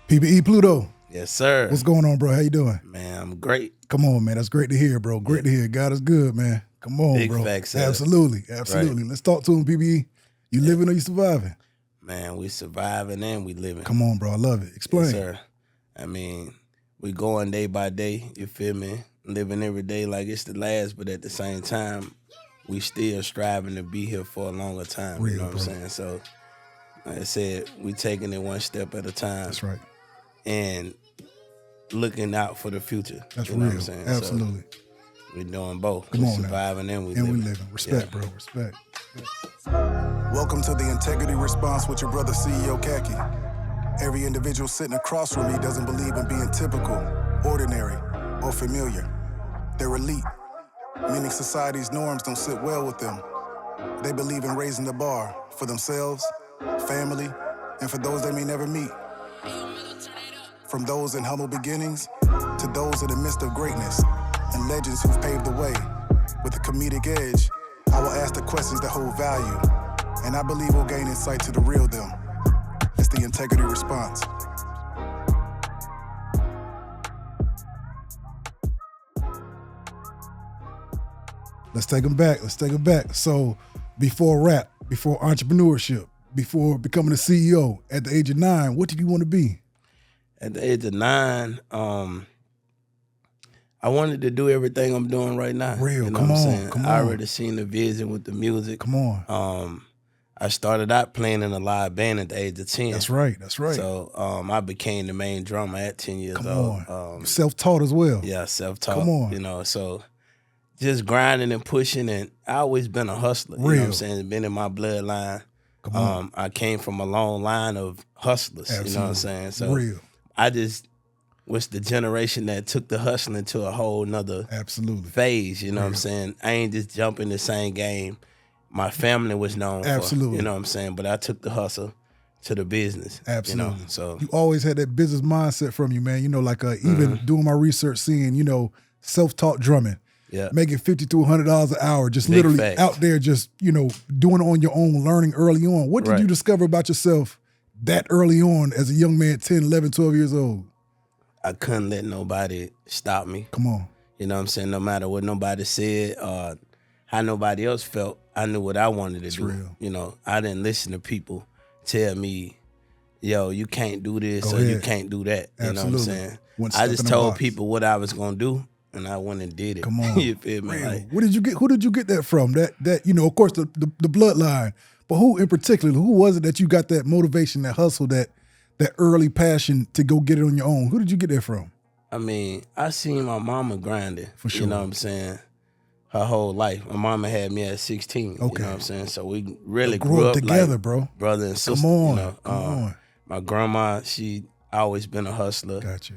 PBE Pluto. Yes, sir. What's going on, bro? How you doing? Man, I'm great. Come on, man. That's great to hear, bro. Great to hear. God is good, man. Come on, Big bro. facts. Absolutely. Right. Let's talk to him, PBE. You living or you surviving? Man, we surviving and we living. Come on, bro. I love it. Explain. Yes, sir. I mean, we going day by day, you feel me? Living every day like it's the last, but at the same time, we still striving to be here for a longer time. Real, you know what bro. I'm saying? So, like I said, we taking it one step at a time. That's right. And looking out for the future. That's you real. Know what I'm saying? Absolutely. So we doing both. Come we on surviving now. and we And living. we living. Respect, bro. Respect. Welcome to the Integrity Response with your brother CEO Khacki. Every individual sitting across from me doesn't believe in being typical, ordinary, or familiar. They're elite, meaning society's norms don't sit well with them. They believe in raising the bar for themselves, family, and for those they may never meet. From those in humble beginnings to those in the midst of greatness and legends who've paved the way. With a comedic edge, I will ask the questions that hold value, and I believe we'll gain insight to the real them. It's the Integrity Response. Let's take them back. So before rap, before entrepreneurship, before becoming a CEO, at the age of 9, what did you want to be? At the age of 9, I wanted to do everything I'm doing right now. Real, you know come what I'm on, saying? come I on. already seen the vision with the music. Come on. I started out playing in a live band at the age of 10. That's right. So I became the main drummer at 10 years Come old. on. Self-taught as well. Yeah, self-taught. Come on. You know, so just grinding and pushing, and I always been a hustler. You know Real. what I'm saying? It's been in my bloodline. Come on. I came from a long line of hustlers. Absolutely. You know what I'm saying? So Real. I just was the generation that took the hustling to a whole nother Absolutely. phase. You know what I'm Real. saying? I ain't just jumping the same game my family was known Absolutely. for. You know what I'm saying? But I took the hustle to the business. Absolutely. You know? So You always had that business mindset from you, man. You know, like even doing my research, seeing, you know, self-taught drumming, yeah. making $50 to $100 an hour, just Big literally facts. out there, just, you know, doing it on your own, learning early on. What did Right. you discover about yourself that early on as a young man, 10, 11, 12 years old? I couldn't let nobody stop me. Come on. You know what I'm saying? No matter what nobody said or how nobody else felt, I knew what I wanted to do. real. You know, I didn't listen to people tell me, yo, you can't do this Go or you ahead. can't do that. You know what I'm Absolutely. saying? Wasn't I stuck just in a told box. people what I was gonna do, and I went and did it. Come on. You feel me? Real. Like, Who did you get that from? That you know, of course, the bloodline, but who in particular, who was it that you got that motivation, that hustle, that early passion to go get it on your own? Who did you get that from? I mean, I seen my mama grinding. For sure. You know what I'm saying? Her whole life. My mama had me at 16. Okay. You know what I'm saying? So we really Grew grew up up together, like bro. brother and sister. Come on. You know? Come on. My grandma, she always been a hustler. Gotcha.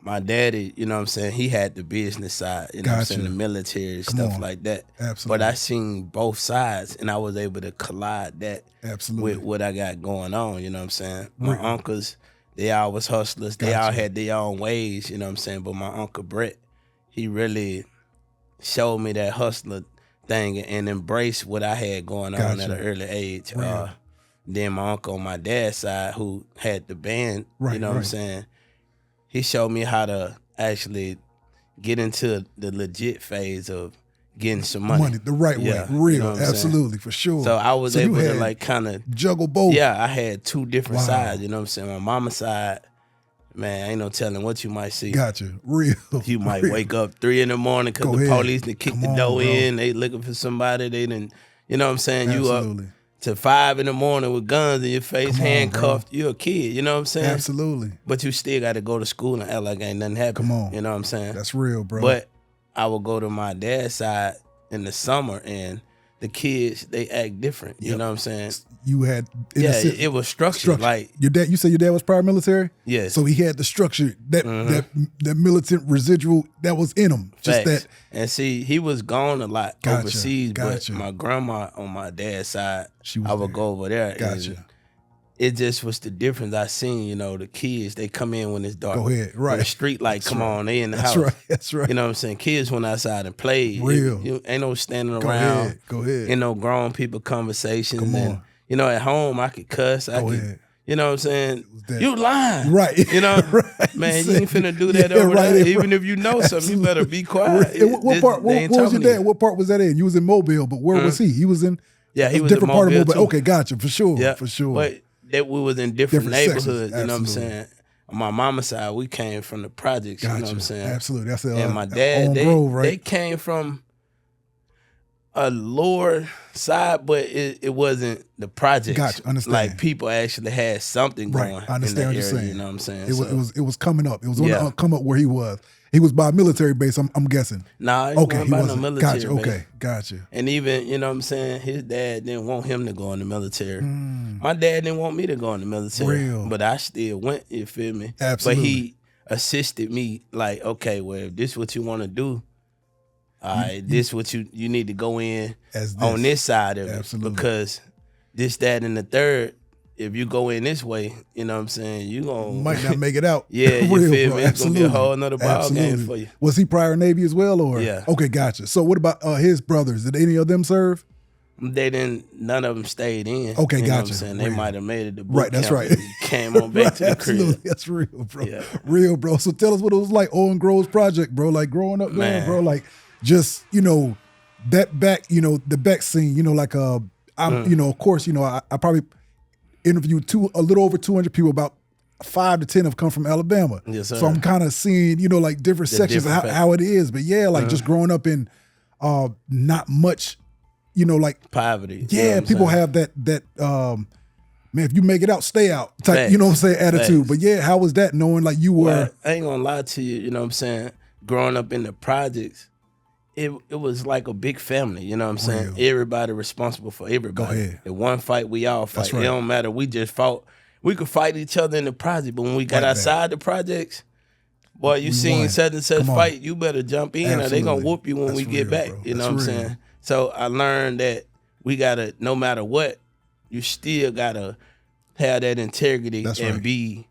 My daddy, you know what I'm saying, he had the business side, you know what I'm saying, Gotcha. the military, Come stuff on. like that. Absolutely. But I seen both sides, and I was able to collide that Absolutely. with what I got going on, you know what I'm saying? My Real. uncles, they all was hustlers. They all Gotcha. had their own ways, you know what I'm saying? But my Uncle Brett, he really showed me that hustler thing and embraced what I had going on at Gotcha. an early age. Real. Then my uncle on my dad's side, who had the band, Right, you know what I'm right. saying? He showed me how to actually get into the legit phase of getting some money. The right Yeah, way. Real. you know what I'm saying? Absolutely, for sure. So I was you able to had like kind of, juggle both. yeah, I had two different Wow. sides, you know what I'm saying? My mama's side, man, ain't no telling what you might see. Gotcha. Real. You might Real. wake up 3 in the morning because Go the ahead. police done kicked Come the on, door bro. in, they looking for somebody, they didn't, you know what I'm saying? You Absolutely. up to 5 in the morning with guns in your face, Come on, handcuffed, you a kid, you know what I'm saying? Absolutely. But you still got to go to school and act like ain't nothing happened. Come on. You know what I'm saying? That's real, bro. But I would go to my dad's side in the summer, and the kids, they act different. You Yep. know what I'm saying? you had in a Yeah, sense, it was structured. Like, your dad. You said your dad was prior military. yes. So he had the structure that that militant residual that was in him. Just Facts. that. And see, he was gone a lot Gotcha, overseas, gotcha. but my grandma on my dad's side, She was I would there. go over there. and Gotcha. it just was the difference I seen, you know, the kids, they come in when it's dark. Go ahead, When right. the street light That's come right. on, they in the That's house. right. That's right. You know what I'm saying? Kids went outside and played. Real. You ain't no standing Go around. ahead. Go ahead. You know, grown people conversations. Come And, on. you know, at home I could cuss. I Go could, ahead. You know what I'm saying? that. You lying. Right. You know? Right. Man, you ain't finna do that over there. Even if you know something, you better be quiet. What part? What was your dad? What part was that in? You was in Mobile, but where was he? He was in he was different in part of Mobile Mobile. too. Okay, gotcha, for sure, Yeah, for sure. But that we was in different neighborhoods. sections. You know what I'm Absolutely. saying? On my mama's side, we came from the projects. Gotcha. You know what I'm saying? Absolutely. That's and my dad, they came from a lower side, but it wasn't the projects. Gotcha. Understand. Like people actually had something going. I understand in what the you're area, saying. You know what I'm saying? It was coming up. It was on the come up where he was. He was by a military base. I'm guessing. Nah, he okay, wasn't he by wasn't. no military Gotcha. base. Okay, gotcha. And even, you know what I'm saying, his dad didn't want him to go in the military. My dad didn't want me to go in the military. Real. But I still went, you feel me? Absolutely. But he assisted me like, okay, well, if this is what you want to do, all right, this what you need to go in on this side of Absolutely. it. Because this, that, and the third, if you go in this way, you know what I'm saying, you gonna might not make it out. Yeah, you Real, feel bro. me? It's gonna be a Absolutely. whole nother ball game for you. Was he prior Navy as well, or? Yeah. Okay, gotcha. So what about his brothers? Did any of them serve? They didn't. None of them stayed in. Okay, you know gotcha. What I'm saying? They Real. might have made it to boot Right, that's camp right. and came on back to the Absolutely, crib. that's real, bro. Yeah. Real, bro. So tell us what it was like, Owen Grove's project, bro. Like growing up there, Man. bro. Like just that back, the back scene. Like I'm, of course, I probably interviewed a little over 200 people. About 5 to 10 have come from Alabama. Yes, sir. So I'm kind of seeing, like different sections of how it is. But yeah, like just growing up in not much, like Poverty. yeah, people have that man, if you make it out, stay out type, Facts. you know what I'm saying, attitude. Facts. But yeah, how was that knowing like you were Well, I ain't gonna lie to you, you know what I'm saying? Growing up in the projects, it was like a big family, you know what I'm saying? Real. Everybody responsible for everybody. Go ahead. In one fight, we all fight. That's right. It don't matter. We just fought. We could fight each other in the project, but when we got Right back. outside the projects, boy, you We seen won. such and such Come on. fight, you better jump in or they gonna Absolutely. whoop you when That's we get real, back. bro. You know That's what I'm real. saying? So I learned that we gotta, no matter what, you still gotta have that integrity That's and right. be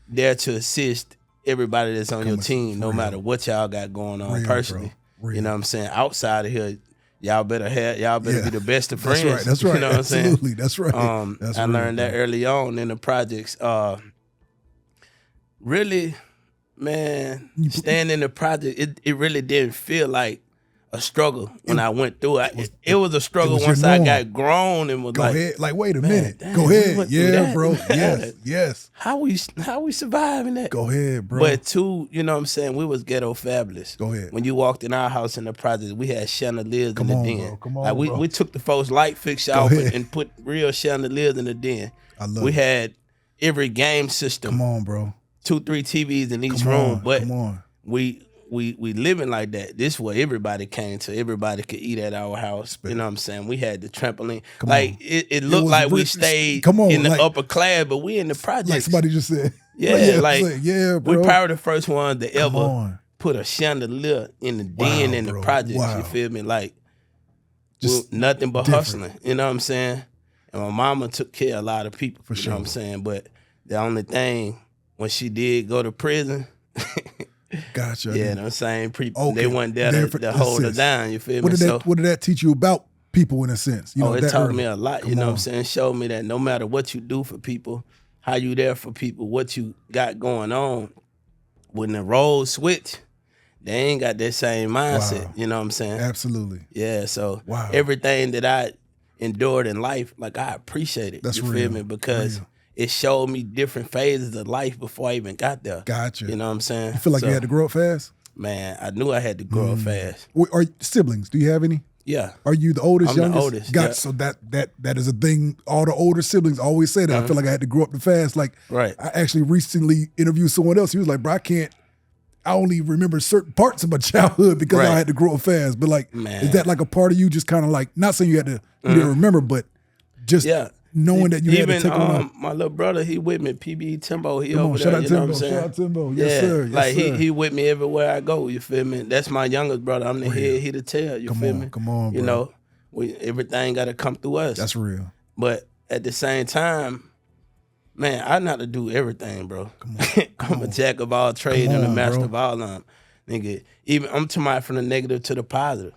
there to assist everybody that's on your Come on, team, no real. matter what y'all got going on Real, personally. bro. Real. You know what I'm saying? Outside of here, y'all better Yeah. be the best of That's friends. right. That's right. You know what I'm saying? Absolutely. That's right. That's I real, learned that bro. early on in the projects. Really, man, staying in the project, it really didn't feel like a struggle when I went through it. It was a struggle was your once I norm. got grown and was Go like, ahead. Like, wait a man, minute. damn, Go we ahead. went through Yeah, that. bro. We had Yes. it. Yes. how we surviving that? Go ahead, bro. But two, you know what I'm saying? We was ghetto fabulous. Go ahead. When you walked in our house in the project, we had chandeliers Come in on, the den. bro. Come on, Like we, bro. we took the folks' light fixture Go off ahead. and put real chandeliers in the den. I love We it. had every game system, Come on, bro. 2-3 TVs in each Come room. on. But Come on. we living like that. This is where everybody came to. Everybody could eat at our house. You know what I'm saying? We had the trampoline. Come like on. it looked was like we rich. stayed Come on, in the like- upper class, but we in the projects. Like somebody just said. Yeah, like, yeah, bro. we probably the first one to Come ever on. put a chandelier in the Wow, den in the bro. projects. Wow. You feel me? Like Just nothing but different. hustling. You know what I'm saying? And my mama took care of a lot of people. For you sure. know what I'm saying? But the only thing when she did go to prison, Gotcha. yeah, them same people Okay. they weren't there There to, for to hold her assist. down. You feel What me? did that teach you about people in a sense? You know, it that taught early? me a lot. Come You know what on. I'm saying? Showed me that no matter what you do for people, how you there for people, what you got going on, when the roles switch, they ain't got that same mindset. Wow. You know what I'm saying? Absolutely. Yeah. So Wow. everything that I endured in life, like I appreciate it. That's you real. feel me? Because Real. it showed me different phases of life before I even got there. Gotcha. You know what I'm saying? You feel like you had to grow up fast? Man, I knew I had to grow up fast. Are siblings? Do you have any? Yeah. Are you the oldest, I'm the youngest? oldest, Gotcha. yeah. So that is a thing. All the older siblings always say that. I feel like I had to grow up too fast. Like, Right. I actually recently interviewed someone else. He was like, bro, I only remember certain parts of my childhood because I Right. had to grow up fast. But like, Man. is that like a part of you just kind of like, not saying you had to you didn't remember, but just Yeah. knowing that you Even had to take on. my little brother, he with me. PBE Timbo, he Come over on, there. shout out you know what Timbo. I'm saying? Shout out Timbo. Yes, Yeah, sir. Yes, like sir. he with me everywhere I go. You feel me? That's my youngest brother. I'm the head. He the tail. You Come feel on, me? come on, You bro. know, everything got to come through us. That's real. But at the same time, man, I know how to do everything, bro. I'm a jack of all trades Come and a on, master bro. of all of them. Nigga, even I'm talking about from the negative to the positive.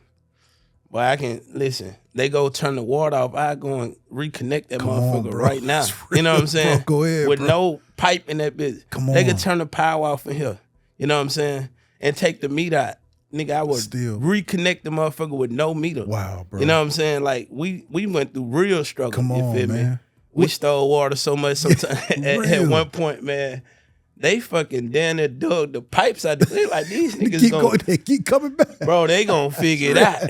Boy, I can listen. they go turn the water off, I go and reconnect that Come motherfucker on, bro. right now. It's You know what I'm real, saying? bro. Go ahead, With bro. no pipe in that bitch. Come They on. could turn the power off in here. You know what I'm saying? And take the meter out. Nigga, I would Still. reconnect the motherfucker with no meter. Wow, bro. You know what I'm saying? Like, we went through real struggle. Come on, you feel me? man. We stole water so much sometimes. at real. one point, man, they fucking down there dug the pipes out. They like, these They niggas keep gonna, going. They keep coming back. bro, they gonna figure it out.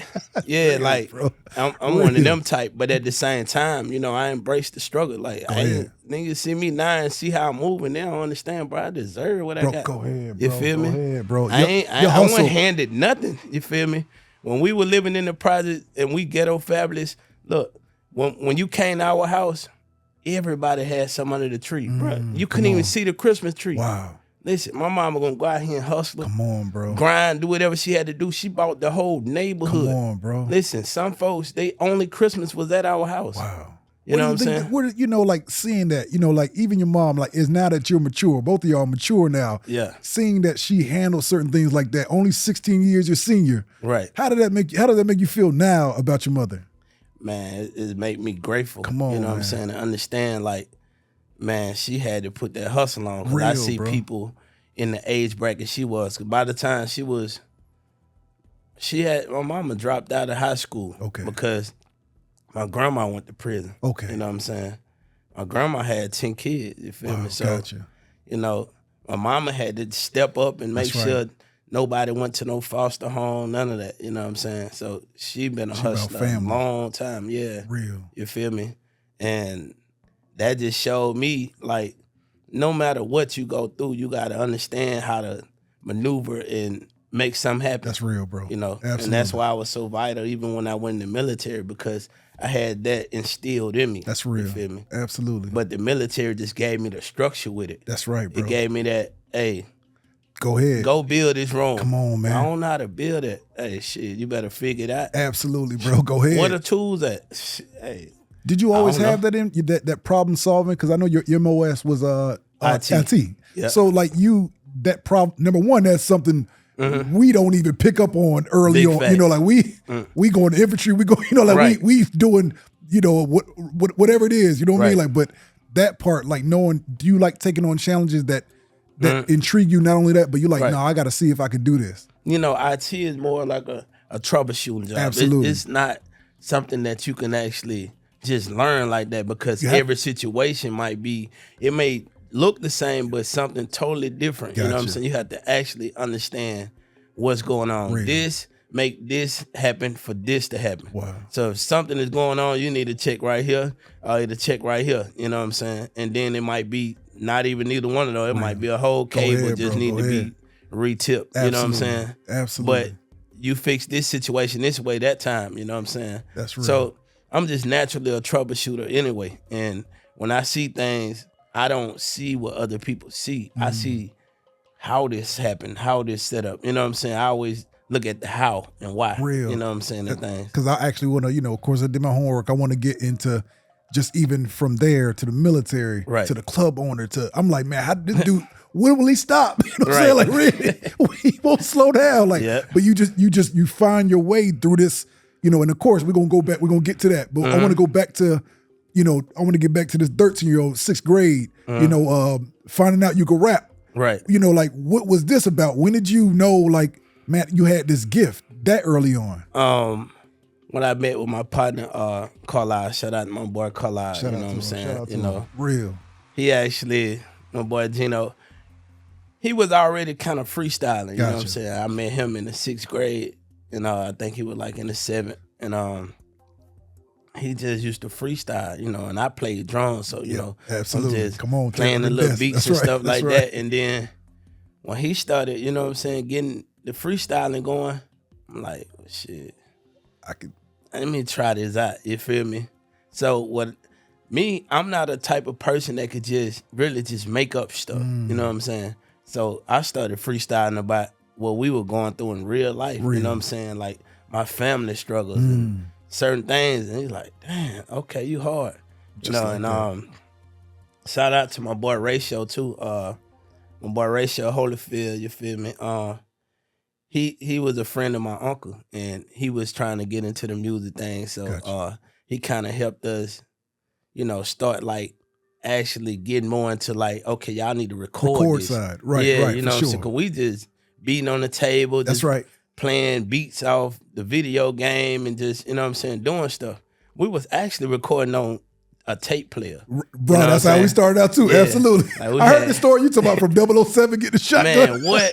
Yeah, like, bro. I'm one of them type, but at the same time, you know, I embrace the struggle. Like, niggas see me now and see how I'm moving. They don't understand, bro. I deserve what I got. Go ahead, You bro. feel me? Go ahead, bro. I wasn't handed nothing. You feel me? When we were living in the project and we ghetto fabulous, look, when you came to our house, everybody had some under the tree, bro. You couldn't even see the Christmas tree. Wow. Listen, my mama gonna go out here and hustle. Come on, bro. Grind, do whatever she had to do. She bought the whole neighborhood. Come on, bro. Listen, some folks, they only Christmas was at our house. Wow. You know what I'm saying? What, you know, like seeing that, you know, like even your mom, like, is now that you're mature, both of y'all mature now. Yeah. Seeing that she handles certain things like that, only 16 years your senior. Right. How does that make you feel now about your mother? Man, it make me grateful. Come on, you know what I'm man. saying? To understand, like, man, she had to put that hustle on. Cause Real, I see bro. people in the age bracket she was. Cause by the time my mama dropped out of high school. Okay. Because my grandma went to prison. Okay. You know what I'm saying? My grandma had 10 kids, you feel me? So, gotcha. you know, my mama had to step up and make That's sure right. nobody went to no foster home, none of that. You know what I'm saying? So she been a hustler a family. long time. Yeah. Real. You feel me? And that just showed me, like, no matter what you go through, you got to understand how to maneuver and make something happen. That's real, bro. You know, Absolutely. and that's why I was so vital even when I went in the military, because I had that instilled in me. That's real. You feel me? Absolutely. But the military just gave me the structure with it. That's right, bro. It gave me that, hey, Go ahead. go build this room. Come on, man. I don't know how to build it. Hey, shit, you better figure it out. Absolutely, bro. Go ahead. What are tools at? Hey, Did you always don't have that in that problem solving? Because I know your MOS was IT. Yep. So like that problem. Number one, that's something we don't even pick up on early Big on. facts. You know, like we go into infantry. We go. You know, like Right. we doing. You know whatever it is. You know what I mean? Right. Like, but that part, like knowing, do you like taking on challenges that intrigue you? Not only that, but you're like, Right. no, I got to see if I could do this. you know, IT is more like a troubleshooting job. Absolutely. It's not something that you can actually just learn like that, because You have- every situation it may look the same, but something totally different. You know what I'm Gotcha. saying? You have to actually understand what's going on. Real. Make this happen for this to happen. Wow. So if something is going on, you need to check right here, or you need to check right here. You know what I'm saying? And then it might be not even neither one of those. It might be a whole cable ahead, just bro. need Go to ahead. be re-tipped. You know what I'm Absolutely. saying? Absolutely. But you fix this situation this way that time. You know what I'm saying? That's real. So I'm just naturally a troubleshooter anyway. And when I see things, I don't see what other people see. I see how this happened, how this set up. You know what I'm saying? I always look at the how and why. Real. You know what I'm saying? The things. Because I actually want to, of course, I did my homework. I want to get into just even from there to the military, Right. to the club owner, I'm like, man, how did this dude, when will he stop? You know what I'm saying? Right. Like, really, he won't slow down. Like, Yeah. but you find your way through this, and of course, we're going to go back, we're going to get to that. But I want to go back to, I want to get back to this 13-year-old, 6th grade, finding out you could rap. Right. Like, what was this about? When did you know, like, man, you had this gift that early on? When I met with my partner, Karl, shout out to my boy Karl, you know what I'm saying? Shout out to You know, him. Real. he actually, my boy Gino, he was already kind of freestyling, you know what I'm Gotcha. saying? I met him in the 6th grade, and I think he was like in the 7th, and he just used to freestyle, and I played drums, so, absolutely. I'm just Come on, playing the take little best. beats That's and right, stuff that's like right. that, and then when he started, you know what I'm saying, getting the freestyling going, I'm like, well, shit. Let me try this out, you feel me? So I'm not a type of person that could just really just make up stuff, you know what I'm saying? So I started freestyling about what we were going through in real life, you know what I'm saying? Like my family struggles and certain things, and he's like, damn, okay, you hard. Just like that. Shout out to my boy Ratio too, my boy Ratio Holyfield, you feel me? he was a friend of my uncle, and he was trying to get into the music thing. So Gotcha. he kind of helped us, start like actually getting more into like, okay, y'all need to record this. Side. Right, yeah, right, you know for what I'm saying? sure. 'Cause we just beating on the table. That's just right. playing beats off the video game and just, doing stuff. We was actually recording on a tape player. Bro, that's how we started out too. Yeah. Absolutely. Like I heard the story you talking about from 007 getting the shotgun. Man, what?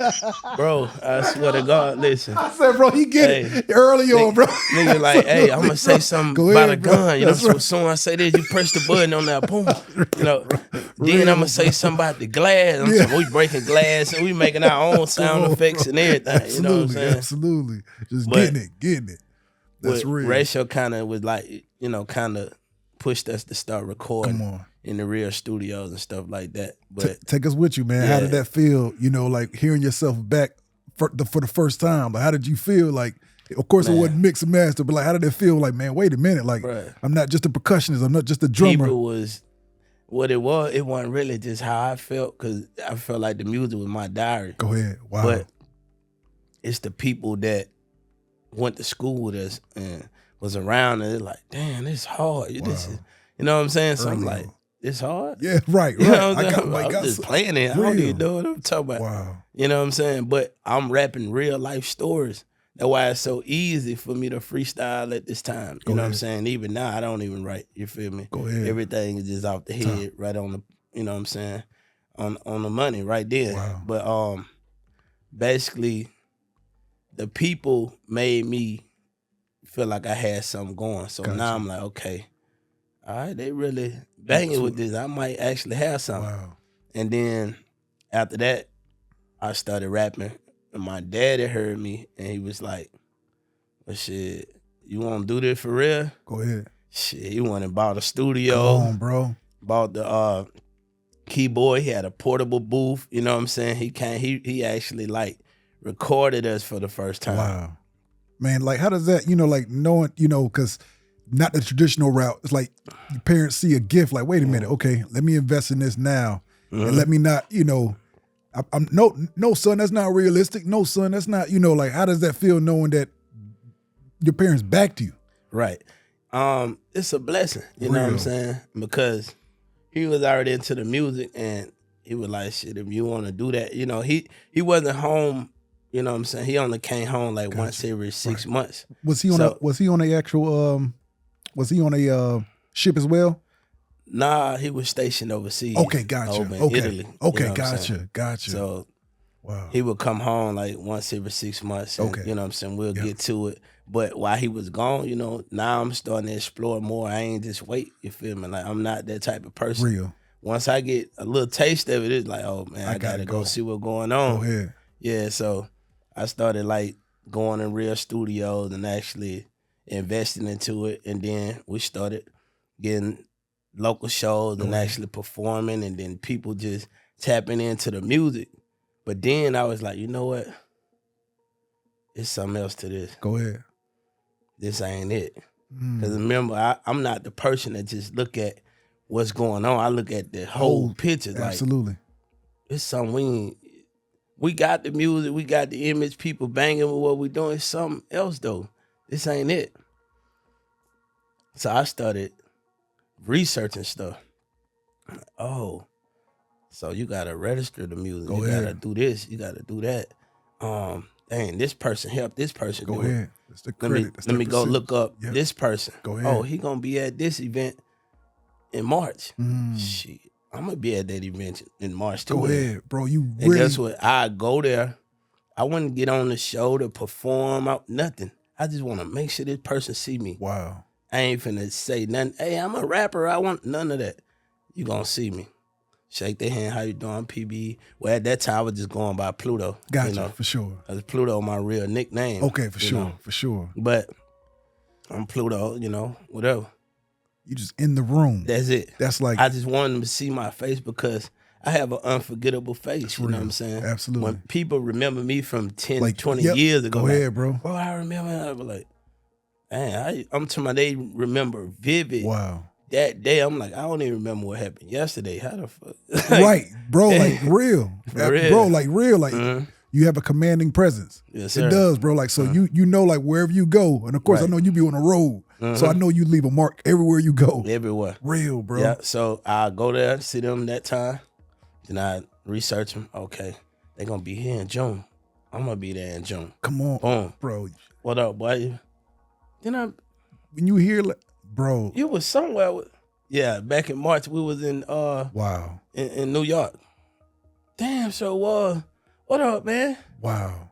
Bro, I swear to God, listen. I said, bro, he get it early on, bro. Nigga like, hey, I'm going to say something about a gun. That's So as soon as I say this, you press the button on that, boom. Then I'm going to say something about the glass. We breaking glass and we making our own sound effects and everything. Absolutely, you know what I'm saying? Absolutely. Just But getting it. That's real. Ratio kind of was like, kind of pushed us to start recording in the real studios and stuff like that. But take us with you, man. How did that feel? Like hearing yourself back for the first time. Like, how did you feel? Like, of course, it wasn't mix and master, but like, how did it feel? Like, man, wait a minute. Like, I'm not just a percussionist. I'm not just a drummer. People was what it was. It wasn't really just how I felt, because I felt like the music was my diary. Go ahead. Wow. But it's the people that went to school with us and was around, and they're like, damn, it's hard. This is, you know what I'm saying? So I'm like, it's hard? Yeah, right. You know what I'm I'm just playing it. I don't even know what I'm talking about. Wow. You know what I'm saying? But I'm rapping real life stories. That's why it's so easy for me to freestyle at this time. You know what I'm saying? Even now, I don't even write. You feel me? Go ahead. Everything is just off the head, right on the, you know what I'm saying? On the money right there. Wow. But basically, the people made me feel like I had something going. So now I'm like, okay, all right, they really banging with this. I might actually have something. Wow. And then after that, I started rapping. And my daddy heard me, and he was like, well, shit, you want to do this for real? Go ahead. Shit, he went and bought a studio. Come on, bro. Bought the keyboard. He had a portable booth. You know what I'm saying? He actually like recorded us for the first time. Wow. Man, like, how does that, like knowing, because not the traditional route. It's like your parents see a gift, like, wait a minute, okay, let me invest in this now. And let me not, I'm no, son, that's not realistic. No, son, that's not, like, how does that feel knowing that your parents backed you? Right. It's a blessing, you know what I'm saying? Because he was already into the music, and he was like, shit, if you want to do that, he wasn't home. You know what I'm saying? He only came home like once every 6 months. Was he on a ship as well? Nah, he was stationed overseas. Okay, gotcha. Over in Okay. Italy. Okay, gotcha. So wow. He would come home like once every 6 months. And, you know what I'm saying? We'll get to it. But while he was gone, now I'm starting to explore more. I ain't just wait, you feel me? Like, I'm not that type of person. Real. Once I get a little taste of it, it's like, oh man, I gotta go see what's going on. Go ahead. Yeah, so I started like going in real studios and actually investing into it. And then we started getting local shows and actually performing, and then people just tapping into the music. But then I was like, you know what? It's something else to this. Go ahead. This ain't it. Because remember, I'm not the person that just look at what's going on. I look at the whole picture. Absolutely. Like, it's something we got the music, we got the image, people banging with what we doing. It's something else though. This ain't it. So I started researching stuff. Oh, so you gotta register the music. You gotta do this. You gotta do that. Dang, this person helped this person. Go ahead. That's the credit. Let me go look up this person. Go ahead. Oh, he gonna be at this event in March. Shit, I'm gonna be at that event in March too. Go ahead, bro. And guess what? I go there. I wouldn't get on the show to perform out nothing. I just want to make sure this person see me. Wow. I ain't finna say nothing. Hey, I'm a rapper. I want none of that. You gonna see me. Shake their hand. How you doing? PBE. Well, at that time, I was just going by Pluto. Gotcha, for sure. Because Pluto my real nickname. Okay, for sure. But I'm Pluto, whatever. You just in the room. That's it. That's like, I just wanted them to see my face because I have an unforgettable face. That's you know real. what I'm saying? Absolutely. When people remember me from 10, 20 years ago. Go ahead, bro. Bro, I remember. I was like, man, I'm talking about they remember vivid. Wow. That day, I'm like, I don't even remember what happened yesterday. How the fuck? Right, bro, like real. For real. Bro, like real. Like, you have a commanding presence. Yes, sir. It does, bro. Like, so you know, like wherever you go, and of course I know you be on the road, so I know you leave a mark everywhere you go. Everywhere. Real, bro. Yeah, so I go there, see them that time, then I research them. Okay, they gonna be here in June. I'm gonna be there in June. Come on, boom, bro. What up, boy? Then when you hear, like, bro, you was somewhere with, back in March we was in wow, in New York. Damn, so what up, man? Wow,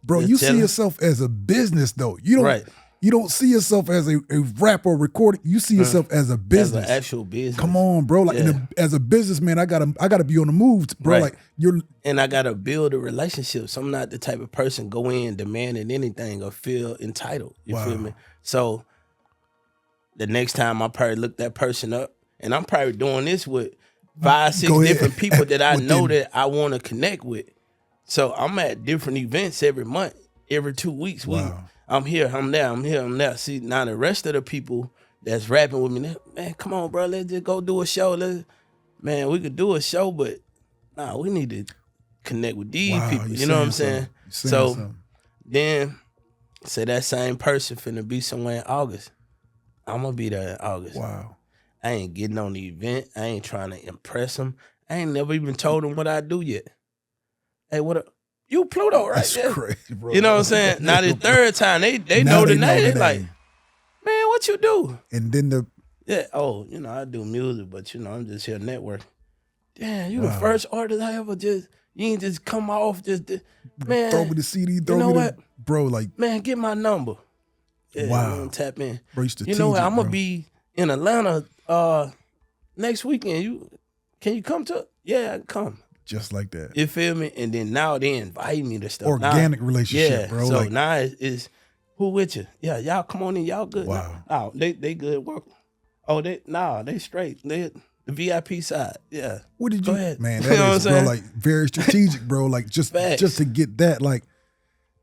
bro, you see yourself as a business though. You don't. Right. You don't see yourself as a rapper recording. You see yourself as a business, as an actual business. Come on, bro. Like as a businessman, I gotta be on the move, bro. Right. Like you're, and I gotta build a relationship. So I'm not the type of person go in demanding anything or feel entitled. You feel me? So the next time I probably look that person up, and I'm probably doing this with 5, 6 different people that I know that I want to connect with. So I'm at different events every month, every 2 weeks. Wow. I'm here, I'm there, I'm here, I'm there. See, now the rest of the people that's rapping with me, man, come on, bro, let's just go do a show. Man, we could do a show, but nah, we need to connect with these people. You know what I'm saying? So then, say that same person finna be somewhere in August. I'm gonna be there in August. Wow. I ain't getting on the event. I ain't trying to impress them. I ain't never even told them what I do yet. Hey, what up? You Pluto, right? That's crazy, bro. You know what I'm saying? Now the third time, they know the name. They like, man, what you do? And then I do music, but I'm just here networking. Damn, you the first artist I ever you ain't just come off man. Throw me the CD, you know what? Bro, like, man, get my number. Yeah, wow. Tap in. Bro, you know what? I'm gonna be in Atlanta next weekend. Can you come to? Yeah, I can come. Just like that. You feel me? And then now they invite me to stuff. Organic relationship, bro. So like, now it's who with you? Yeah, y'all come on in. Y'all good. Wow. Oh, they good work. Oh, they straight. They the VIP side. Yeah. What did Go you? ahead. Man, that is, bro, like very strategic, bro. Like just to get that, like,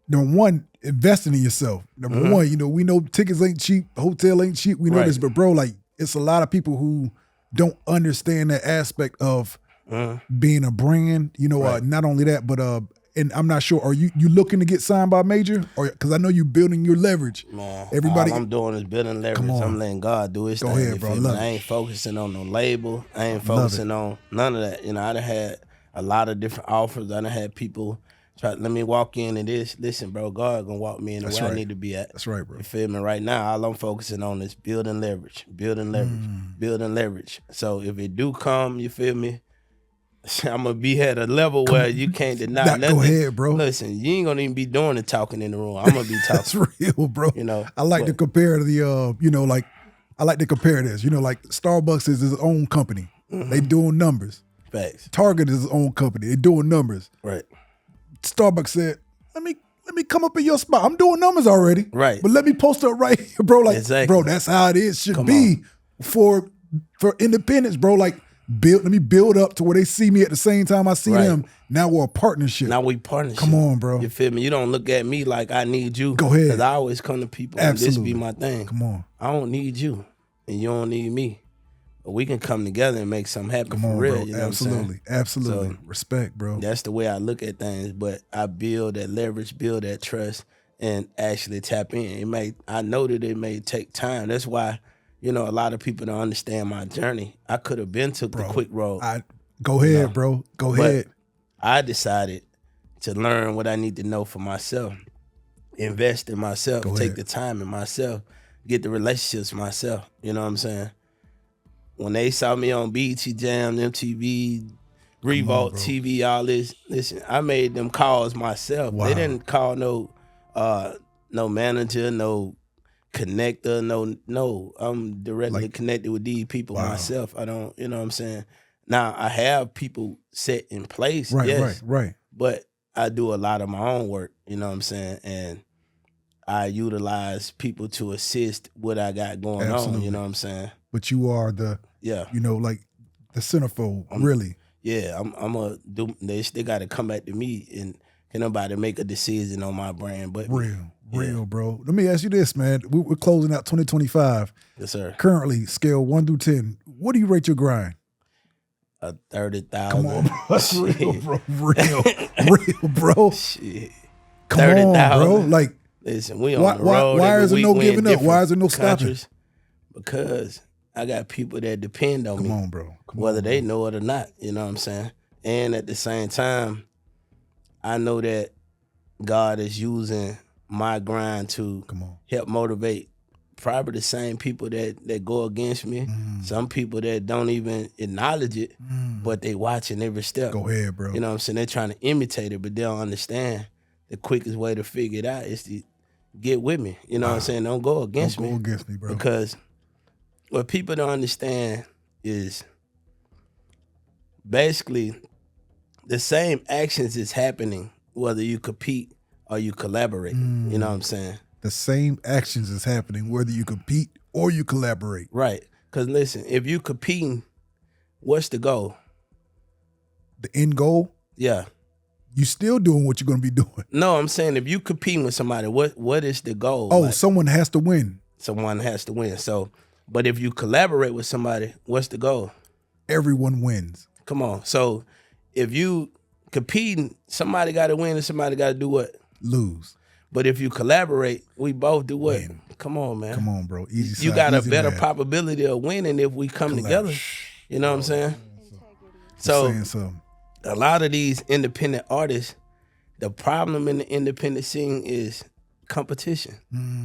number one, investing in yourself. Number one, we know tickets ain't cheap, hotel ain't cheap. We know this, but bro, like, it's a lot of people who don't understand that aspect of being a brand, not only that, but and I'm not sure, are you looking to get signed by a major? Or because I know you building your leverage. Man, everybody, all I'm doing is building leverage. I'm letting God do his thing. Go ahead, bro. I ain't focusing on no label. I ain't focusing on none of that. I done had a lot of different offers. I done had people try, let me walk in and this. Listen, bro, God gonna walk me in the way I need to be at. That's right, bro. You feel me? Right now, all I'm focusing on is building leverage, building leverage. So if it do come, you feel me? I'm gonna be at a level where you can't deny nothing. Go ahead, bro. Listen, you ain't gonna even be doing the talking in the room. I'm gonna be talking. That's real, bro. I like to compare the, I like to compare this. Like Starbucks is its own company. They doing numbers. Facts. Target is its own company. They doing numbers. Right. Starbucks said, let me come up in your spot. I'm doing numbers already. Right. But let me post up right here, bro. Like, bro, that's how it is. Should be for independence, bro. Like, let me build up to where they see me at the same time I see them. Now we're a partnership. Now we partnership. Come on, bro. You feel me? You don't look at me like I need you. Go ahead. Because I always come to people and this be my thing. Come on. I don't need you and you don't need me. But we can come together and make something happen. Come on, for real. bro. You know Absolutely. Absolutely. So, respect, bro. That's the way I look at things. But I build that leverage, build that trust, and actually tap in. I know that it may take time. That's why, a lot of people don't understand my journey. I could have been took the quick road. Go ahead, bro. Go ahead. I decided to learn what I need to know for myself, invest in myself, take the time in myself, get the relationships myself. You know what I'm saying? When they saw me on BET Jam, MTV, Revolt TV, all this, listen, I made them calls myself. Wow. They didn't call no manager, no connector, no. I'm directly connected with these people myself. I don't, you know what I'm saying? Now, I have people set in place, right. But I do a lot of my own work, you know what I'm saying? And I utilize people to assist what I got going on, you know what I'm saying? But you are the, like the centerfold, really. Yeah, I'm a do. They got to come back to me, and can nobody make a decision on my brand? But real, bro. Let me ask you this, man. We're closing out 2025. Yes, sir. Currently, scale 1 through 10. What do you rate your grind? a 30,000. Come on, bro. That's real, bro. Real, bro. Shit. Come on, 30,000. bro. Like, listen, we on the road. Why is there no giving up? Why is there no stopping? Because I got people that depend on me. Come on, bro. Whether they know it or not, you know what I'm saying? And at the same time, I know that God is using my grind to help motivate probably the same people that go against me. Some people that don't even acknowledge it, but they watching every step. Go ahead, bro. You know what I'm saying? They're trying to imitate it, but they don't understand the quickest way to figure it out is to get with me. You know what I'm saying? Don't go against me. Don't go against me, bro. Because what people don't understand is basically the same actions is happening whether you compete or you collaborate. You know what I'm saying? The same actions is happening whether you compete or you collaborate. Right. Because listen, if you competing, what's the goal? The end goal? Yeah. You still doing what you're going to be doing. No, I'm saying if you competing with somebody, what is the goal? Oh, like, someone has to win. Someone has to win. So, but if you collaborate with somebody, what's the goal? Everyone wins. Come on. So if you competing, somebody got to win and somebody got to do what? Lose. But if you collaborate, we both do what? Win. Come on, man. Come on, bro. Easy. You got a better math. probability of winning if we come together. You know what I'm saying? So a lot of these independent artists, the problem in the independent scene is competition.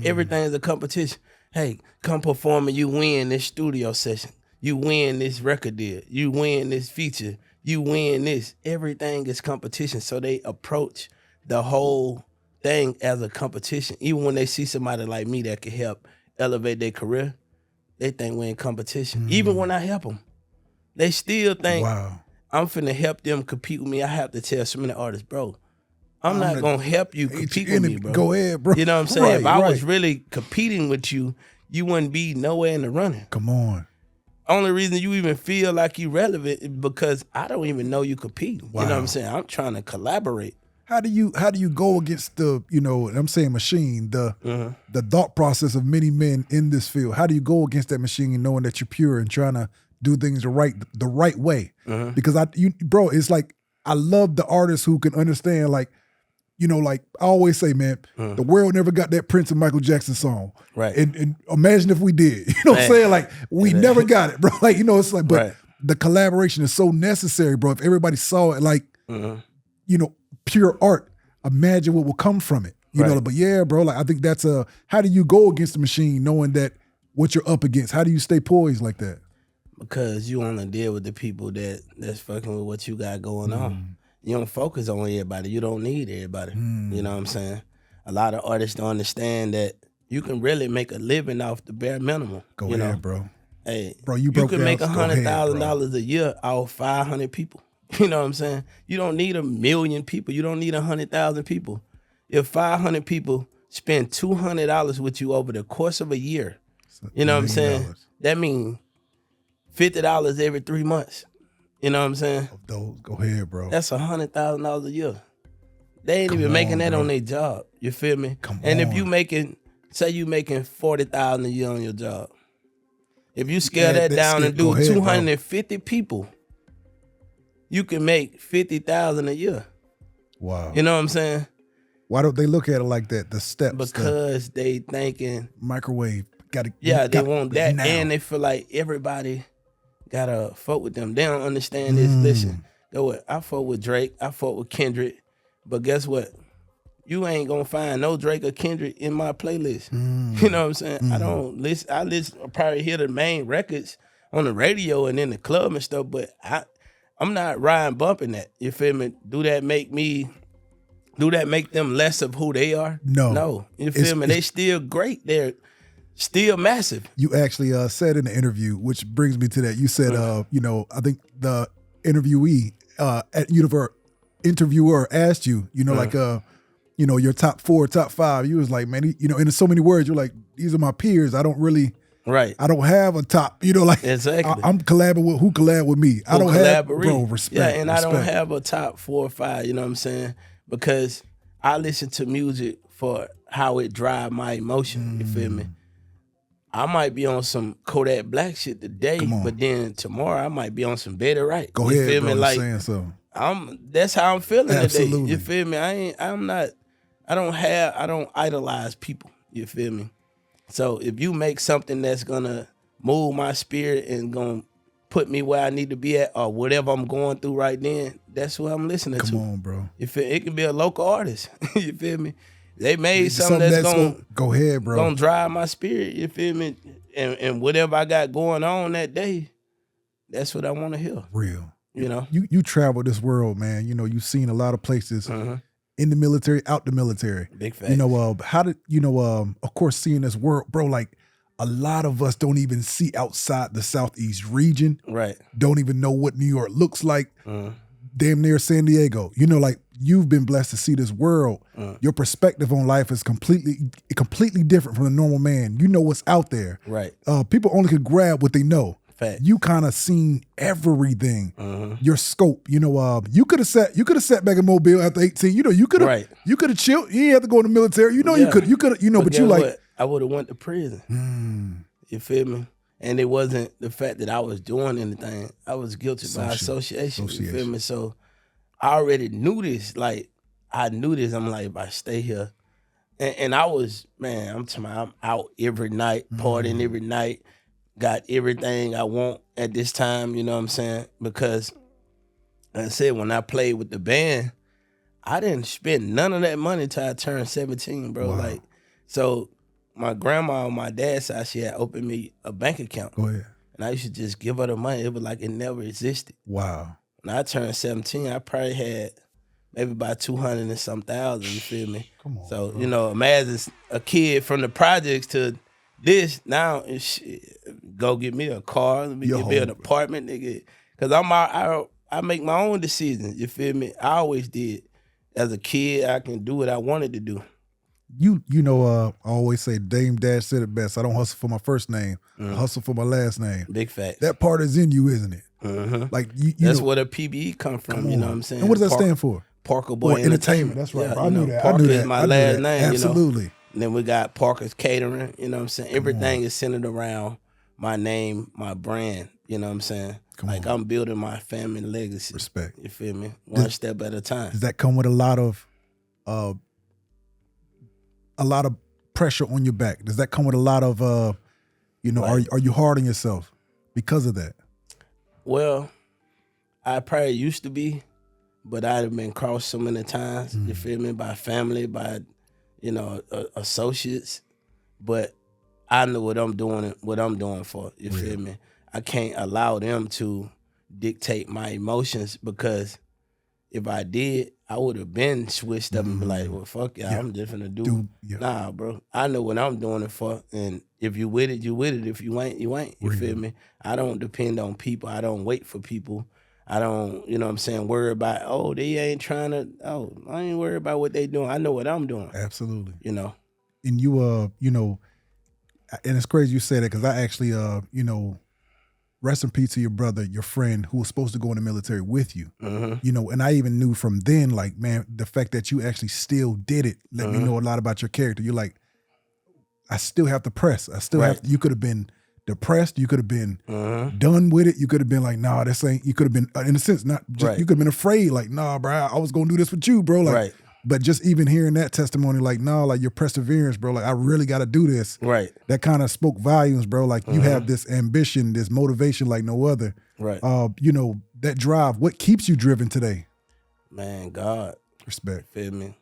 Everything's a competition. Hey, come perform and you win this studio session. You win this record deal. You win this feature. You win this. Everything is competition. So they approach the whole thing as a competition. Even when they see somebody like me that can help elevate their career, they think we're in competition. Even when I help them, they still think I'm finna help them compete with me. I have to tell so many artists, bro, I'm not gonna help you compete with me, bro. Go ahead, bro. You know what I'm saying? If I was really competing with you, you wouldn't be nowhere in the running. Come on. Only reason you even feel like you relevant is because I don't even know you compete. You know what I'm saying? I'm trying to collaborate. How do you go against the, I'm saying machine, the thought process of many men in this field? How do you go against that machine knowing that you're pure and trying to do things the right way? Because bro, it's like I love the artists who can understand, like, like I always say, man, the world never got that Prince and Michael Jackson song. Right. And imagine if we did. You know what I'm saying? Like, we never got it, bro. Like, it's like, but the collaboration is so necessary, bro. If everybody saw it like, pure art, imagine what will come from it. You know, but yeah, bro, like I think that's how do you go against the machine knowing that what you're up against? How do you stay poised like that? Because you want to deal with the people that's fucking with what you got going on. You don't focus on everybody. You don't need everybody. You know what I'm saying? A lot of artists don't understand that you can really make a living off the bare minimum. Go ahead, bro. Hey, bro, you can make $100,000 a year off 500 people. You know what I'm saying? You don't need 1 million people. You don't need 100,000 people. If 500 people spend $200 with you over the course of a year, you know what I'm saying? That means $50 every 3 months. You know what I'm saying? Go ahead, bro. That's $100,000 a year. They ain't even making that on their job. You feel me? And if you say you making $40,000 a year on your job, if you scale that down and do 250 people, you can make $50,000 a year. Wow. You know what I'm saying? Why don't they look at it like that? The steps. Because they thinking microwave. They want that, and they feel like everybody gotta fuck with them. They don't understand this. Listen, I fuck with Drake, I fuck with Kendrick, but guess what? You ain't gonna find no Drake or Kendrick in my playlist. You know what I'm saying? I don't listen. I probably hear the main records on the radio and in the club and stuff, but I'm not riding bumping that. You feel me? Do that make them less of who they are? No. You feel me? They still great. They're still massive. You actually said in the interview, which brings me to that. You said, I think the interviewer asked you, like, your top 4, top 5. You was like, man, in so many words, you're like, these are my peers. I don't really, I don't have a top, exactly. I'm collabing with who collab with me. I don't have, bro, respect. Yeah, and I don't have a top 4 or 5, you know what I'm saying? Because I listen to music for how it drive my emotion, you feel me? I might be on some Kodak Black shit today, but then tomorrow I might be on some Better Right. Go you ahead, feel bro. me? Like saying so. That's how I'm feeling Absolutely. today. You feel me? I don't idolize people. You feel me? So if you make something that's gonna move my spirit and gonna put me where I need to be at, or whatever I'm going through right then, that's what I'm listening to. Come on, bro. You feel it can be a local artist. You feel me? They made something that's gonna go ahead, bro. Gonna drive my spirit. You feel me? And whatever I got going on that day, that's what I want to hear. Real. You know? You travel this world, man. You know, you've seen a lot of places in the military, out the military. Big facts. You know, how did of course, seeing this world, bro, like a lot of us don't even see outside the Southeast region. Right. Don't even know what New York looks like. Damn near San Diego. You know, like you've been blessed to see this world. Your perspective on life is completely different from the normal man. You know what's out there. Right. People only can grab what they know. Fact. You kind of seen everything. Your scope. You know, you could have sat back in Mobile after 18. You know, you could have chilled. You didn't have to go in the military. You know, you could but you like I would have went to prison. You feel me? And it wasn't the fact that I was doing anything. I was guilty by association. You feel me? So I already knew this. Like, I knew this. I'm like, if I stay here. And I was, man, I'm out every night, partying every night, got everything I want at this time, you know what I'm saying? Because, like I said, when I played with the band, I didn't spend none of that money till I turned 17, bro. Wow. Like, so my grandma on my dad's side, she had opened me a bank account. Go ahead. And I used to just give her the money. It was like it never existed. Wow. When I turned 17, I probably had maybe about 200 and some thousand, you feel me? Come on, so, bro. you know, imagine a kid from the projects to this, now, go get me a car, let me get me an apartment, nigga. Because I make my own decisions, you feel me? I always did. As a kid, I can do what I wanted to do. You know, I always say Dame Dash said it best. I don't hustle for my first name. I hustle for my last name. Big facts. That part is in you, isn't it? Like that's where the PBE come from, you know what I'm saying? And what does that stand for? Parker Boy Entertainment. That's right. Yeah, I knew that. Parker is my last name. Absolutely. You know? And then we got Parker's Catering, you know what I'm saying? Everything is centered around my name, my brand, you know what I'm saying? I'm building my family legacy. Respect. You feel me? One step at a time. Does that come with a lot of pressure on your back? Does that come with a lot of, are you hard on yourself because of that? Well, I probably used to be, but I'd have been crossed so many times, you feel me, by family, by, associates. But I know what I'm doing for, you feel me? I can't allow them to dictate my emotions, because if I did, I would have been switched up and be like, well, fuck yeah, I'm just gonna do. Nah, bro. I know what I'm doing it for. And if you with it, you with it. If you ain't, you ain't. You feel me? I don't depend on people. I don't wait for people. I don't, you know what I'm saying, worry about, they ain't trying to, I ain't worried about what they doing. I know what I'm doing. Absolutely. You know? And you, and it's crazy you say that, because I actually, rest in peace to your brother, your friend, who was supposed to go in the military with you. And I even knew from then, like, man, the fact that you actually still did it let me know a lot about your character. You're like, I still have to press. I still have to, you could have been depressed. You could have been done with it. You could have been like, nah, this ain't, you could have been, in a sense, not just, you could have been afraid, like, nah, bro, I was going to do this with you, bro. Like, but just even hearing that testimony, like, nah, like your perseverance, bro, like I really got to do this. Right. That kind of spoke volumes, bro. Like you have this ambition, this motivation like no other. Right. That drive, what keeps you driven today? Man, God. Respect. You feel me?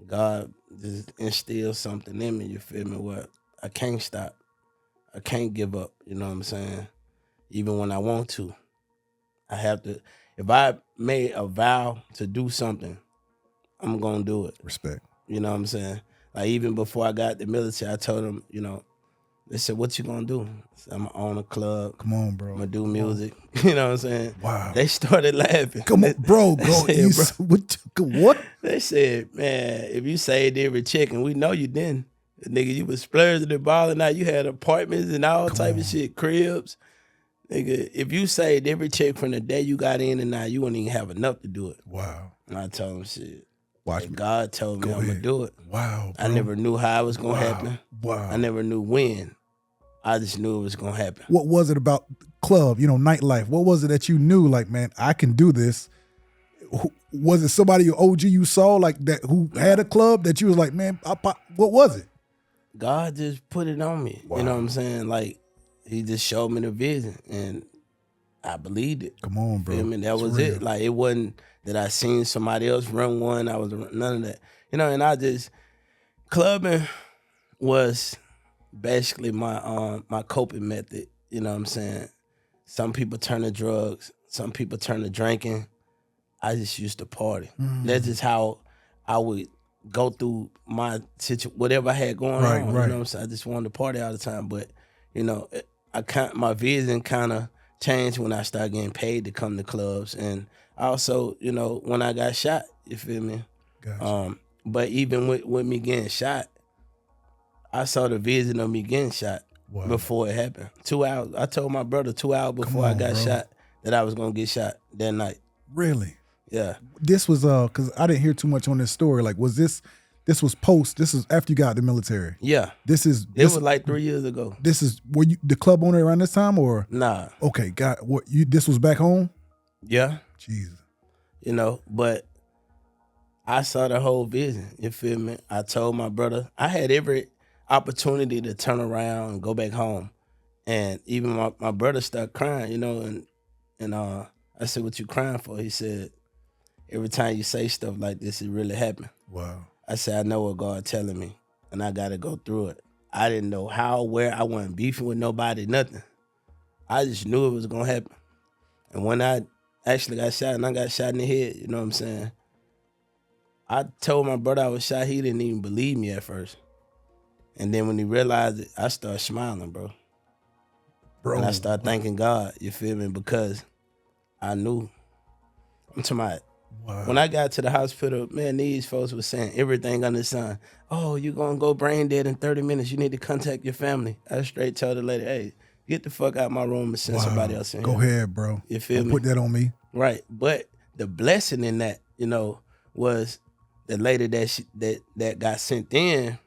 God just instilled something in me, you feel me? What I can't stop. I can't give up, you know what I'm saying? Even when I want to. I have to, if I made a vow to do something, I'm gonna do it. Respect. You know what I'm saying? Like even before I got the military, I told them, they said, what you gonna do? I said, I'm gonna own a club. Come on, bro. I'm gonna do music. You know what I'm saying? Wow. They started laughing. Come on, bro. What? They said, man, if you saved every check, and we know you didn't. Nigga, you was splurging and balling out. You had apartments and all type of shit, cribs. Nigga, if you saved every check from the day you got in and now, you wouldn't even have enough to do it. Wow. And I told him, shit. Watch me. God told me I'm going to do it. Wow, bro. I never knew how it was going to happen. Wow. I never knew when. I just knew it was gonna happen. What was it about club, nightlife? What was it that you knew, like, man, I can do this? Was it somebody, OG, you saw like that who had a club that you was like, man, what was it? God just put it on me. Wow. You know what I'm saying? Like, he just showed me the vision, and I believed it. Come on, bro. Feel me? That was it. Like, it wasn't that I seen somebody else run one. I was none of that. And I just, clubbing was basically my my coping method. You know what I'm saying? Some people turn to drugs. Some people turn to drinking. I just used to party. That's just how I would go through my situation, whatever I had going on. Right. You know what I'm saying? I just wanted to party all the time. But, my vision kind of changed when I started getting paid to come to clubs. And also, when I got shot, you feel me? Gotcha. But even with me getting shot, I saw the vision of me getting shot before it happened. 2 hours. I told my brother 2 hours before I got shot that I was going to get shot that night. Really? Yeah. This was because I didn't hear too much on this story. Like, was this was post? This is after you got out the military. Yeah. This was like 3 years ago. Were you the club owner around this time or? Nah. Okay, this was back home? Yeah. Jesus. But I saw the whole vision. You feel me? I told my brother, I had every opportunity to turn around and go back home. And even my brother started crying, and I said, what you crying for? He said, every time you say stuff like this, it really happened. Wow. I said, I know what God telling me, and I got to go through it. I didn't know how, where. I wasn't beefing with nobody, nothing. I just knew it was going to happen. And when I actually got shot, and I got shot in the head, you know what I'm saying? I told my brother I was shot. He didn't even believe me at first. And then when he realized it, I started smiling, bro. And I started thanking God, you feel me? Because I knew. I'm talking about, when I got to the hospital, man, these folks was saying everything under the sun. Oh, you're going to go brain dead in 30 minutes. You need to contact your family. I straight told the lady, hey, get the fuck out of my room and send somebody else in here. Go ahead, bro. You feel me? Put that on me. Right. But the blessing in that, was the lady that got sent in,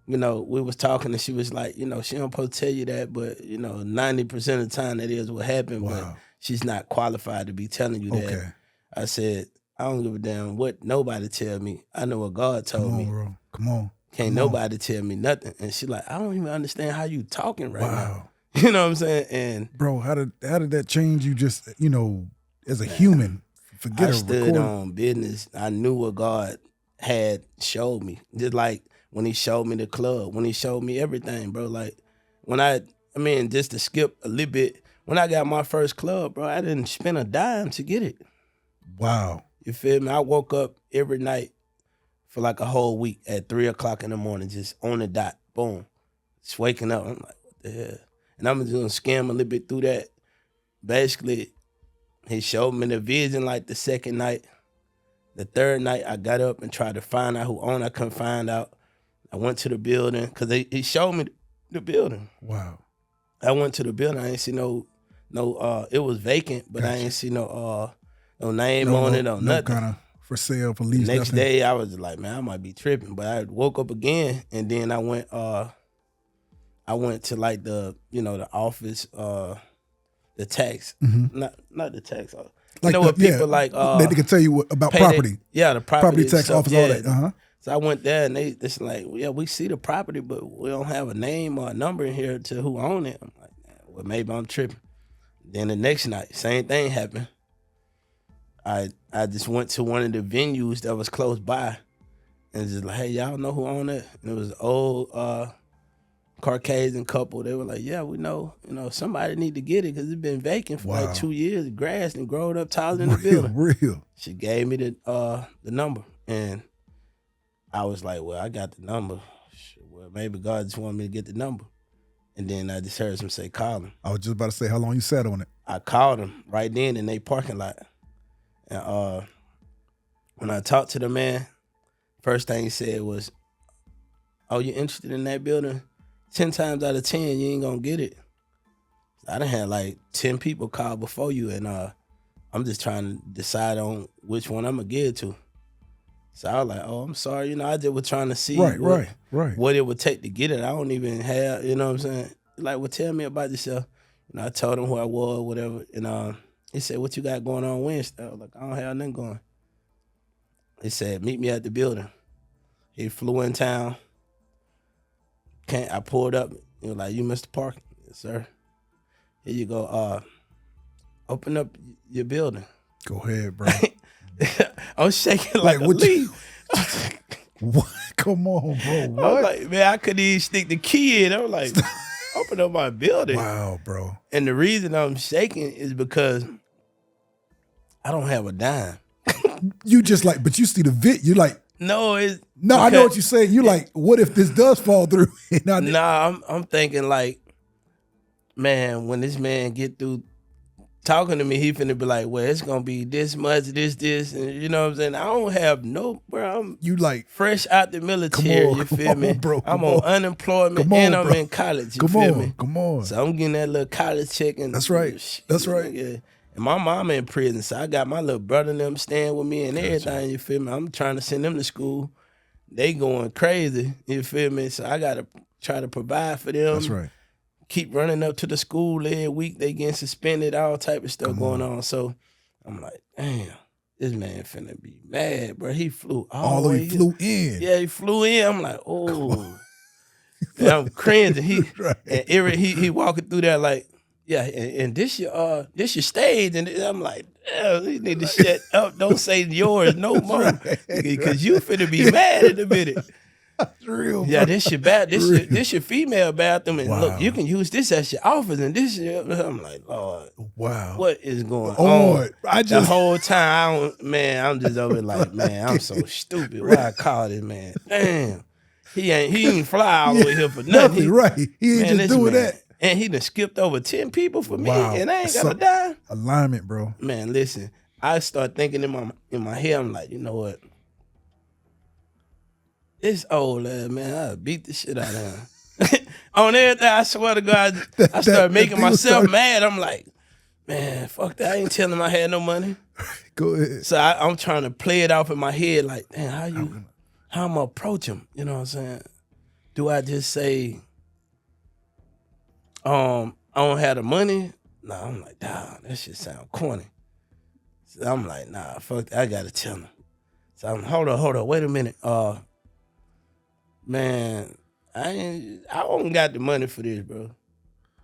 we was talking and she was like, she don't supposed to tell you that, but, 90% of the time that is what happened, but she's not qualified to be telling you that. Okay. I said, I don't give a damn what nobody tell me. I know what God told me. Bro. Come on. Can't nobody tell me nothing. And she like, I don't even understand how you talking right now. You know what I'm saying? And bro, how did that change you just, as a human? Forget I stood on business. I knew what God had showed me. Just like when he showed me the club, when he showed me everything, bro. Like just to skip a little bit, when I got my first club, bro, I didn't spend a dime to get it. Wow. You feel me? I woke up every night for like a whole week at 3 o'clock in the morning, just on the dot, boom. Just waking up. I'm like, what the hell? And I'm just gonna skim a little bit through that. Basically, he showed me the vision like the second night. The third night, I got up and tried to find out who owned it. I couldn't find out. I went to the building, because he showed me the building. Wow. I went to the building. I ain't see no, it was vacant, but I ain't see no name on it or nothing. No kind of for sale, for lease. Next day, I was like, man, I might be tripping. But I woke up again, and then I went to like the office, the tax, not the tax. Like what people like. They can tell you about property. The property tax stuff, office, all that. So I went there, and it's like, we see the property, but we don't have a name or a number in here to who own it. I'm like, well, maybe I'm tripping. Then the next night, same thing happened. I just went to one of the venues that was close by, and just like, hey, y'all know who owned it? And it was an old Caucasian couple. They were like, yeah, we know. Somebody need to get it because it's been vacant for like 2 years. The grass and growed up taller than the building. Real. She gave me the number, and I was like, well, I got the number. Well, maybe God just wanted me to get the number. And then I just heard some say, call him. I was just about to say, how long you sat on it? I called him right then in their parking lot. And when I talked to the man, first thing he said was, oh, you interested in that building? 10 times out of 10, you ain't gonna get it. I done had like 10 people call before you, and I'm just trying to decide on which one I'm gonna give it to. So I was like, oh, I'm sorry. I just was trying to see what it would take to get it. I don't even have, you know what I'm saying? like, well, tell me about yourself. And I told him who I was, whatever. And he said, what you got going on Wednesday? I was like, I don't have nothing going. He said, meet me at the building. He flew in town. I pulled up. He was like, you Mr. Park? Yes, sir. Here you go. Open up your building. Go ahead, bro. I was shaking like a leaf. What? Come on, bro. What? I was like, man, I couldn't even stick the key in. I was like, open up my building. Wow, bro. And the reason I'm shaking is because I don't have a dime. You just like, but you see the you like. No, it's no. I know what you're saying. You like, what if this does fall through? I'm thinking like, man, when this man get through talking to me, he finna be like, well, it's gonna be this much, this, and you know what I'm saying? I don't have no, bro. You like fresh out the military, you feel me? Bro, I'm on unemployment and I'm in college, you feel me? Come on. So I'm getting that little college check. And that's right. That's right. Yeah. And my mama in prison, so I got my little brother and them staying with me and everything, you feel me? I'm trying to send them to school. They going crazy, you feel me? So I gotta try to provide for them. That's right. Keep running up to the school every week. They getting suspended, all type of stuff going on. So I'm like, damn, this man finna be mad, bro. He flew all the way. He flew in. Yeah, he flew in. I'm like, oh. And I'm cringing. He walking through there like, yeah, and this your stage. And I'm like, you need to shut up. Don't say yours no more. Because you finna be mad in a minute. That's real, bro. Yeah, this your female bathroom, and look, you can use this as your office, and this. I'm like, Lord, wow, what is going on? The whole time, I'm just over like, man, I'm so stupid. Why I called it, man? Damn, he ain't fly all the way here for nothing. Right? He ain't just doing that. And he done skipped over 10 people for me, and I ain't got a dime. Alignment, bro. Man, listen, I start thinking in my head, I'm like, you know what? This old man, I beat the shit out of him. On everything, I swear to God, I started making myself mad. I'm like, man, fuck that. I ain't telling him I had no money. Go ahead. So I'm trying to play it off in my head like, damn, how I'm going to approach him? You know what I'm saying? Do I just say, I don't have the money? Nah, I'm like, nah, that shit sound corny. So I'm like, nah, fuck that. I got to tell him. So I'm, hold on, wait a minute. Man, I don't got the money for this, bro.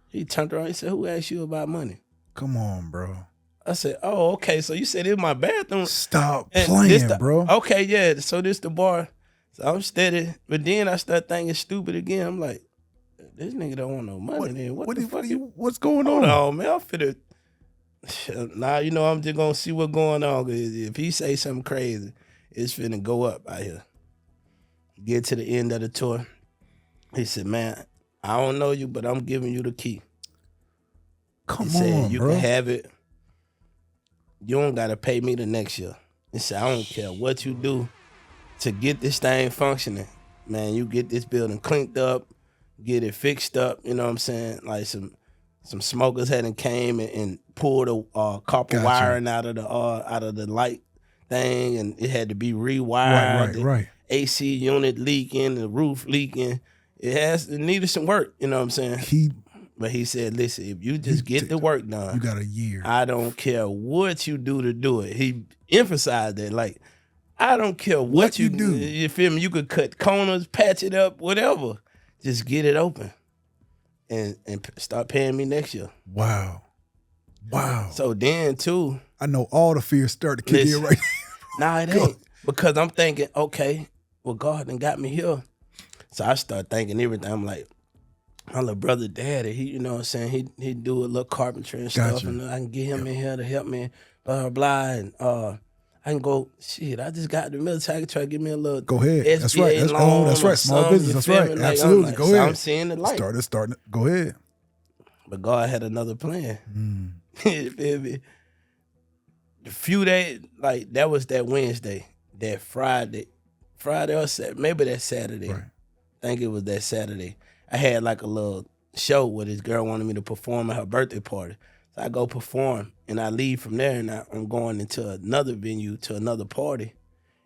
He turned around, he said, who asked you about money? Come on, bro. I said, oh, okay, so you said it's my bathroom. Stop playing, bro. Okay, yeah, so this the bar. So I'm steady. But then I start thinking stupid again. I'm like, this nigga don't want no money then. What's going on? Hold on, man, I'm finna. Nah, you know, I'm just gonna see what's going on. Cause if he say something crazy, it's finna go up out here. Get to the end of the tour. He said, man, I don't know you, but I'm giving you the key. Come he on, said, you bro. can have it. You don't got to pay me the next year. He said, I don't care what you do to get this thing functioning. Man, you get this building cleaned up, get it fixed up, you know what I'm saying? Like some smokers hadn't came and pulled the copper wiring out of the light thing, and it had to be rewired. Right. AC unit leaking, the roof leaking. It needed some work, you know what I'm saying? But he said, listen, if you just get the work done, you got a year. I don't care what you do to do it. He emphasized that, like, I don't care what you do. You feel me? You could cut corners, patch it up, whatever. Just get it open and start paying me next year. Wow. So then, too. I know all the fears start to kick in right now. Nah, it ain't. Because I'm thinking, okay, well, God done got me here. So I start thinking everything. I'm like, my little brother daddy, he, you know what I'm saying, he do a little carpentry and stuff, and I can get him in here to help me, blah, blah, blah, and I can go, shit, I just got the military, I can try to give me a little go ahead. SBA That's right. That's right. Small business. That's right. Like, absolutely. Go ahead. So I'm seeing the light. Starting. Go ahead. But God had another plan. You feel me? The few days, like, that was that Wednesday, that Friday or Saturday, maybe that Saturday. Right. I think it was that Saturday. I had like a little show where this girl wanted me to perform at her birthday party. So I go perform, and I leave from there, and I'm going into another venue to another party.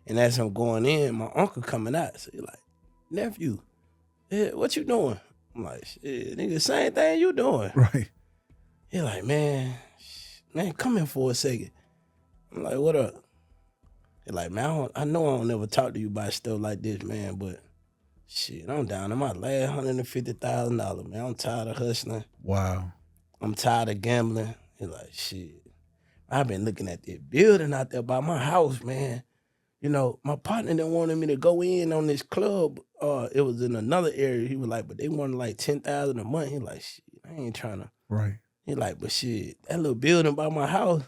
And as I'm going in, my uncle coming out. So he's like, nephew, what you doing? I'm like, shit, nigga, same thing you doing. Right. He like, man, come here for a second. I'm like, what up? He like, man, I know I don't never talk to you about stuff like this, man, but shit, I'm down to my last $150,000, man. I'm tired of hustling. Wow. I'm tired of gambling. He like, shit. I've been looking at that building out there by my house, man. You know, my partner didn't wanted me to go in on this club. It was in another area. He was like, but they wanted like $10,000 a month. He like, shit, I ain't trying to. Right. He like, but shit, that little building by my house,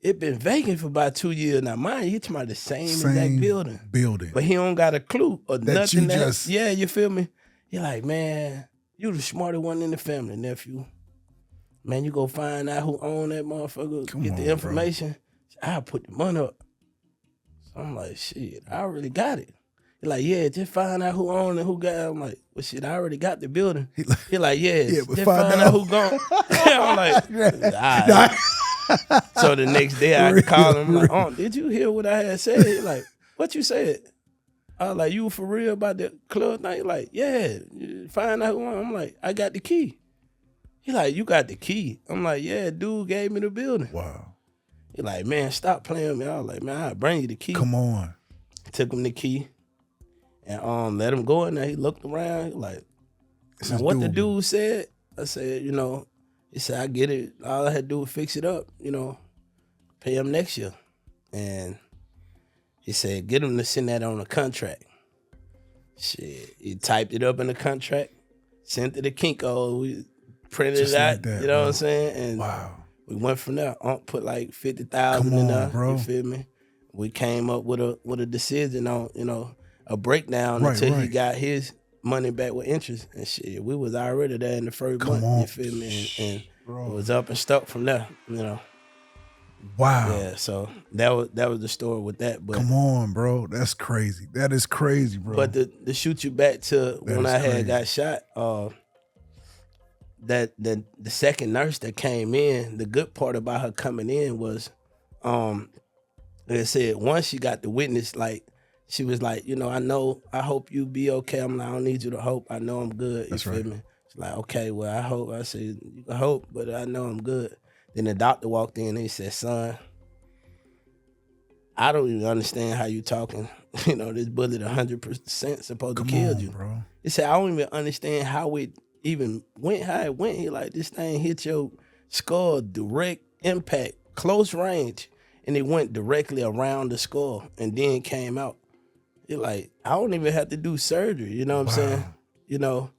it been vacant for about 2 years now. Mind you, he talking about the same exact building. But he don't got a clue or that nothing. Yeah, you feel me? He like, man, you the smartest one in the family, nephew. Man, you go find out who own that motherfucker, get the information. I'll put the money up. So I'm like, shit, I already got it. He like, yeah, just find out who own it, who got it. I'm like, well, shit, I already got the building. He like, yeah, but just find out who gone. I'm like, all right. So the next day I call him, I'm like, oh, did you hear what I had said? He like, what you said? I was like, you for real about the club thing? He like, yeah, find out who own it. I'm like, I got the key. He like, you got the key? I'm like, yeah, dude gave me the building. Wow. He like, man, stop playing with me. I was like, man, I'll bring you the key. Come on. Took him the key and let him go in there. He looked around. He like, what the dude said, I said, you know, he said, I get it. All I had to do was fix it up, you know, pay him next year. And he said, get him to send that on a contract. Shit, he typed it up in the contract, sent it to Kinko. We printed it out, like that, you know what I'm saying? And we went from there. Put like 50,000 in there, bro. You feel me? We came up with a decision on, you know, a breakdown until he got his money back with interest and shit. We was already there in the first month, you feel me? And it was up and stuck from there, you know. Wow. Yeah, so that was the story with that. But come on, bro. That's crazy. That is crazy, bro. But to shoot you back to when I had got shot, that the second nurse that came in, the good part about her coming in was, like I said, once she got the witness, like, she was like, you know, I hope you be okay. I'm like, I don't need you to hope. I know I'm good. You feel me? She's like, okay, well, I hope. I said, you can hope, but I know I'm good. Then the doctor walked in and he said, son, I don't even understand how you talking. You know, this bullet 100% supposed to kill you. Bro. He said, I don't even understand how it even went, how it went. He like, this thing hit your skull, direct impact, close range, and it went directly around the skull and then came out. He like, I don't even have to do surgery, you know what I'm saying? You know,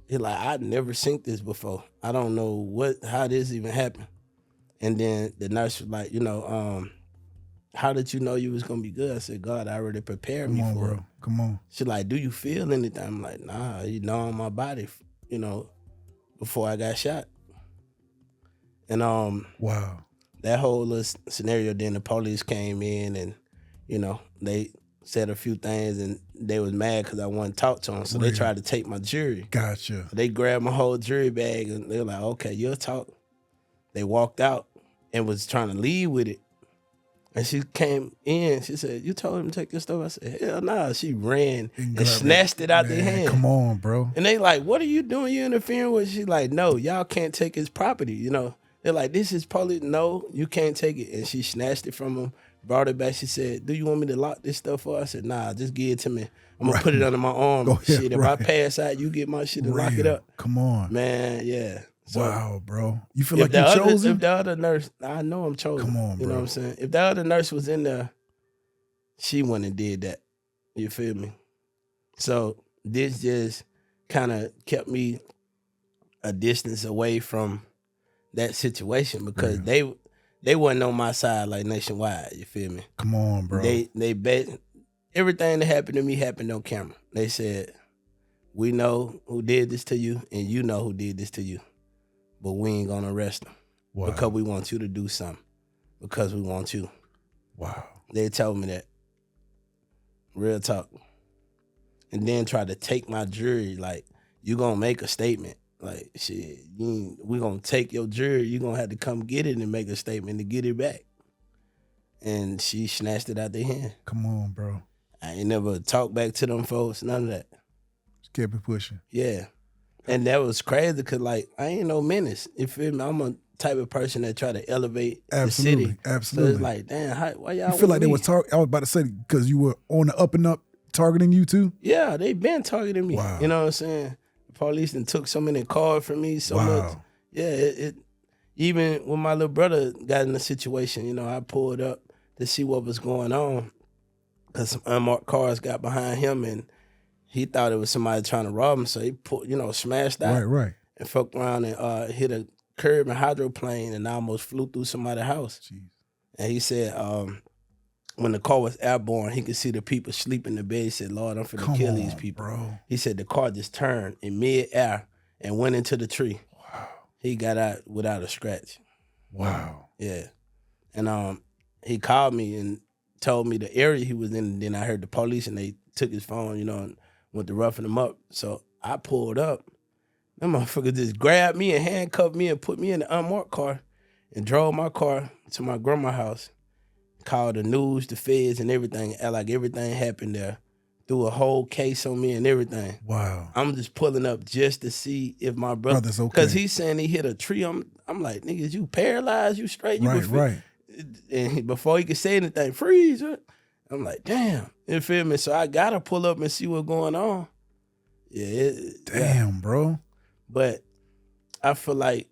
he like, I'd never seen this before. I don't know how this even happened. And then the nurse was like, you know, how did you know you was gonna be good? I said, God, I already prepared me for it. Come on. She like, do you feel anything? I'm like, nah, you know, on my body, you know, before I got shot. And that whole little scenario, then the police came in and, you know, they said a few things and they was mad because I wouldn't talk to them. So they tried to take my jury. Gotcha. They grabbed my whole jury bag and they were like, okay, you'll talk. They walked out and was trying to leave with it. And she came in, she said, you told him to take your stuff? I said, hell nah. She ran and snatched it out their hand. Come on, bro. And they like, what are you doing? You interfering with? She like, no, y'all can't take his property, you know. They're like, this is police. No, you can't take it. And she snatched it from him, brought it back. She said, do you want me to lock this stuff up? I said, nah, just give it to me. I'm going to put it under my arm. Shit, if I pass out, you get my shit and lock it up. Come on. Man, yeah. So, wow, bro. You feel like you're chosen? If the other nurse, I know I'm chosen. Come on, bro. You know what I'm saying? If the other nurse was in there, she wouldn't have did that. You feel me? So this just kind of kept me a distance away from that situation because they wasn't on my side like nationwide. You feel me? Come on, bro. They bet everything that happened to me happened on camera. They said, we know who did this to you and you know who did this to you, but we ain't gonna arrest them because we want you to do something because we want you. Wow. They told me that. Real talk. And then tried to take my jury, like, you gonna make a statement. Like, shit, we gonna take your jury. You gonna have to come get it and make a statement to get it back. And she snatched it out their hand. Come on, bro. I ain't never talked back to them folks, none of that. Just kept it pushing. Yeah. And that was crazy because, like, I ain't no menace. You feel me? I'm a type of person that try to elevate the city. Absolutely. So it's like, damn, why y'all You feel like they me? was targeting? I was about to say, because you were on the up and up targeting you too? Yeah, they been targeting me. Wow. You know what I'm saying? The police done took so many cars from me so much. Yeah, it even when my little brother got in a situation, you know, I pulled up to see what was going on because some unmarked cars got behind him and he thought it was somebody trying to rob him. So he smashed out. Right. And fucked around and hit a curb and hydroplane and almost flew through somebody's house. Jeez. And he said when the car was airborne, he could see the people sleep in the bed. He said, Lord, I'm finna kill these people. Bro. He said the car just turned in mid-air and went into the tree. Wow. He got out without a scratch. Wow. Yeah. And he called me and told me the area he was in. And then I heard the police and they took his phone, and went to roughing him up. So I pulled up. That motherfucker just grabbed me and handcuffed me and put me in the unmarked car and drove my car to my grandma's house. Called the news, the feds, and everything. Like everything happened there. Threw a whole case on me and everything. Wow. I'm just pulling up just to see if my brother's okay. Because he's saying he hit a tree. I'm like, niggas, you paralyzed? You straight? You right. And before he could say anything, freeze. I'm like, damn. You feel me? So I got to pull up and see what's going on. Yeah. Damn, bro. But I feel like,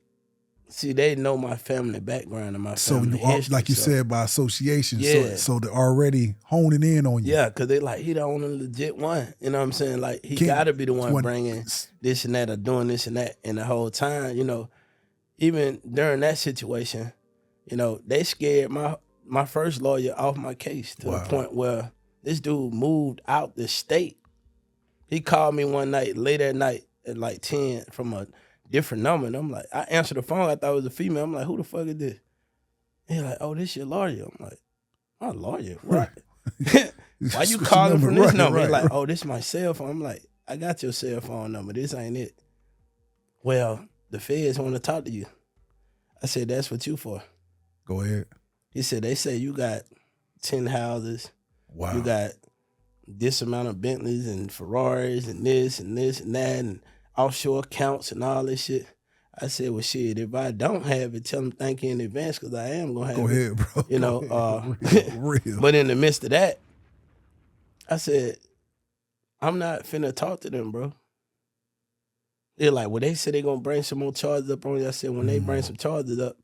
see, they know my family background and my family history. Like you said, by association. Yeah. So they're already honing in on you. Yeah, because they like, he the only legit one. You know what I'm saying? Like, he got to be the one bringing this and that or doing this and that. And the whole time, even during that situation, they scared my first lawyer off my case to the point where this dude moved out the state. He called me one night, late at night, at like 10 from a different number. And I'm like, I answered the phone. I thought it was a female. I'm like, who the fuck is this? He's like, oh, this your lawyer. I'm like, my lawyer? What? Why you calling from this number? He's like, oh, this is my cell phone. I'm like, I got your cell phone number. This ain't it. Well, the feds want to talk to you. I said, that's what you for. Go ahead. He said, they say you got 10 houses. Wow. You got this amount of Bentleys and Ferraris and this and this and that and offshore accounts and all this shit. I said, well, shit, if I don't have it, tell them thank you in advance because I am going to have it. Go ahead, bro. Real. But in the midst of that, I said, I'm not finna talk to them, bro. They're like, well, they said they're going to bring some more charges up on you. I said, when they bring some charges up,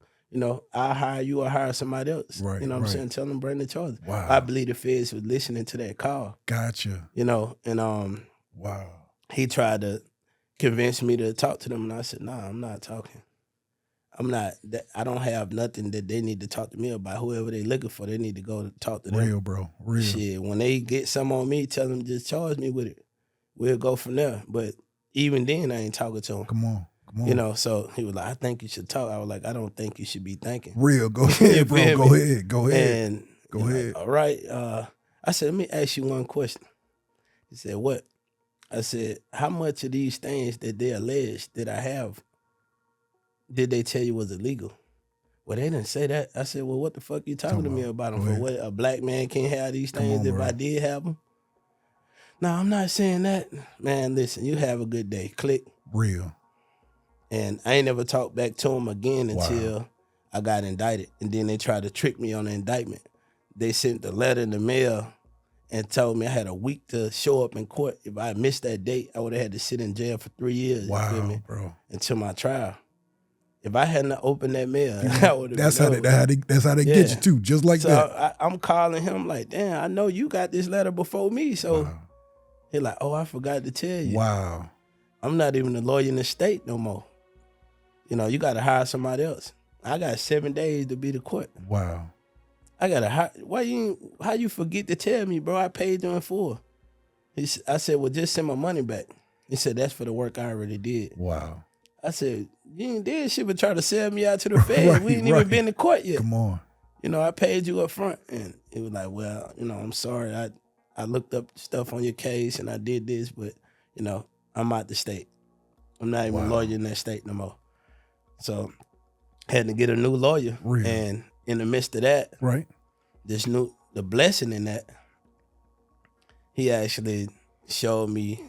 I'll hire you or hire somebody else. Right, you know what I'm saying? Tell them bring the charges. Wow. I believe the feds was listening to that call. Gotcha. And wow. He tried to convince me to talk to them, and I said, nah, I'm not talking. I don't have nothing that they need to talk to me about. Whoever they looking for, they need to go to talk to them. Real, bro. Real. Shit, when they get some on me, tell them just charge me with it. We'll go from there. But even then, I ain't talking to them. Come on. So he was like, I think you should talk. I was like, I don't think you should be thinking. Real. Go ahead, bro. Go ahead. And go ahead. All right. I said, let me ask you one question. He said, what? I said, how much of these things that they alleged that I have, did they tell you was illegal? Well, they didn't say that. I said, well, what the fuck you talking to me about them for? What, a black man can't have these things if I did have them? No, I'm not saying that. Man, listen, you have a good day. Click. Real. And I ain't never talked back to him again until I got indicted. And then they tried to trick me on the indictment. They sent the letter in the mail and told me I had a week to show up in court. If I missed that date, I would have had to sit in jail for 3 years. Wow, you feel me? Bro. Until my trial. If I hadn't opened that mail, I would have. That's how they get you too, just like that. So I'm calling him like, damn, I know you got this letter before me. So he's like, oh, I forgot to tell you. Wow. I'm not even a lawyer in the state no more. You got to hire somebody else. I got 7 days to be to court. Wow. I got to hire. How you forget to tell me, bro? I paid you in full. I said, well, just send my money back. He said, that's for the work I already did. Wow. I said, you ain't did shit but try to sell me out to the feds. We ain't even been to court yet. Come on. I paid you up front. And it was like, well, I'm sorry. I looked up stuff on your case and I did this, but, I'm out the state. I'm not even a lawyer in that state no more. So had to get a new lawyer. Really? And in the midst of that, the blessing in that, he actually showed me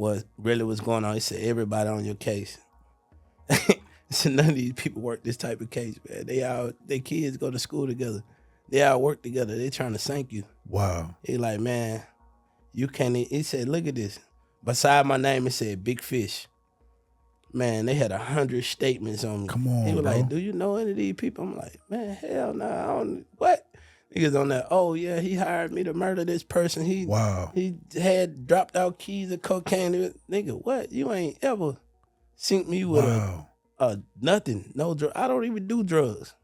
what really was going on. He said, everybody on your case. So none of these people work this type of case, man. Their kids go to school together. They all work together. They trying to sink you. Wow. He like, man, you can't. He said, look at this. Beside my name, it said Big Fish. Man, they had 100 statements on me. Come on, He was bro. like, do you know any of these people? I'm like, man, hell no. I don't. What? Niggas on that, oh, yeah, he hired me to murder this person. He had dropped out keys of cocaine. Nigga, what? You ain't ever seen me with nothing. No drug. I don't even do drugs.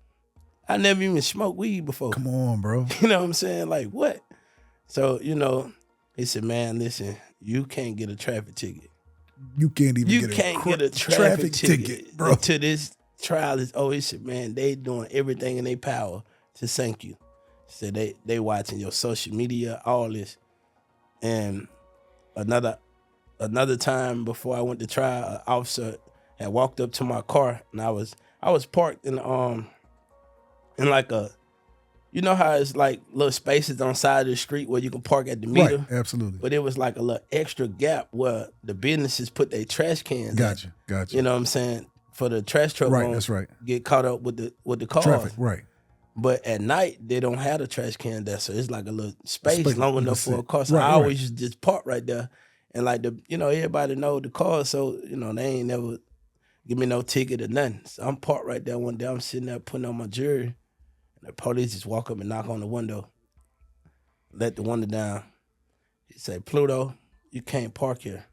I never even smoked weed before. Come on, bro. You know what I'm saying? Like, what? So, he said, man, listen, you can't get a traffic ticket. You can't even get a traffic ticket, bro. Until this trial is over. He said, man, they doing everything in their power to sink you. So they watching your social media, all this. And another time before I went to trial, an officer had walked up to my car, and I was parked in like a, you know how it's like little spaces on the side of the street where you can park at the meter? Right, absolutely. But it was like a little extra gap where the businesses put their trash cans. Gotcha. You know what I'm saying? For the trash truck, right? That's right. Get caught up with the cars. Traffic, right? But at night they don't have the trash can there, so it's like a little space long enough for a car. So right, I always just park right there, and like everybody know the car, so they ain't never give me no ticket or nothing. So I'm parked right there one day. I'm sitting there putting on my jewelry. The police just walk up and knock on the window, let the window down. He say, Pluto, you can't park here.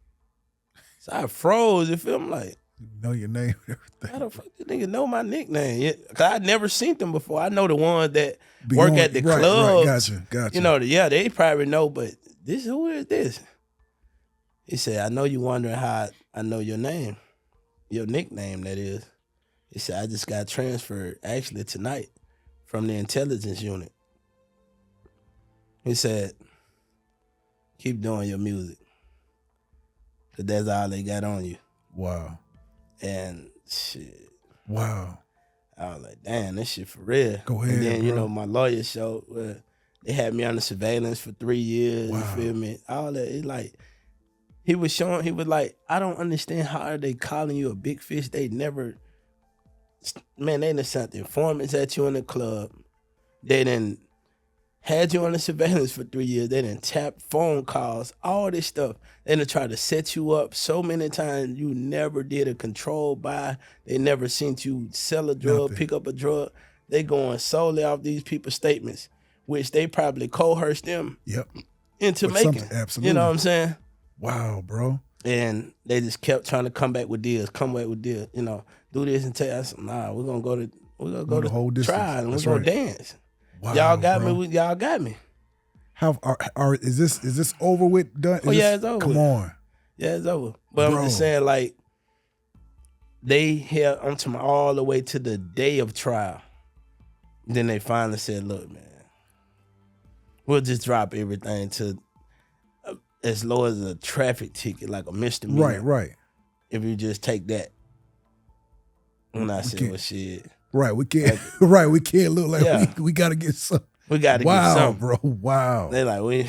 So I froze. You feel me? Like, you know your name and everything. How the fuck this nigga know my nickname? Yeah, cause I'd never seen them before. I know the ones that work at the club. Right, gotcha. They probably know, but who is this? He said, I know you wondering how I know your name, your nickname, that is. He said, I just got transferred actually tonight from the intelligence unit. He said, keep doing your music. Cause that's all they got on you. Wow. And shit. Wow. I was like, damn, this shit for real. Go ahead, and then, bro. My lawyer showed they had me under surveillance for 3 years. Wow. You feel me? All that. He was like, I don't understand how are they calling you a big fish. They done sent informants at you in the club. They done had you on the surveillance for 3 years. They done tapped phone calls, all this stuff. They done tried to set you up so many times. You never did a controlled buy. They never seen you sell a drug, Nothing. pick up a drug. They going solely off these people's statements, which they probably coerced them into making. Absolutely. You know what I'm saying? Wow, bro. And they just kept trying to come back with deals, do this and tell us, nah, we're gonna go to the whole distance. trial and That's we're right. gonna dance. Wow, Y'all got bro. me. Y'all got me. How is this over with? Done? It's over. Come on. Yeah, it's over. But Bro. I'm just saying, like, they held on to me all the way to the day of trial. Then they finally said, look, man, we'll just drop everything to as low as a traffic ticket, like a misdemeanor. Right. If you just take that. And I said, well, shit. Right, we can't. Right, we can't look like we got to get some. We got to get something, bro. Wow. They like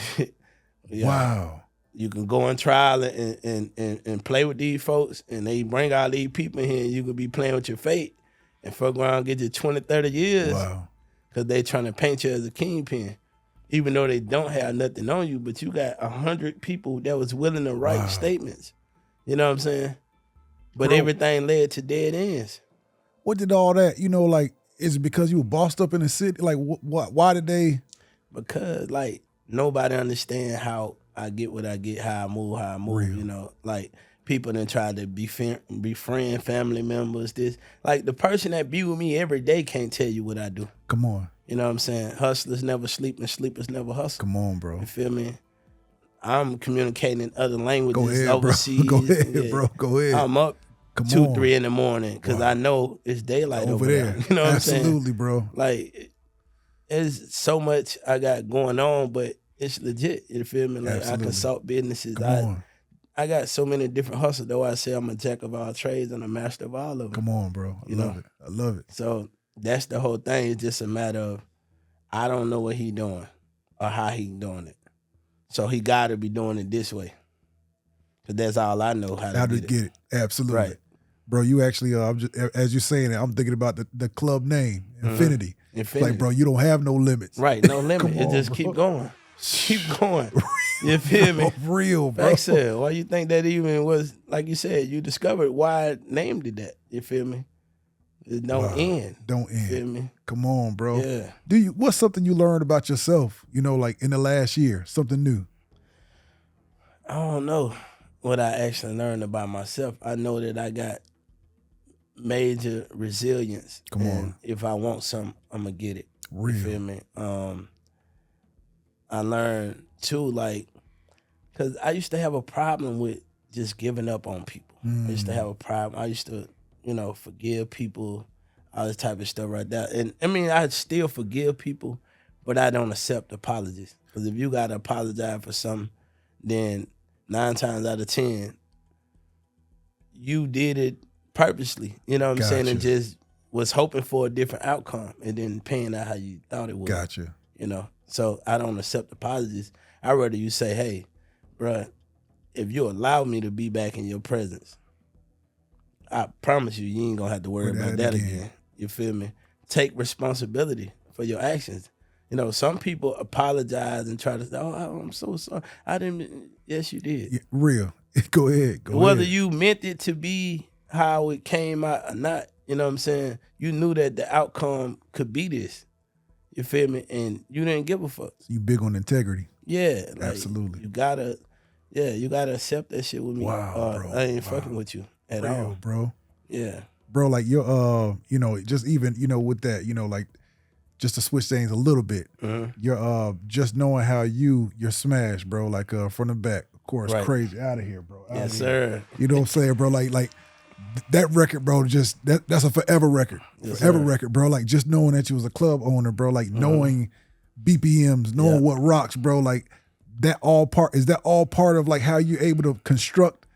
Wow. You can go on trial and play with these folks, and they bring all these people in here, and you could be playing with your fate and fuck around and get you 20, 30 years. Wow. Because they trying to paint you as a kingpin. Even though they don't have nothing on you, but you got 100 people that was willing to write statements. You know what I'm saying? But everything led to dead ends. What did all that, is it because you were bossed up in the city? Like, why did they? Because, like, nobody understand how I get what I get, how I move, Real. Like, people then try to befriend family members. Like, the person that be with me every day can't tell you what I do. Come on. You know what I'm saying? Hustlers never sleep and sleepers never hustle. Come on, bro. You feel me? I'm communicating in other languages Go ahead, overseas. Bro. Go ahead, bro. Go ahead. I'm up 2, 3 in the morning because I know it's daylight over there. You know what I'm saying? Absolutely, bro. Like, there's so much I got going on, but it's legit. You feel me? Like, Absolutely. I consult businesses. Come on. I got so many different hustles, though I say I'm a jack of all trades and a master of all of them. Come on, bro. I love it. I love it. So that's the whole thing. It's just a matter of I don't know what he doing or how he doing it. So he got to be doing it this way. Cause that's all I know how to get it. Absolutely. Right. Bro, you actually, as you're saying it, I'm thinking about the club name, Infinity. Infinity. Like, bro, you don't have no limits. Right, no limit. It just bro. keep going. Keep going. You feel me? Real, bro. Like I said, why you think that even was, like you said, you discovered why I named it that. You feel me? It don't end. Don't end. You feel me? Come on, bro. Yeah. What's something you learned about yourself, like in the last year? Something new? I don't know what I actually learned about myself. I know that I got major resilience. Come on. If I want something, I'm going to get it. Real. You feel me? I learned too, like, because I used to have a problem with just giving up on people. I used to have a problem. I used to, forgive people, all this type of stuff right there. And I mean, I still forgive people, but I don't accept apologies. Because if you got to apologize for something, then 9 times out of 10, you did it purposely. You know what I'm saying? And just was hoping for a different outcome and then paying out how you thought it would. Gotcha. So I don't accept apologies. I'd rather you say, hey, bruh, if you allow me to be back in your presence, I promise you ain't gonna have to worry about that again. You feel me? Take responsibility for your actions. Some people apologize and try to say, oh, I'm so sorry. I didn't. Yes, you did. Yeah, real. Go ahead. Whether you meant it to be how it came out or not, you know what I'm saying? You knew that the outcome could be this. You feel me? And you didn't give a fuck. You big on integrity. Yeah. Like, absolutely. You gotta accept that shit with me. Wow, bro. I ain't fucking with you at all. Bro. Yeah. Bro, like you're just even, with that, like just to switch things a little bit. You're just knowing how you're smashed, bro, like from the back. Of course, crazy. Out of here, bro. Yes, sir. You know what I'm saying, bro? Like that record, bro, just that's a forever record. Yes, forever sir. record, bro. Like just knowing that you was a club owner, bro, like knowing BPMs, knowing what rocks, bro, like that all part of like how you're able to construct,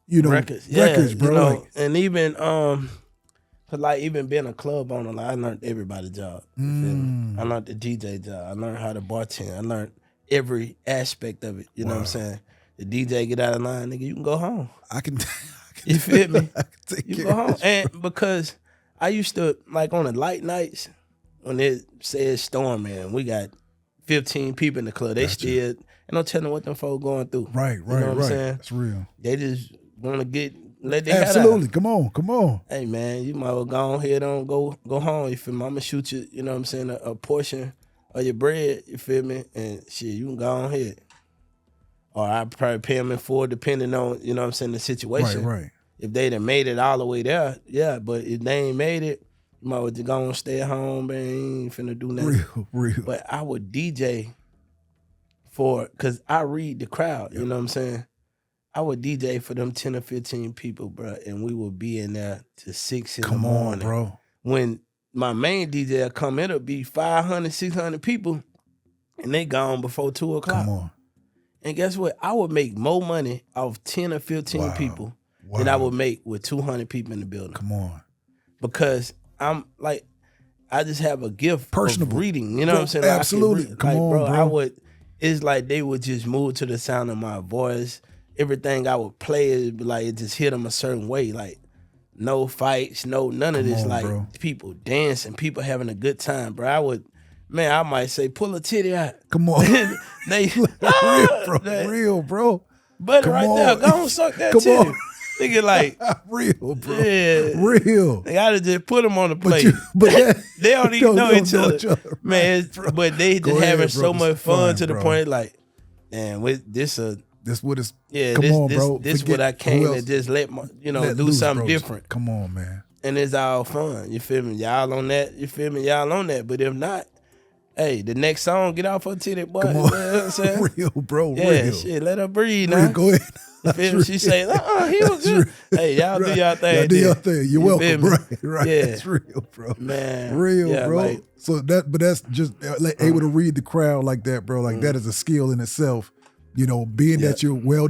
records, bro. And even cause like even being a club owner, like I learned everybody's job. You feel me? I learned the DJ job. I learned how to bartend. I learned every aspect of it. You know what I'm saying? The DJ get out of line, nigga, you can go home. I can you feel me? You go home. And because I used to, like on the light nights, when it says storming, we got 15 people in the club. They still, and no telling what them folks going through. Right. You know what I'm saying? That's real. They just want to let their absolutely. Head out. Come on. Hey man, you might well go ahead and go home. You feel me? I'm gonna shoot you. You know what I'm saying? A portion of your bread. You feel me? And shit, you can go on ahead. Or I probably pay them in full, depending on the situation. Right. If they done made it all the way there, yeah. But if they ain't made it, you might well just go and stay at home, man. You ain't finna do nothing. Real. But I would DJ cause I read the crowd. You know what I'm saying? I would DJ for them 10 or 15 people, bro, and we would be in there till 6 in the morning. Come on, bro. When my main DJ come, it'll be 500, 600 people, and they gone before 2 o'clock. Come on. And guess what? I would make more money off 10 or 15 people than I would make with 200 people in the building. Come on. Because I'm like, I just have a gift of reading. You know what I'm saying? Absolutely. Come on, bro. It's like they would just move to the sound of my voice. Everything I would play is like it just hit them a certain way. Like no fights, none of this. Like people dancing, people having a good time, bro. I might say pull a titty out. Come on, real, bro. But right there, go on suck that titty. Nigga, like real, bro. Yeah, real. They gotta just put them on the plate. They don't even know each other, man. But they just having so much fun to the point, like, man, with this what is this what I came to just let do something different. Come on, man. And it's all fun. You feel me? Y'all on that. You feel me? Y'all on that. But if not, hey, the next song, get off her titty, boy. Come on. You know what I'm saying? Real, bro. Yeah, real. Shit, let her breathe now. Go ahead. You feel me? She say, he was good. Hey, y'all do y'all thing. Y'all do your thing. You're welcome, right? Yeah. That's real, bro. Man. Real, bro. Like, so that's just able to read the crowd like that, bro. Like that is a skill in itself. Being that you're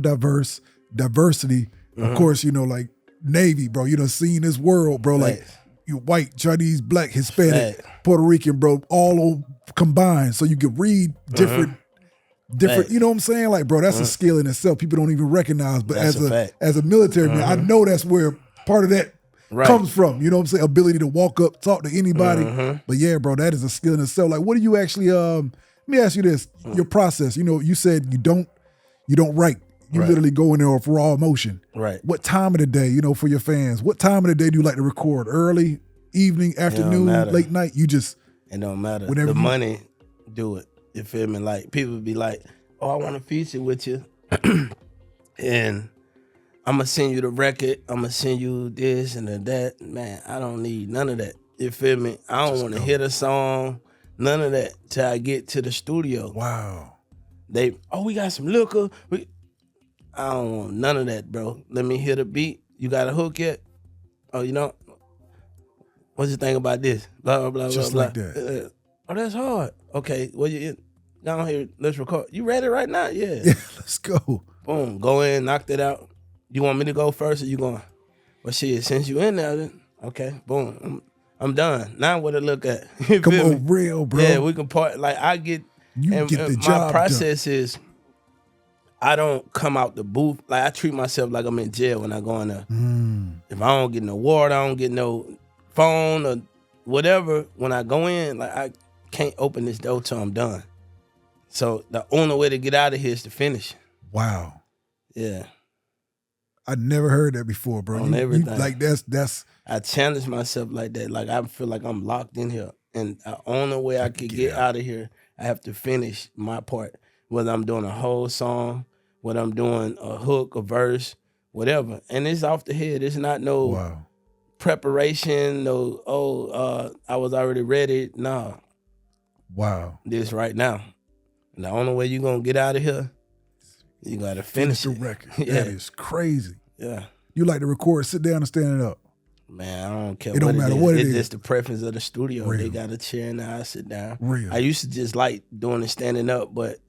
diversity, of course, like Navy, bro. You done seen this world, bro. Like you white, Chinese, black, Hispanic, Puerto Rican, bro, all combined. So you can read different different. Facts. You know what I'm saying? Like, bro, that's a skill in itself. People don't even recognize. But That's as a military man, I know that's where part of that comes from. You know what I'm saying? Ability to walk up, talk to anybody. But yeah, bro, that is a skill in itself. Like, what do you actually? Let me ask you this: your process. You know, you said you don't write. You literally go in there with raw emotion. Right. What time of the day? You know, for your fans, what time of the day do you like to record? Early, evening, afternoon, late night? You just. It don't matter. The money do it. You feel me? Like, people be like, oh, I want to feature with you. And I'm going to send you the record. I'm going to send you this and that. Man, I don't need none of that. You feel me? I don't want to hear the song, none of that, till I get to the studio. Wow. We got some liquor. I don't want none of that, bro. Let me hear the beat. You got a hook yet? Oh, you know, what's the thing about this? Blah, blah, blah, Just blah, like blah. that. Oh, that's hard. Okay, well, you down here, let's record. You ready right now? Yeah. Yeah, let's go. Boom, go in, knocked it out. You want me to go first or you going? Well, shit, since you in there, then, okay, boom, I'm done. Now what to look at? Come on, real, bro. Yeah, we can part. Like, I get, get the job my process is, I don't come out the booth. Like, I treat myself like I'm in jail when I go in there. If I don't get no water, I don't get no phone or whatever, when I go in, like, I can't open this door till I'm done. So the only way to get out of here is to finish. Wow. Yeah. I never heard that before, bro. On everything. Like that's. I challenge myself like that. Like, I feel like I'm locked in here, and the only way I could get out of here, I have to finish my part. Whether I'm doing a whole song, whether I'm doing a hook, a verse, whatever, and it's off the head. It's not no preparation. No, I was already ready. No. Wow. This right now. And the only way you're gonna get out of here, you gotta finish the record. That is crazy. Yeah. You like to record, sit down and stand it up. Man, I don't care. It don't matter what it is. It's just the preference of the studio. Real. They got a chair and I sit down. Real. I used to just like doing it standing up, but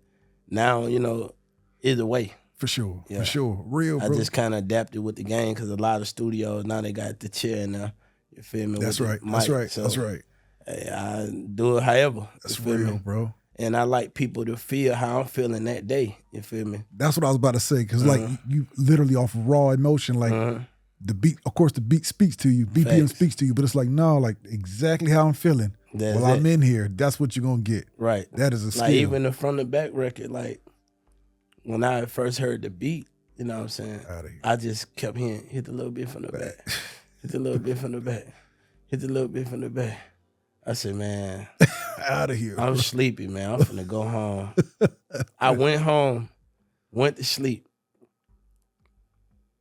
now, you know, either way. For sure. Yeah. For sure. Real, bro. I just kind of adapted with the game because a lot of studios now they got the chair now. You feel me? That's right. That's right. So, that's right. Hey, I do it however. That's real, bro. And I like people to feel how I'm feeling that day. You feel me? That's what I was about to say. Because like you literally off of raw emotion, like the beat, of course the beat speaks to you, BPM speaks to you, but it's like, no, like exactly how I'm feeling. I'm in here, that's what you're going to get. Right. That is a skill. Like even the front to back record, like when I first heard the beat, you know what I'm saying? I just kept hearing, hit a little bit from the back. Hit a little bit from the back. Hit a little bit from the back. I said, man, out of here. I'm sleepy, man. I'm finna go home. I went home, went to sleep,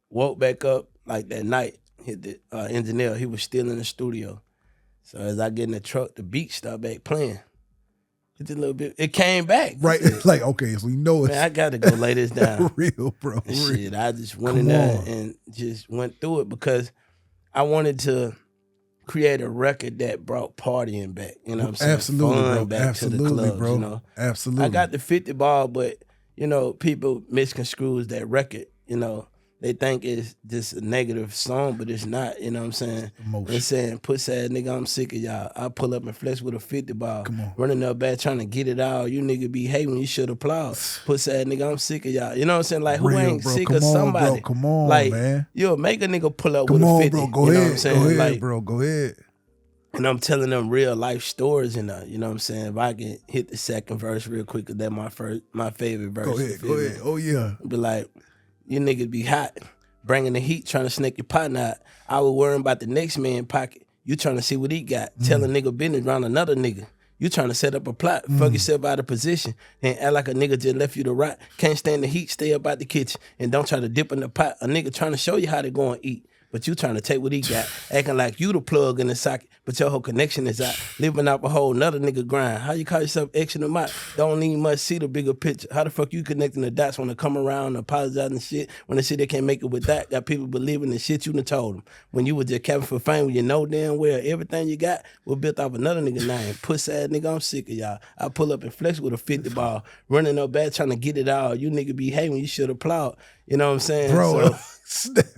woke back up like that night. Hit the engineer. He was still in the studio. So as I get in the truck, the beat started back playing. Hit a little bit. It came back. Right. Like, okay, so you know it's. Man, I got to go lay this down. Real, bro. And shit, I just went in there and just went through it because I wanted to create a record that brought partying back. You know what I'm saying? Absolutely, fun bro. back Absolutely, to the clubs, bro. You know? Absolutely. I got the 50 ball, but, you know, people misconstrues that record. You know, they think it's just a negative song, but it's not. You know what I'm saying? They're saying, pussy ass nigga, I'm sick of y'all. I pull up and flex with a 50 ball. Come on. Running up back trying to get it all. You nigga be hating when you should applaud. Pussy ass nigga, I'm sick of y'all. You know what I'm saying? Like, who ain't sick of somebody? Bro. Come on, like, man. You'll make a nigga pull up with a 50. Bro. Go you know ahead. What I'm saying? Go ahead, like, bro. Go ahead. And I'm telling them real life stories in there. You know what I'm saying? If I can hit the second verse real quick, cause that's my favorite verse. Go ahead. Oh yeah. Be like, you niggas be hot, bringing the heat, trying to snake your partner out. I was worrying about the next man pocket. You trying to see what he got. Tell a nigga business around another nigga. You trying to set up a plot, fuck yourself out of position, and act like a nigga just left you to rot. Can't stand the heat, stay up out the kitchen, and don't try to dip in the pot. A nigga trying to show you how to go and eat. But you trying to take what he got, acting like you the plug in the socket, but your whole connection is out. Living out a whole nother nigga grind. How you call yourself X in the mouth? Don't need much see the bigger picture. How the fuck you connecting the dots when they come around and apologize and shit? When they say they can't make it with that, got people believing the shit you done told them. When you was just capping for fame, when you know damn well everything you got was built off another nigga name. Puss ass nigga, I'm sick of y'all. I pull up and flex with a 50 ball, running up bad trying to get it all. You nigga be hating when you should applaud. You know what I'm saying? Bro,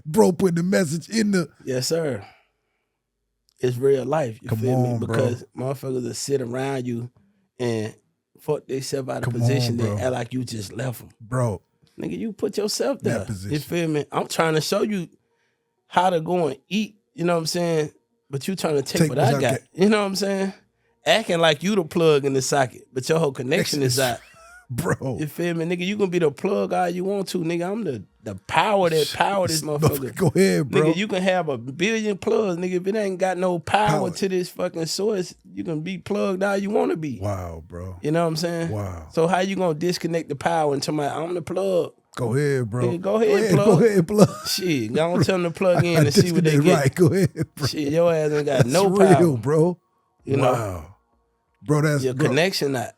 bro putting the message in the... Yes, sir. It's real life. You Come feel on, me? Because motherfuckers will sit around you and fuck themselves out of position bro. and act like you just left them. Bro. Nigga, you put yourself there. That position. You feel me? I'm trying to show you how to go and eat, you know what I'm saying? But you trying to take what I got. You know what I'm saying? Acting like you the plug in the socket, but your whole connection is out. Bro. You feel me? Nigga, you gonna be the plug all you want to. Nigga, I'm the power that power this motherfucker. Go ahead, bro. Nigga, you can have 1 billion plugs. Nigga, if it ain't got no power to this fucking source, you can be plugged all you want to be. Wow, bro. You know what I'm saying? Wow. So how you gonna disconnect the power and tell me I'm the plug? Go ahead, bro. Nigga, go ahead, plug. Go ahead, plug. Shit, go on tell them to plug in and see what they get. Right, go ahead, bro. Shit, your ass ain't got no That's real, power. bro. You know? Bro, that's your connection not.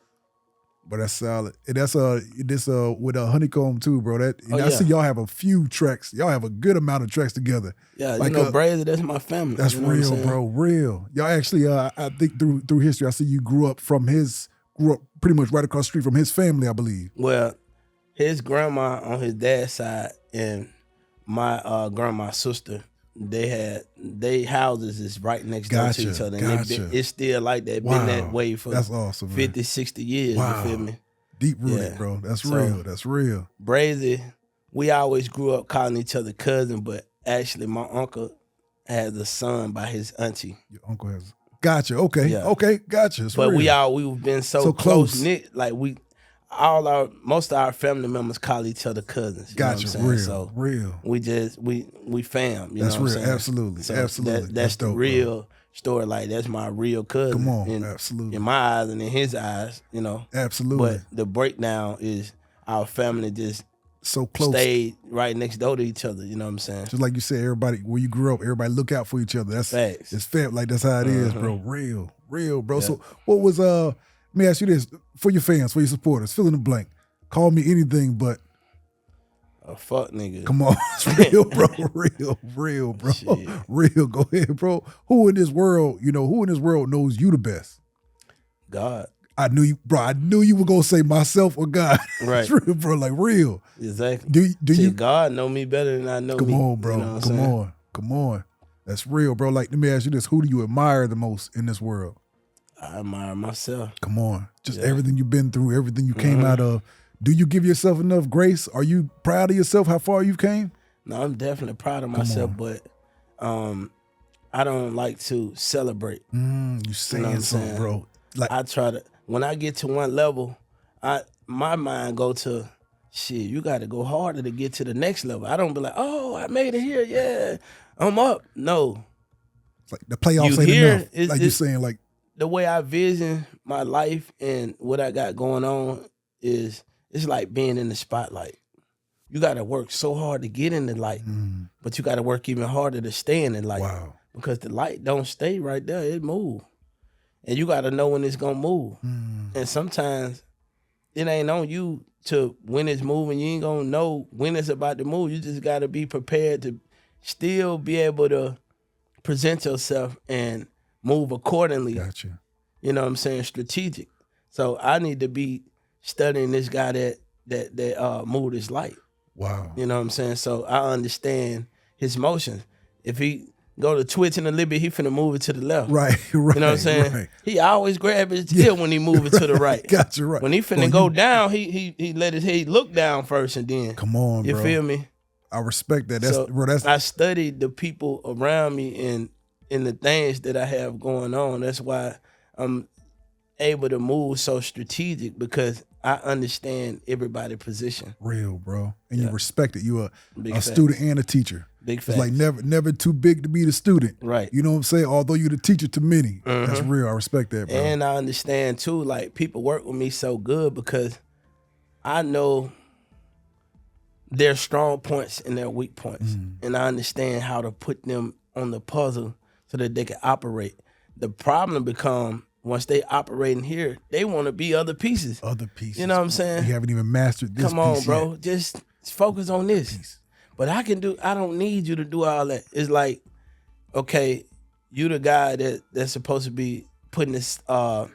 But that's solid. And that's this with HoneyKomb too, bro. That I see y'all have a few tracks. Y'all have a good amount of tracks together. Yeah, like, you know, Brazy, that's my family. That's you know real, bro. Real. Y'all actually, I think through history, I see you grew up pretty much right across the street from his family, I believe. Well, his grandma on his dad's side and my grandma's sister, they houses is right next door to each other. And it's still like that. Been that way for that's awesome, 50, 60 years. Wow. You feel me? Deep rooted, bro. That's real. That's real. Brazy, we always grew up calling each other cousin, but actually my uncle has a son by his auntie. Your uncle has. Gotcha. Okay. Yeah. Okay. Gotcha. It's but real. we've been so close knit. Like most of our family members call each other cousins. You gotcha. Know what I'm real. So real. We just we fam. You that's know what real. I'm saying? Absolutely. So absolutely. That's the dope, real bro. story. Like that's my real cousin. Come on. Absolutely. In my eyes and in his eyes, you know. Absolutely. But the breakdown is our family just so close, stayed right next door to each other. You know what I'm saying? Just like you said, everybody where you grew up, everybody look out for each other. That's facts. It's fair. Like that's how it is, bro. Real, bro. Yeah. So what was let me ask you this for your fans, for your supporters, fill in the blank. Call me anything but a fuck nigga. Come on, it's real, bro. real, bro. Shit. Real. Go ahead, bro. Who in this world knows you the best? God. I knew you, bro. I knew you were gonna say myself or God. Right, it's real, bro. Like real. Exactly. Do you? God know me better than I know. Come me. on, bro. You know Come on. That's real, bro. Like, let me ask you this: who do you admire the most in this world? I admire myself. Come on, just everything you've been through, everything you came out of. Do you give yourself enough grace? Are you proud of yourself? How far you've came? No, I'm definitely proud of myself, but I don't like to celebrate. You saying something, bro? Like I try to. When I get to one level, my mind go to shit. You got to go harder to get to the next level. I don't be like, oh, I made it here. Yeah, I'm up. No, it's like the playoffs ain't enough. Like you're saying, like the way I vision my life and what I got going on is it's like being in the spotlight. You got to work so hard to get in the light, but you got to work even harder to stay in the light. Wow. Because the light don't stay right there; it move. And you got to know when it's going to move. And sometimes it ain't on you to when it's moving. You ain't going to know when it's about to move. You just got to be prepared to still be able to present yourself and move accordingly. Gotcha. You know what I'm saying? Strategic. So I need to be studying this guy that moved his light. Wow. You know what I'm saying? So I understand his motions. If he go to twitching a little bit, he finna move it to the left. Right. You know what I'm saying? Right. He always grab his heel when he move it to the right. Gotcha, right. When he finna go down, he let his head look down first and then. Come on, bro. You feel me? I respect that. I studied the people around me and the things that I have going on. That's why I'm able to move so strategic because I understand everybody's position. Real, bro. And you respect it. You a student and a teacher. Big facts. It's like never too big to be the student. Right. You know what I'm saying? Although you're the teacher to many. That's real. I respect that, bro. And I understand too, like people work with me so good because I know their strong points and their weak points. And I understand how to put them on the puzzle so that they can operate. The problem become once they operating here, they want to be other pieces. Other pieces. You know what I'm saying? You haven't even mastered this. Come on, piece bro. Yet. Just focus on this. But I don't need you to do all that. It's like, okay, you the guy that's supposed to be putting this the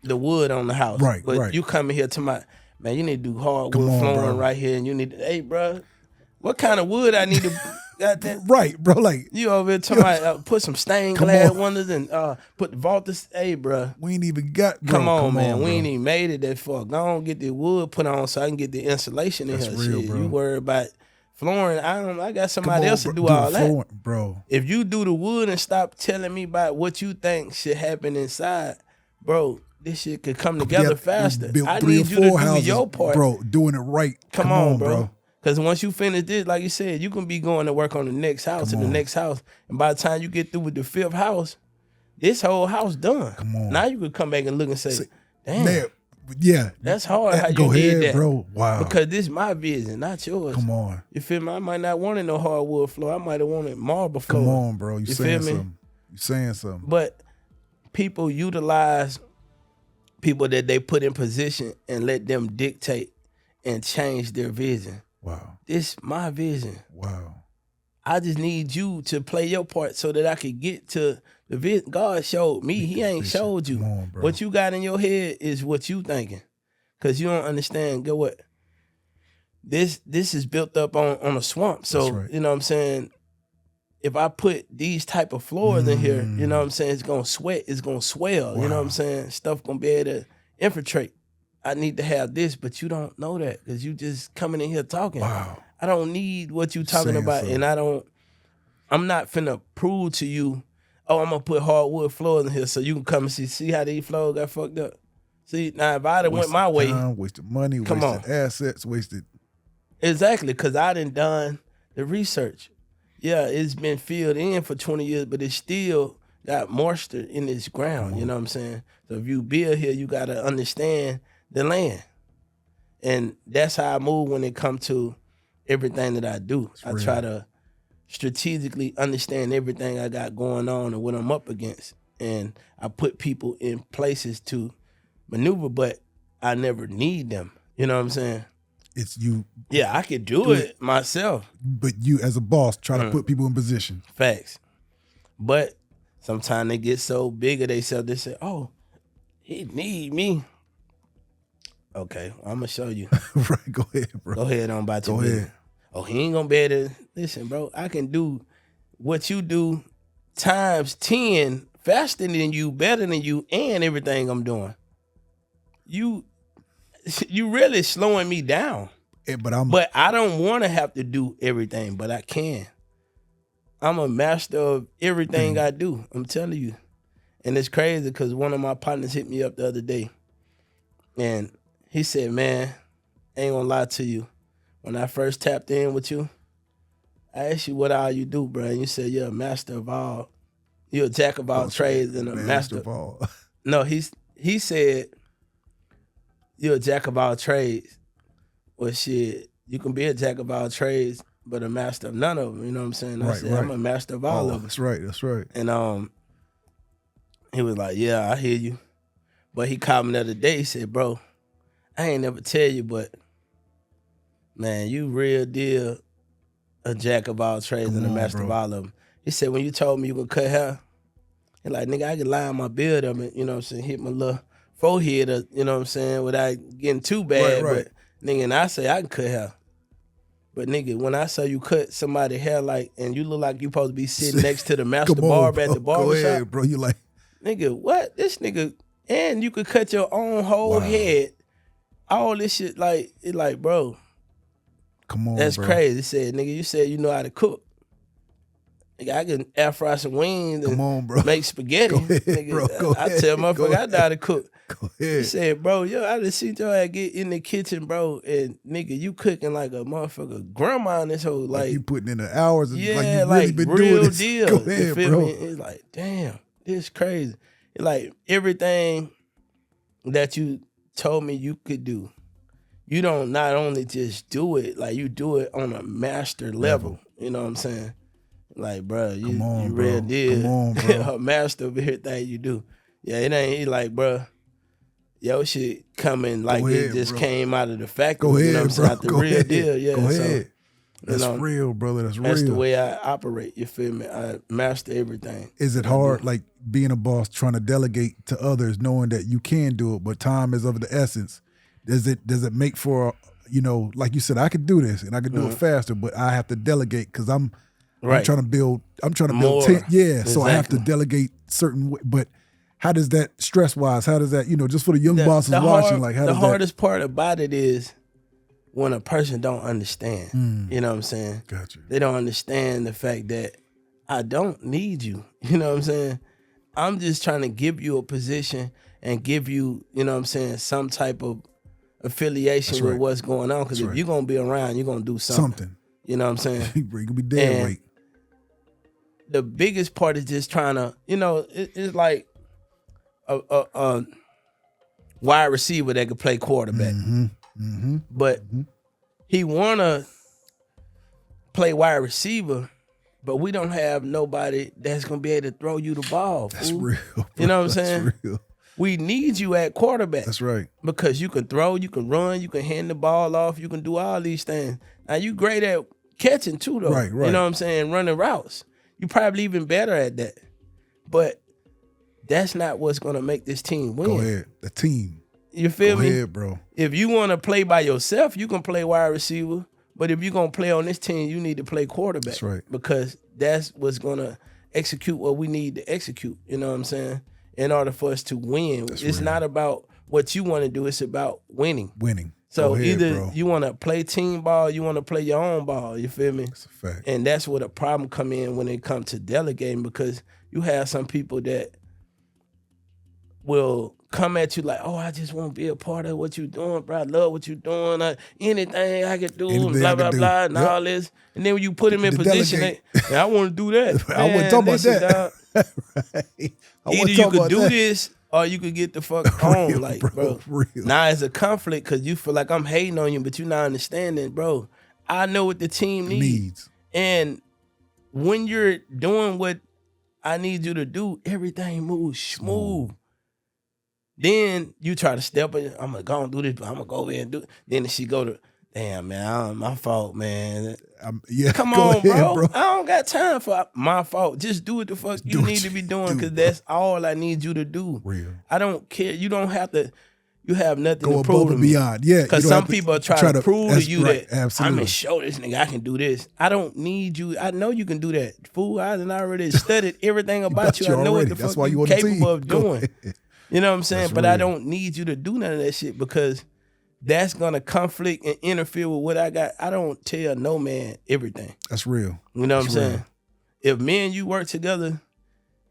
wood on the house. Right, but right. You come in here to my man, you need to do hardwood flooring right here, and you need to, hey, bro, what kind of wood I need to Goddamn. Right, bro. Like you over here talking about put some stained glass windows and put the vault. Hey, bro. We ain't even got. Bro, come on, man. bro. We ain't even made it that far. Go on, get the wood put on so I can get the insulation in That's here. real, Shit. bro. You worry about flooring. I got somebody else to do all that, bro. If you do the wood and stop telling me about what you think should happen inside, bro, this shit could come together faster. I need you to do your part, bro. Doing it right. Come on, bro. Because once you finish this, like you said, you can be going to work on the next house and the next house, and by the time you get through with the 5th house, this whole house done. Come on. Now you could come back and look and say, damn. Man, yeah, that's hard how you did that, bro. Wow. Because this is my vision, not yours. Come on. You feel me? I might not want no hardwood floor. I might have wanted marble floor. Come on, bro. You saying feel me? something. You saying something. But people utilize people that they put in position and let them dictate and change their vision. Wow. This my vision. Wow. I just need you to play your part so that I could get to the vision. God showed me. He ain't showed you. Come on, bro. What you got in your head is what you thinking. Because you don't understand. Go what? This is built up on a swamp. So, right. You know what I'm saying? If I put these type of floors in here, you know what I'm saying? It's going to sweat. It's going to swell. Wow. You know what I'm saying? Stuff going to be able to infiltrate. I need to have this, but you don't know that because you just coming in here talking. Wow. I don't need what you talking about, so. And I'm not finna prove to you, oh, I'm gonna put hardwood floors in here so you can come and see how these floors got fucked up. See, now if I'd have went my way. Wasted money, wasted assets, wasted. Exactly, because I done the research. Yeah, it's been filled in for 20 years, but it's still got moisture in its ground, you know what I'm saying? So if you build here, you gotta understand the land. And that's how I move when it comes to everything that I do. I try to strategically understand everything I got going on and what I'm up against. And I put people in places to maneuver, but I never need them. You know what I'm saying? It's you. Yeah, I could do it myself. But you as a boss try to put people in position. Facts. But sometimes they get so big of themselves, they say, oh, he need me. Okay, I'm going to show you. Right, go ahead, bro. Go ahead on about your business. Oh, he ain't going to be able to. Listen, bro, I can do what you do times 10 faster than you, better than you, and everything I'm doing. You really slowing me down. But I don't want to have to do everything, but I can. I'm a master of everything I do. I'm telling you. And it's crazy because one of my partners hit me up the other day. And he said, man, I ain't gonna lie to you. When I first tapped in with you, I asked you what all you do, bro. And you said you're a master of all. You're a jack of all trades and a master of all. No, he said you're a jack of all trades. Well, shit, you can be a jack of all trades, but a master of none of them. You know what I'm saying? I said, I'm a master of all of them. That's right. That's right. And he was like, yeah, I hear you. But he called me the other day. He said, bro, I ain't never tell you, but man, you real deal a jack of all trades and a master of all of them. He said, when you told me you could cut hair, he like, nigga, I could line my beard up and, you know what I'm saying, hit my little forehead, you know what I'm saying, without getting too bad. Right. But nigga, and I say I can cut hair. But nigga, when I saw you cut somebody's hair like, and you look like you supposed to be sitting next to the master barber at the barbershop. Go ahead, bro. You like, nigga, what? This nigga, and you could cut your own whole head. All this shit, like, it like, bro. Come on, that's bro. crazy. He said, nigga, you said you know how to cook. Nigga, I can air fry some wings and make spaghetti. Go ahead, nigga, bro. Go I ahead. tell motherfucker I know how to cook. Go ahead. He said, bro, yo, I just seen your ass get in the kitchen, bro, and nigga, you cooking like a motherfucker grandma in this whole, like you putting in the hours and yeah, like you really been real doing this. Deal. Go ahead, you feel bro. me? It's like, damn, this crazy. It's like everything that you told me you could do, you don't not only just do it, like you do it on a master level. You know what I'm saying? Like, bro, you real deal. Come on, bro. A master of everything you do. Yeah, it ain't like, bro, your shit coming like it just came out of the factory. Go ahead, you know what I'm saying? Out the real ahead. deal. Yeah, go ahead. So, that's real, brother. That's real. That's the way I operate. You feel me? I master everything. Is it hard, like being a boss, trying to delegate to others, knowing that you can do it, but time is of the essence? Does it make for, you know, like you said, I could do this and I could do it faster, but I have to delegate because I'm Right. I'm trying to build More. 10. Yeah, Exactly. so I have to delegate certain, but how does that stress-wise, how does that, just for the young bosses watching, like how the does hardest part about it is when a person don't understand. You know what I'm saying? Gotcha. They don't understand the fact that I don't need you. You know what I'm saying? I'm just trying to give you a position and give you, you know what I'm saying, some type of affiliation with what's going on. Because if you're going to be around, you're going to do something. You know what I'm saying? You're going to be dead weight. The biggest part is just trying to, it's like a wide receiver that could play quarterback. But he want to play wide receiver, but we don't have nobody that's going to be able to throw you the ball. That's real. Bro. You know what I'm saying? That's real. We need you at quarterback. That's right. Because you can throw, you can run, you can hand the ball off, you can do all these things. Now, you great at catching too, though. Right. You know what I'm saying? Running routes. You probably even better at that. But that's not what's going to make this team win. Go ahead. The team. You feel me? Go ahead, bro. If you want to play by yourself, you can play wide receiver. But if you're going to play on this team, you need to play quarterback. That's right. Because that's what's going to execute what we need to execute. You know what I'm saying? In order for us to win. It's not about what you want to do. It's about winning. So either you want to play team ball, you want to play your own ball. You feel me? That's a fact. And that's where the problem come in when it comes to delegating, because you have some people that will come at you like, oh, I just want to be a part of what you're doing, bro. I love what you're doing. Anything I can do, and blah, blah, blah, and all this. And then when you put them in position, I want to do that. I want to talk about that. Right. Either you could do this or you could get the fuck home. Real, like, bro. Now it's a conflict because you feel like I'm hating on you, but you're not understanding, bro. I know what the team needs. And when you're doing what I need you to do, everything moves smooth. Then you try to step in, I'm going to go and do this, but I'm going to go over here and do it. Then she go to, damn, man, my fault, man. Come on, bro. I don't got time for my fault. Just do what the fuck you need to be doing, because that's all I need you to do. Real. I don't care. You don't have to, you have nothing go to prove above and beyond. Yeah. Because some people are trying to prove to you that absolutely. I'm going to show this nigga I can do this. I don't need you. I know you can do that. Fool, I done already studied everything about you. I know what the fuck you're capable of doing. You know what I'm saying? That's but real. I don't need you to do none of that shit, because that's going to conflict and interfere with what I got. I don't tell no man everything. That's real. You know what I'm saying? If me and you work together,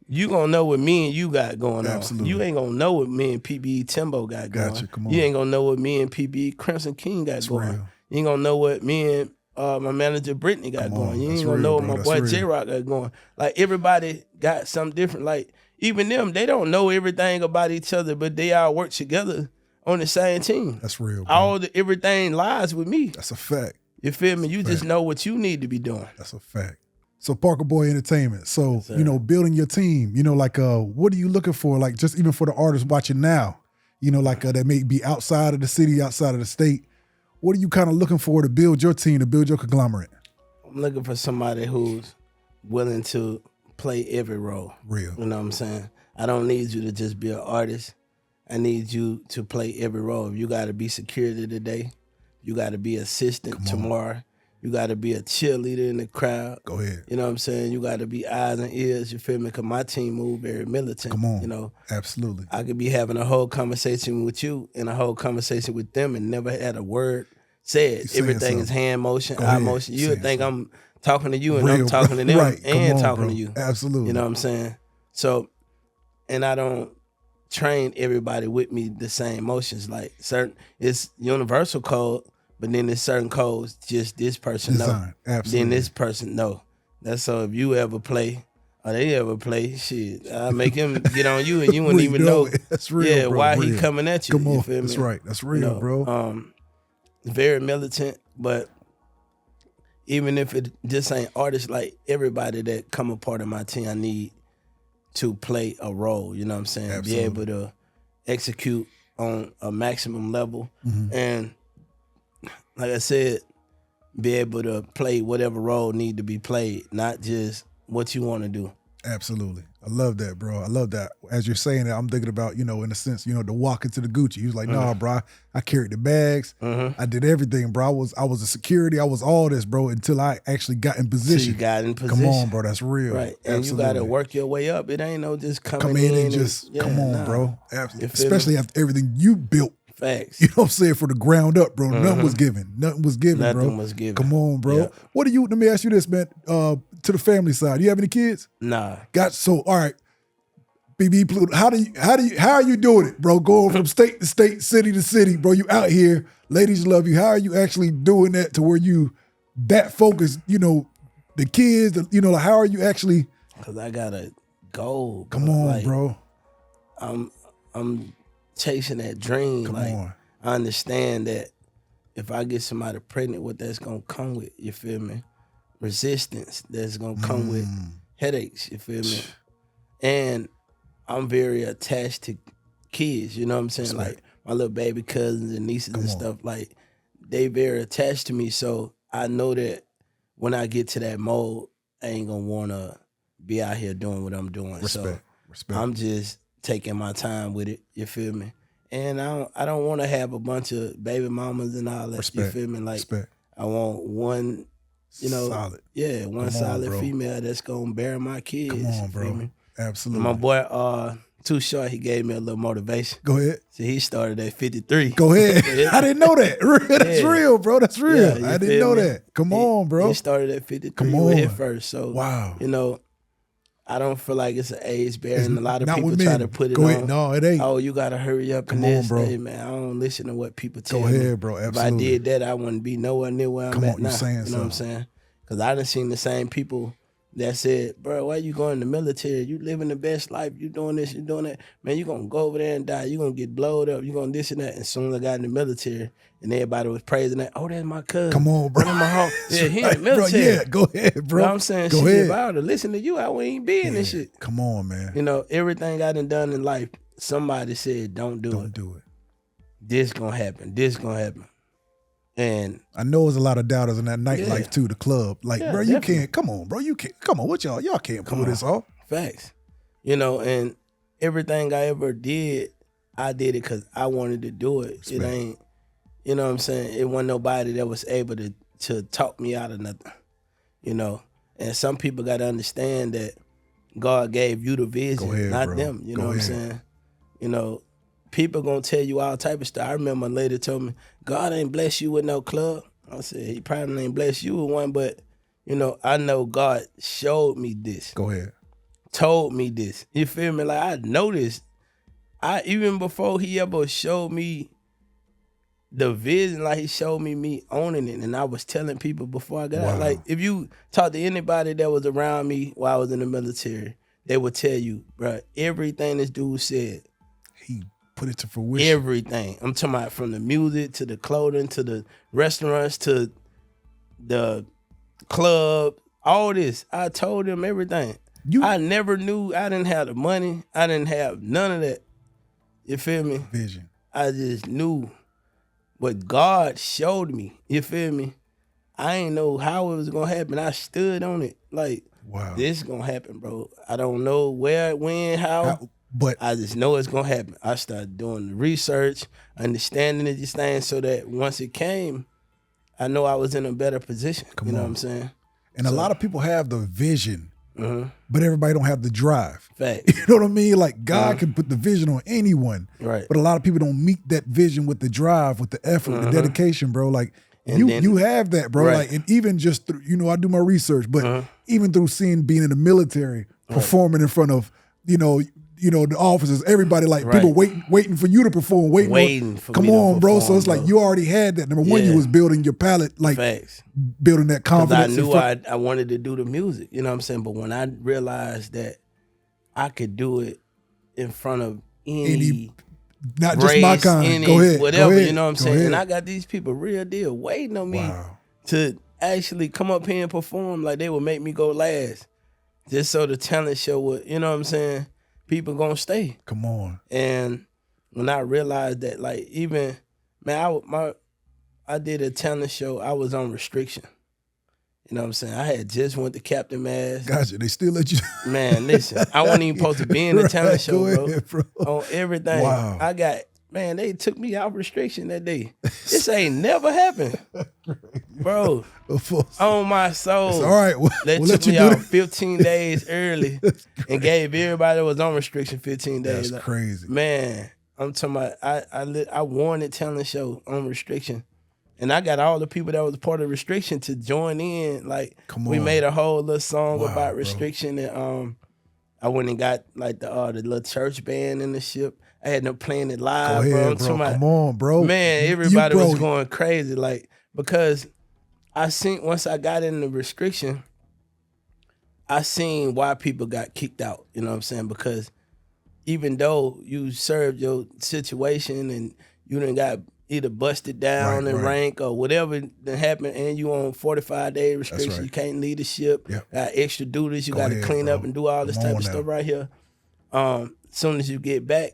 you going to know what me and you got going Absolutely. on. You ain't going to know what me and PBE Timbo got going. Gotcha. Come on. You ain't going to know what me and PBE Crimson King got That's going. real. You ain't going to know what me and my manager Brittany got going. You ain't going to know what my boy J-Rock got going. Like, everybody got something different. Like, even them, they don't know everything about each other, but they all work together on the same team. That's real. Bro. Everything lies with me. That's a fact. You feel me? You just know what you need to be doing. That's a fact. So Parker Boy Entertainment. So, building your team, like what are you looking for? Like, just even for the artists watching now, like that may be outside of the city, outside of the state. What are you kind of looking for to build your team, to build your conglomerate? I'm looking for somebody who's willing to play every role. Real. You know what I'm saying? I don't need you to just be an artist. I need you to play every role. You got to be security today. You got to be assistant tomorrow. You got to be a cheerleader in the crowd. Go ahead. You know what I'm saying? You got to be eyes and ears, you feel me? Because my team move very militant. Come on. Absolutely. I could be having a whole conversation with you and a whole conversation with them and never had a word said. Everything is hand motion, eye motion. You would think I'm talking to you and I'm talking to them and talking to you. Absolutely. You know what I'm saying? So, and I don't train everybody with me the same motions. Like, it's universal code, but then there's certain codes just this person know. Absolutely. Then this person know. That's so if you ever play or they ever play, shit, I make him get on you and you wouldn't even know. That's real, bro. Why he coming at you. Come on. You feel me? That's right. That's real, bro. Very militant, but even if it just ain't artists, like everybody that come a part of my team, I need to play a role, you know what I'm saying? Absolutely. Be able to execute on a maximum level. And like I said, be able to play whatever role need to be played, not just what you want to do. Absolutely. I love that, bro. I love that. As you're saying that, I'm thinking about, in a sense, the walk into the Gucci. He was like, nah, bro, I carried the bags. I did everything, bro. I was a security. I was all this, bro, until I actually got in position. So you got in position. Come on, bro. That's real. Right. And Absolutely. you got to work your way up. It ain't no just come in and just, come on, bro. Absolutely. Especially after everything you built. Facts. You know what I'm saying? From the ground up, bro. Nothing was given. Nothing was given, bro. Nothing was given. Come on, bro. Let me ask you this, man. To the family side, you have any kids? Nah. So, all right. PBE Pluto, how are you doing it, bro? Going from state to state, city to city, bro. You out here, ladies love you. How are you actually doing that to where you that focused? The kids, like how are you actually? Cause I got a goal. Come on, bro. I'm chasing that dream. Come on. I understand that if I get somebody pregnant, what that's gonna come with, you feel me? Resistance that's gonna come with headaches, you feel me? And I'm very attached to kids, you know what I'm saying? Like my little baby cousins and nieces and stuff, like they very attached to me. So I know that when I get to that mode, I ain't gonna wanna be out here doing what I'm doing. Respect. I'm just taking my time with it, you feel me? And I don't wanna have a bunch of baby mamas and all that, you feel me? Like I want one, solid. Yeah, one solid female that's gonna bear my kids. Come on, bro. Feel me? Absolutely. My boy, Too Short, he gave me a little motivation. Go ahead. So he started at 53. Go ahead. I didn't know that. That's real, bro. That's real. I didn't know that. Come on, bro. He started at 53. Come on. We hit first. So, wow. I don't feel like it's an age barrier. And a lot of people try to put it on. No, it ain't. Oh, you got to hurry up. Come on, bro. Hey, man, I don't listen to what people tell me. Go ahead, bro. Absolutely. If I did that, I wouldn't be nowhere near where I'm at now. You know what I'm saying? Because I done seen the same people that said, bro, why you going in the military? You living the best life. You doing this, you doing that. Man, you going to go over there and die. You going to get blowed up. You going to this and that. And soon as I got in the military and everybody was praising that, oh, that's my cousin. Come on, bro. That's my home. Yeah, he in the military. Bro, yeah, go ahead, bro. You know what I'm saying? Go ahead. If I would have listened to you, I wouldn't even be in this shit. Come on, man. Everything I done in life, somebody said, don't do it. Don't do it. This going to happen. This going to happen. And I know there's a lot of doubters in that nightlife too, the club. Like, bro, you definitely. can't. Come on, bro. You can't. Come on, what y'all can't pull this off. Facts. And everything I ever did, I did it because I wanted to do it. Respect. It ain't, you know what I'm saying? It wasn't nobody that was able to talk me out of nothing. And some people got to understand that God gave you the vision, not them. You know what I'm saying? People gonna tell you all type of stuff. I remember a lady told me, God ain't bless you with no club. I said, he probably ain't bless you with one, but I know God showed me this. Go ahead. Told me this. You feel me? Like I noticed. Even before he ever showed me the vision, like he showed me owning it. And I was telling people before I got out, like if you talk to anybody that was around me while I was in the military, they would tell you, bro, everything this dude said, he put it to fruition. Everything. I'm talking about from the music to the clothing to the restaurants to the club, all this. I told them everything. I never knew. I didn't have the money. I didn't have none of that. You feel me? Vision. I just knew what God showed me. You feel me? I ain't know how it was going to happen. I stood on it. Like, this is going to happen, bro. I don't know where, when, how. But I just know it's gonna happen. I started doing the research, understanding these things, so that once it came, I know I was in a better position. You know what I'm saying? And a lot of people have the vision, but everybody don't have the drive. Fact. You know what I mean? Like God can put the vision on anyone, right? But a lot of people don't meet that vision with the drive, with the effort, the dedication, bro. Like you have that, bro. Like, and even just through, I do my research, but even through being in the military, performing in front of, the officers, everybody, like people waiting for you to perform, waiting for come me on, to perform, bro. So it's like you already had that. Number one, you was building your palette, like building that confidence. I knew I wanted to do the music, you know what I'm saying? But when I realized that I could do it in front of any not just my kind, go ahead, whatever, you know what I'm saying? And I got these people real deal waiting on me to actually come up here and perform. Like they would make me go last, just so the talent show would, you know what I'm saying? People gonna stay. Come on. And when I realized that, like, even, man, I did a talent show. I was on restriction. You know what I'm saying? I had just went to Captain Mass. Gotcha. They still let you. Man, listen, I wasn't even supposed to be in the talent show, ahead, bro. On everything. Wow. I got, man, they took me out restriction that day. This ain't never happened. Bro, on my soul. It's all right. They took me out 15 days early and gave everybody that was on restriction 15 days. That's crazy. Man, I'm talking about, I won the talent show on restriction. And I got all the people that was part of restriction to join in. Like, we made a whole little song about restriction. And I went and got like the little church band in the ship. I had them playing it live, Go ahead, bro. Come on, bro. Man, everybody was going crazy. Like, because I seen, once I got in the restriction, I seen why people got kicked out. You know what I'm saying? Because even though you served your situation and you done got either busted down in rank or whatever that happened, and you on 45-day restriction, you can't leave the ship, got extra duties, you got to clean up and do all this type of stuff right here. As soon as you get back,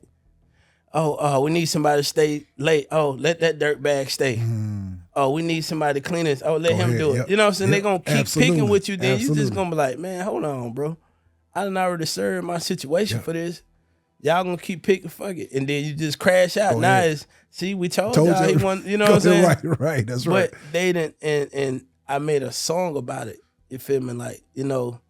we need somebody to stay late. Oh, let that dirt bag stay. Oh, we need somebody to clean this. Oh, let him do it. You know what I'm saying? They're going to keep picking with you. Then you just going to be like, man, hold on, bro. I done already served my situation for this. Y'all going to keep picking, fuck it. And then you just crash out. Now it's, see, we told y'all he won, you know what I'm saying? Right, that's right. But they didn't, and I made a song about it. You feel me? Like, you know,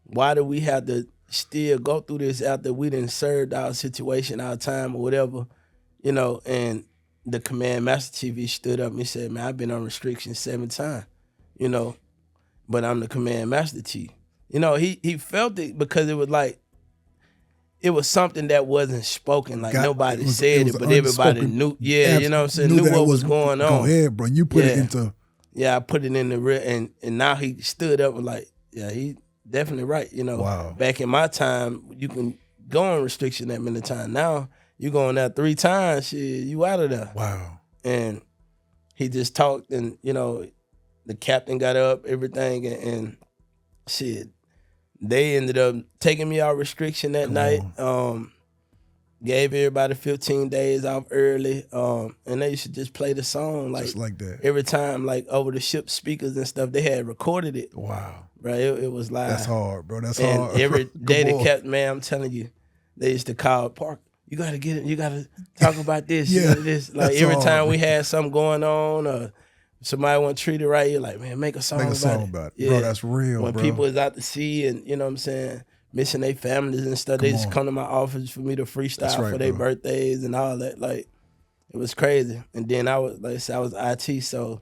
why do we have to still go through this after we done served our situation, our time or whatever, you know? And the Command Master Chief, he stood up and he said, man, I've been on restriction 7 times, you know, but I'm the Command Master Chief. You know, he felt it because it was like, it was something that wasn't spoken. Like nobody said it, but everybody knew. Yeah, you know what I'm saying? Knew what was going on. Go ahead, bro. You put it into. Yeah, I put it in the real, and now he stood up and like, yeah, he definitely right. You know, back in my time, you can go on restriction that many times. Now you going out 3 times, shit, you out of there. Wow. And he just talked, and you know, the captain got up, everything, and shit. They ended up taking me out restriction that night. Gave everybody 15 days off early. And they used to just play the song like, just like that. Every time, like over the ship speakers and stuff, they had recorded it. Wow. Right, it was live. That's hard, bro. That's and hard. Every day the captain, man, I'm telling you, they used to call Park. You gotta get it. You gotta talk about this. You gotta this. Like every time we had something going on, or somebody want to treat it right, you're like, man, make a song about it. Yeah. Bro, that's real, when people is out to sea and, you know what I'm saying, missing their families and stuff, they just come to my office for me to freestyle for their birthdays and all that. Like, it was crazy. And then I was, like I said, I was IT, so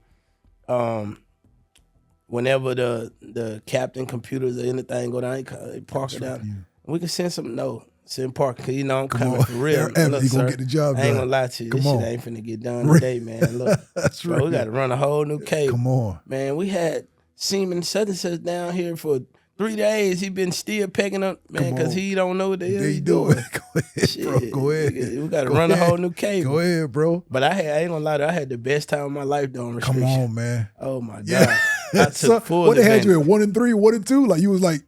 whenever the captain computers or anything go down, they park it down. We can send some, send Parker, because you know I'm coming for real. Look, you gonna get the job done. I ain't gonna lie to you. This shit ain't finna get done today, man. Look, that's bro, we gotta run a whole new cable. Come on. Man, we had Seaman Such down here for 3 days. He been still pecking up, man, because he don't know what the hell he doing. Go ahead, bro. Go ahead. We gotta run a whole new cable. Go ahead, bro. But I ain't gonna lie to you, I had the best time of my life doing restriction. Come on, man. Oh my God. I took full what they had you at 1 and 3, 1 and 2? Like you was like,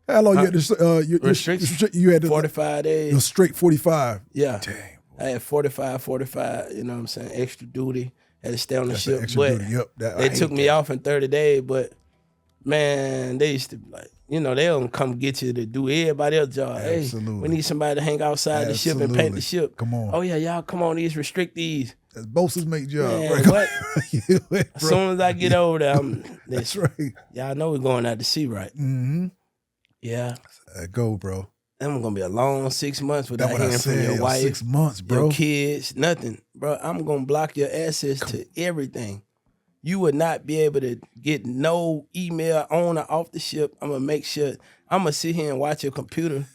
how long you had to restriction? You had to 45 days. Straight 45. Yeah. Dang. I had 45, you know what I'm saying, extra duty. Had to stay on the ship. But they took me off in 30 days, but man, they used to be like, you know, they don't come get you to do everybody else's job. Absolutely. Hey, we need somebody to hang outside the ship and paint the ship. Come on. Oh yeah, y'all come on, these restrict these. That's bosses make job. Man, right? What? As soon as I get over there, that's right. Y'all know we're going out to sea, right? Mm-hmm. Yeah. Go, bro. I'm gonna be a long 6 months without hearing from your wife. 6 months, bro. Your kids, nothing. Bro, I'm gonna block your access to everything. You would not be able to get no email on or off the ship. I'm gonna make sure, I'm gonna sit here and watch your computer,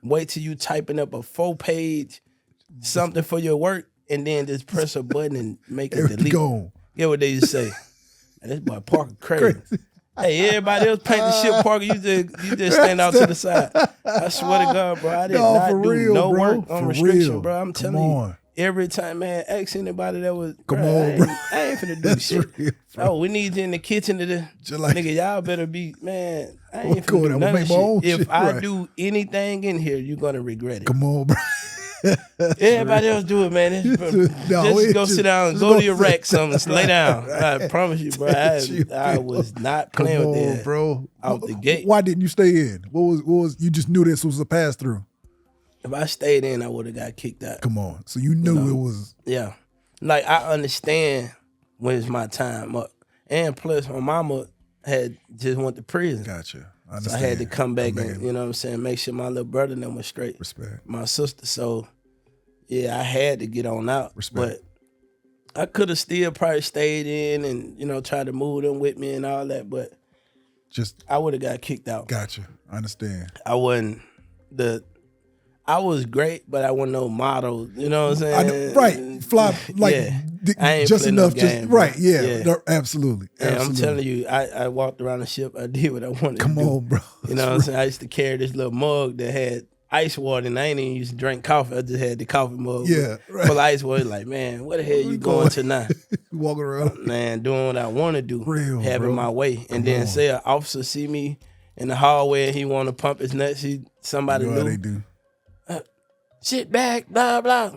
wait till you typing up a 4-page something for your work, and then just press a button and make it delete. Get what they used to say. Man, this boy Parker crazy. Hey, everybody else paint the ship, Parker. You just stand out to the side. I swear to God, bro, I did not do no work on restriction, bro. I'm telling you. Every time, man, ask anybody that was, bro, I ain't finna do shit. Oh, we need you in the kitchen today. Nigga, y'all better be, man, I ain't finna do none of shit. If I do anything in here, you're gonna regret it. Come on, bro. Everybody else do it, man. Just go sit down, go to your rack, something, lay down. I promise you, bro. I was not playing with that, bro. Out the gate. Why didn't you stay in? What was you just knew this was a pass through? If I stayed in, I would have got kicked out. Come on, so you knew it was. Yeah, like I understand when it's my time up, and plus my mama had just went to prison. Gotcha. So I had to come back and, you know what I'm saying, make sure my little brother and them was straight. Respect. My sister. So, yeah, I had to get on out. Respect. But I could have still probably stayed in and, you know, tried to move them with me and all that. But I would have got kicked out. Gotcha. I understand. I was great, but I wasn't no model. You know what I'm saying? Right. Fly, like, I ain't just enough. No game, right. Yeah. Absolutely. And I'm telling you, I walked around the ship. I did what I wanted Come to do. on, bro. You know what I'm saying? I used to carry this little mug that had ice water, and I ain't even used to drink coffee. I just had the coffee mug. Yeah. Right. Full of ice water. Like, man, where the hell you going to now? Walking around. Man, doing what I want to do. Having my way. And then say an officer see me in the hallway and he want to pump his nuts. Somebody knew. They do. Sit back, blah, blah.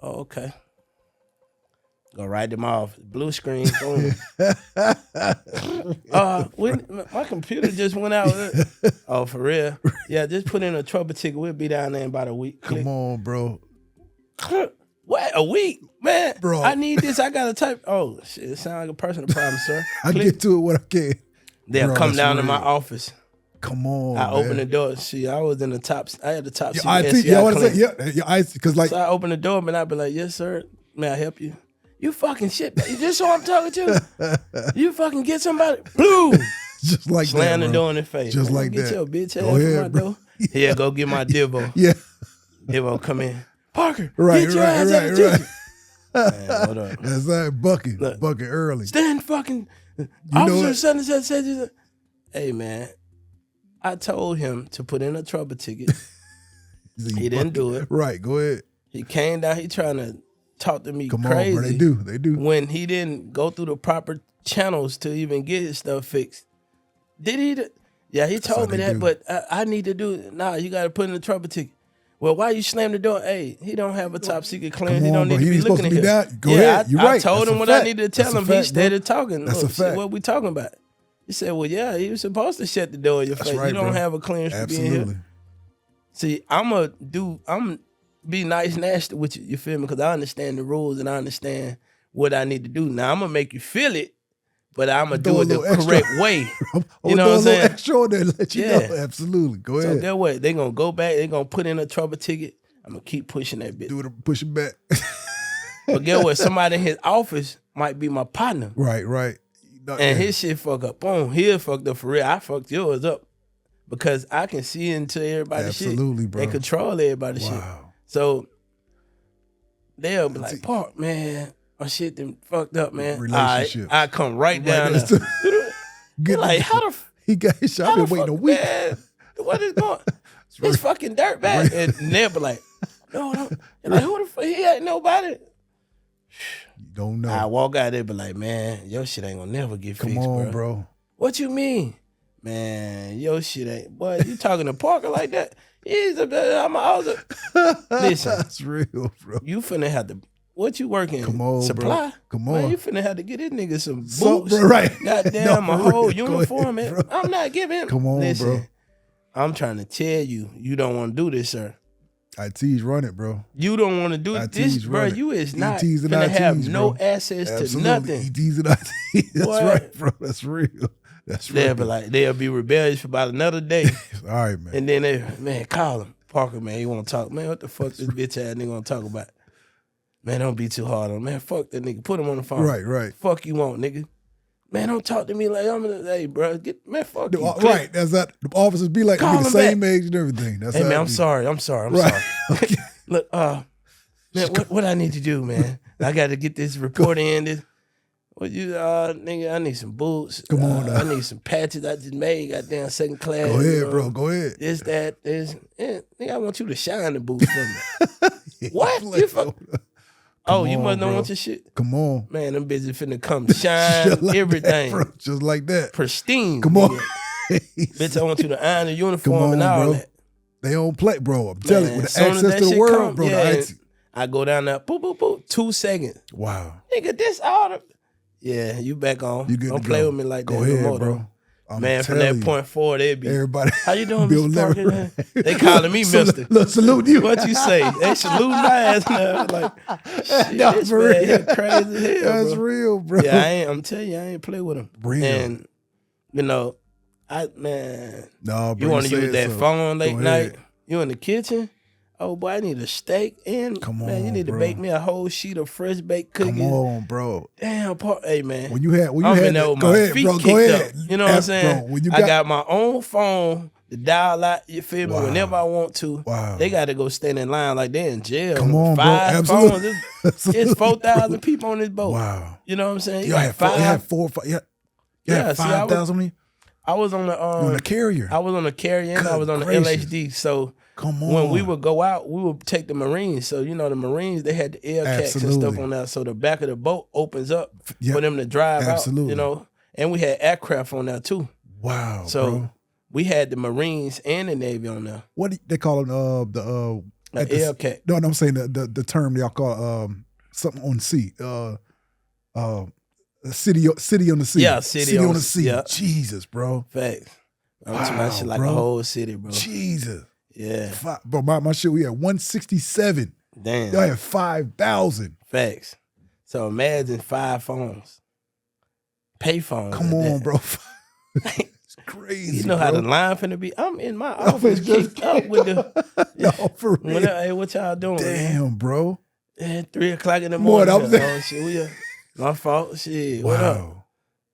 Oh, okay. Go write them off. Blue screen, boom. My computer just went out. Oh, for real? Yeah, just put in a trouble ticket. We'll be down there in about a week. Come on, bro. What? A week? Man, bro. I need this. I got to type. Oh, shit. It sounds like a personal problem, sir. I get to it when I can. They'll come down to my office. Come on, I opened the door. See, I was in the top. I had the top seat. Because like. So I opened the door, and I'd be like, yes, sir. May I help you? You fucking shit. Is this who I'm talking to? You fucking get somebody. Blue. Just like Slam that, the door in the face. Just like get that. Your bitch ass from my door. Yeah, go get my Divo. Yeah. Divo, come in. Parker, right. Man, what up? That's that bucket. Look, bucket early. Stand fucking. Officer said. Hey, man. I told him to put in a trouble ticket. He didn't do it. Right, go ahead. He came down. He trying to talk to me Come crazy. on, bro. They do. When he didn't go through the proper channels to even get his stuff fixed. Did he? Yeah, he told me that, but I need to do it. Nah, you got to put in a trouble ticket. Well, why you slam the door? Hey, he don't have a top secret clearance. He don't need to be looking at him. Go ahead. You're right. I told him what I needed to tell him. He started talking. That's a fact. What we talking about? He said, well, yeah, he was supposed to shut the door in your face. Right, you don't have a clearance for being here. See, I'm be nice, nasty with you feel me? Because I understand the rules and I understand what I need to do. Now, I'm going to make you feel it, but I'm going to do it the correct way. You know what I'm saying? Extra on there, let you know. Absolutely. Go ahead. So that way, they're going to go back. They're going to put in a trouble ticket. I'm going to keep pushing that bitch. Push it back. But guess what? Somebody in his office might be my partner. Right. And his shit fuck up. Boom, he fucked up for real. I fucked yours up. Because I can see into everybody's shit. Absolutely, bro. And control everybody's shit. So they'll be like, Park, man, my shit done fucked up, man. Relationships. I come right down there. Like, how the he got his shot. I've been waiting a week. Man, what is going on? It's fucking dirtbag. And they'll be like, no. Like, who the fuck? He ain't nobody. You don't know. I walk out there, be like, man, your shit ain't gonna never get fixed, Come on, bro. What you mean? Man, your shit ain't. Boy, you talking to Parker like that? Listen. That's real, bro. You finna have to. What you working? Come on, supply? Bro. Come on. Man, you finna have to get this nigga some boots. Bro, right. Goddamn, a whole uniform, man. I'm not giving. Come on, Listen, bro. I'm trying to tell you, you don't want to do this, sir. IT's run it, bro. You don't want to do this, bro. You is not gonna have no access to nothing. ETs and IT. That's right, bro. That's real. That's real. They'll be rebellious for about another day. All right, man. And then call him. Parker, man, you want to talk? Man, what the fuck this bitch ass nigga want to talk about? Man, don't be too hard on him. Man, fuck that nigga. Put him on the phone. Right. Fuck you want, nigga. Man, don't talk to me like I'm hey, bro. Fuck you. Right, that's that. The officers be like, be the same age and everything. That's hey, man, I'm sorry. I'm sorry. Okay. Look, man, what I need to do, man? I got to get this report in. Nigga, I need some boots. Come on, I need some patches I just made. Goddamn second class. Go ahead, bro. Go ahead. Nigga, I want you to shine the boots for me. What? You must not want your shit. Come on. Man, them bitches finna come shine like everything. That, bro. Just like that. Pristine. Come on. Bitch, I want you to iron the uniform and all that. They don't play, bro. I'm telling you, with the soon as access that to the shit world, come, bro. yeah, I go down there, boop, boop, boop, 2 seconds. Wow. Nigga, this all the... Yeah, you back on. You good Don't to play go. with me like Go that ahead, no more, bro. though. I'm Man, from that telling you. point forward, they be... Everybody. How you doing, Bill Mr. never- Parker? They calling me mister. Look, salute you. What you say? They salute my ass now. Like, shit, No, this for man real. here crazy as hell, That's bro. real, bro. Yeah, I'm telling you, I ain't play with him. Real. And, you know, No, bro, you want to use said that so. phone late Go night? ahead. You in the kitchen? Oh, boy, I need a steak. And, Come man, you on, need bro. to bake me a whole sheet of fresh baked cookies. Come on, bro. Damn, hey, man. When you had I'm in there with go my ahead, feet bro. kicked Go ahead. up. You know what I'm saying? Bro, when you I got my own phone to dial out, you feel me, Wow. whenever I want to. Wow. They got to go stand in line like they're in jail. Come on, bro. 5 Absolutely. phones. It's 4,000 people on this boat. Wow. You know what I'm saying? You had 4 or 5. You had see, I 5,000 on you? I was on the On the carrier. I was on the carrier and I Good was on the gracious. LHD. So Come on. when we would go out, we would take the Marines. So, you know, the Marines, they had the air cats and Absolutely. stuff on there. So the back of the boat opens up Yep. for them to drive Absolutely. out, you know. And we had aircraft on there too. Wow, So bro. we had the Marines and the Navy on there. What do they call it? At the- air cat. No, I'm saying the term y'all call something on sea. City on the sea. Yeah, city on on the- the sea. yeah. Jesus, bro. Facts. I'm talking Wow, about shit like bro. a whole city, bro. Jesus. Yeah. Bro, my shit, we had 167. Damn. Y'all had 5,000. Facts. So imagine 5 phones. Pay phones. Come at on, that. bro. It's crazy. You know how bro. the line finna be. I'm in my office kicked up with the... No, for real. Hey, what y'all doing? Man? Damn, bro. Yeah, 3 o'clock in the Boy, morning. that was- Oh, shit, my fault. Shit, what up? Wow.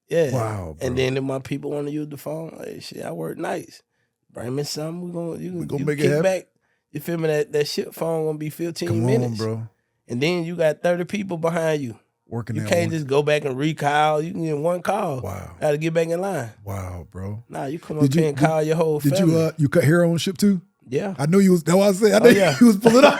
Yeah. Wow, bro. And then if my people want to use the phone, hey, shit, I work nights. Bring me something. We gonna make it kick happen. back. You feel me? That shit phone gonna be 15 Come minutes. on, bro. And then you got 30 people behind you. Working You that can't one. just go back and recall. You can get one call. Wow. Gotta get back in line. Wow, bro. Nah, you come Did up you- here and call your whole Did family. you cut hair on ship too? Yeah. I knew you was. That's what I said. I knew yeah. you was pulling up.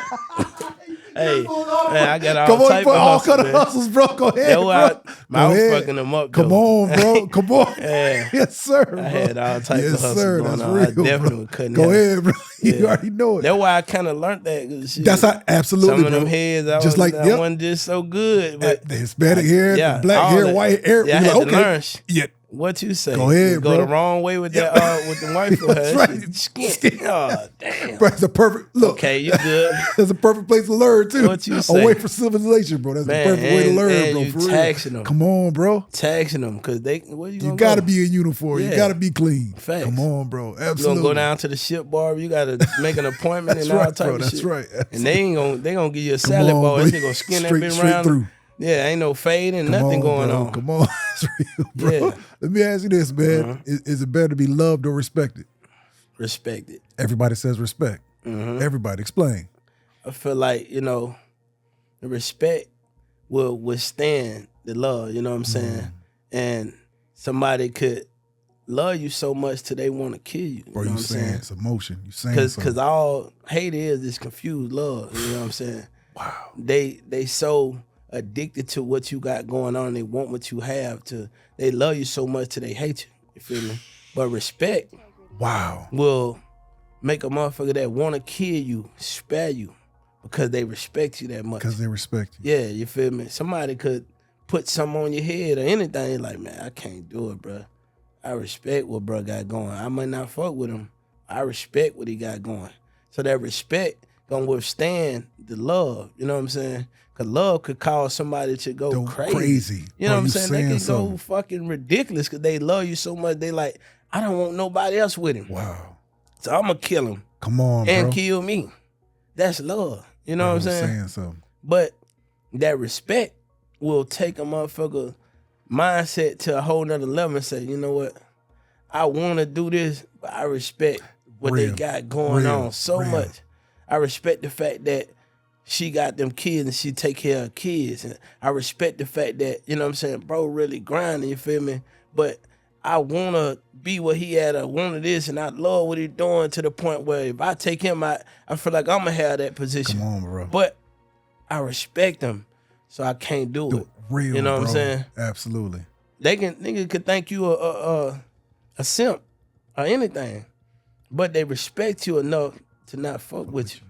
Hey, man, I got all Come on, type bro. of All hustle, kind of man. hustles, bro. Go ahead, That's bro. why I Go was ahead. fucking them up, Come though. on, bro. Come on. Yeah. Yes, sir. Bro. I had all type of yes, hustles sir. going That's on. real, I definitely bro. was cutting Go hair. ahead, bro. You Yeah. already know it. That's why I kind of learned that. 'Cause shit, That's how, absolutely, some of bro. them heads, I Just like, yep. wasn't just so good. But The Hispanic hair, yeah, the black all hair, that. white hair. Yeah, I You're had like, to okay. learn. Yeah. What you say? Go ahead, Go bro. the wrong way with that with the white foot. That's That right. shit skint. Oh damn. Bro, it's a perfect look. Okay, you good? That's a perfect place to learn too. What you say? Away from civilization, bro. That's Man, the perfect way to and- learn, and bro. you For real. taxing them. Come on, bro. Taxing them because they. Where you You gonna gotta go? be in uniform. You Yeah. gotta be clean. Facts. Come on, bro. You Absolutely. gonna go down to the ship bar. You gotta make an appointment That's and all right, type bro. of That's shit. right. And they gonna give you a Come salad on, bar. bro. They gonna skin that Straight- bit straight around. through. Yeah, ain't no fading, Come nothing on, going bro. on. Come on. That's real, bro. Yeah. Let me ask you this, man. Is it better to be loved or respected? Respect it. Everybody says respect. Everybody. Explain. I feel like, the respect will withstand the love, you know what I'm saying? And somebody could love you so much till they want to kill you. Bro, you know you what I'm saying saying? it's emotion. You saying Because something. all hate is confused love, you know what I'm saying? Wow. They so addicted to what you got going on. They want what you have. They love you so much till they hate you. You feel me? But respect Wow. will make a motherfucker that want to kill you spare you because they respect you that much. Because they respect you. Yeah, you feel me? Somebody could put something on your head or anything. You're like, man, I can't do it, bro. I respect what bro got going. I might not fuck with him. I respect what he got going. So that respect gonna withstand the love. You know what I'm saying? Because love could cause somebody to go crazy. You know Bro, what I'm you saying? They saying could go something. fucking ridiculous because they love you so much. They like, I don't want nobody else with him. Wow. So I'm gonna kill him Come on, and bro. kill me. That's love. You know Bro, what I'm saying? something. But that respect will take a motherfucker mindset to a whole nother level and say, you know what? I want to do this, but I respect what they Real. got going Real. on so Real. much. I respect the fact that she got them kids and she take care of kids. And I respect the fact that, you know what I'm saying, bro really grinding, you feel me? But I want to be what he had. I wanted this, and I love what he's doing to the point where if I take him out, I feel like I'm going to have that position. Come on, bro. But I respect him, so I can't do it. Real, You know what I'm bro. saying? Absolutely. Nigga could think you a simp or anything, but they respect you enough to not fuck with you.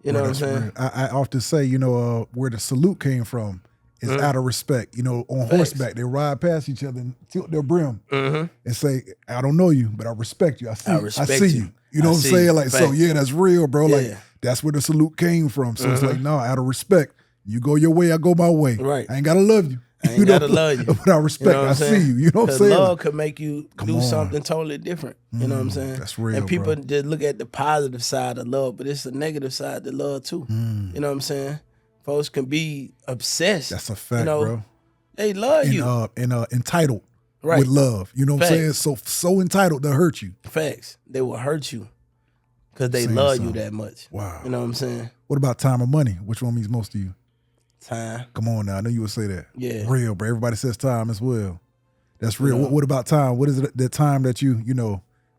You know what I'm saying? I often say, where the salute came from is out of respect. On horseback, they ride past each other and tilt their brim and say, I don't know you, but I respect you. I see you. You know what I'm saying? Like, so yeah, that's real, bro. Yeah. Like, that's where the salute came from. So it's like, no, out of respect. You go your way, I go my way. Right. I ain't gotta love you. I ain't gotta love you. But I respect, I see you. You know what I'm saying? Love could make you do something totally different. You know what I'm saying? That's real, and people just look at the positive side of love, but it's the negative side to love too. You know what I'm saying? Folks can be obsessed. That's a fact, bro. They love you. And entitled with love. You know what I'm saying? So entitled to hurt you. Facts. They will hurt you because they love you that much. Wow. You know what I'm saying? What about time or money? Which one means most to you? Time. Come on now. I know you would say that. Yeah. Real, bro. Everybody says time as well. That's real. What about time? What is it, that time that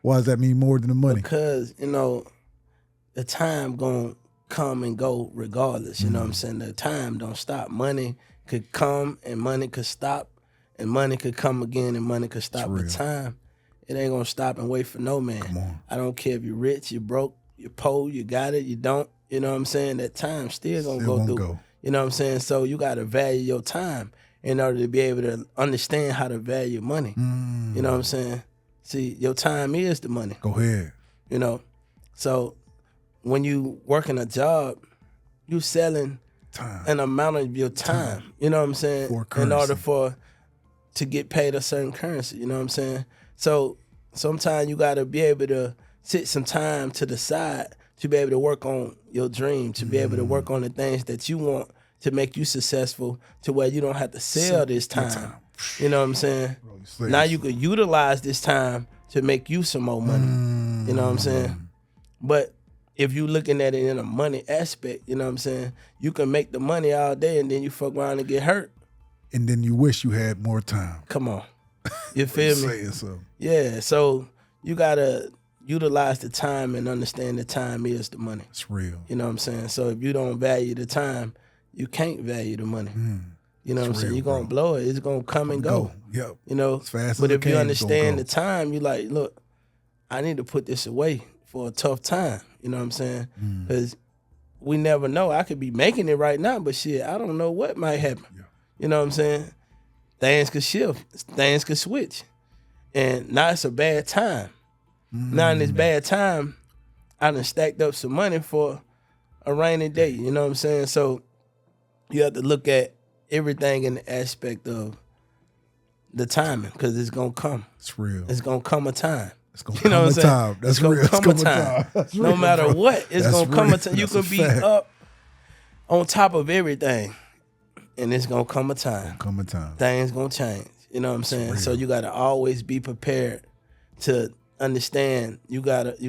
why does that mean more than the money? Because, the time gonna come and go regardless. You know what I'm saying? The time don't stop. Money could come and money could stop, and money could come again and money could stop. But time, it ain't gonna stop and wait for no man. Come on. I don't care if you're rich, you're broke, you're poor, you got it, you don't. You know what I'm saying? That time still gonna go through. You know what I'm saying? So you got to value your time in order to be able to understand how to value money. You know what I'm saying? See, your time is the money. Go ahead. So when you working a job, you selling an amount of your time. You know what I'm saying? In order to get paid a certain currency. You know what I'm saying? So sometimes you got to be able to sit some time to the side to be able to work on your dream, to be able to work on the things that you want to make you successful, to where you don't have to sell this time. You know what I'm saying? Now you can utilize this time to make you some more money. You know what I'm saying? But if you looking at it in a money aspect, you know what I'm saying? You can make the money all day and then you fuck around and get hurt. And then you wish you had more time. Come on. You feel me? Saying so. Yeah, so you gotta utilize the time and understand the time is the money. It's real. You know what I'm saying? So if you don't value the time, you can't value the money. You know what I'm saying? You're going to blow it. It's going to come and go. Yep. As fast but if you understand the time, you're like, look, I need to put this away for a tough time. You know what I'm saying? Because we never know. I could be making it right now, but shit, I don't know what might happen. Yeah. You know what I'm saying? Things could shift. Things could switch. And now it's a bad time. Now in this bad time, I done stacked up some money for a rainy day. You know what I'm saying? So you have to look at everything in the aspect of the timing, because it's going to come. It's real. It's going to come a time. It's going to come a time. That's real. It's going to come a time. No matter what, it's going to come a time. You can be up on top of everything, and it's going to come a time. Come a time. Things going to change. You know what I'm saying? So you got to always be prepared to understand you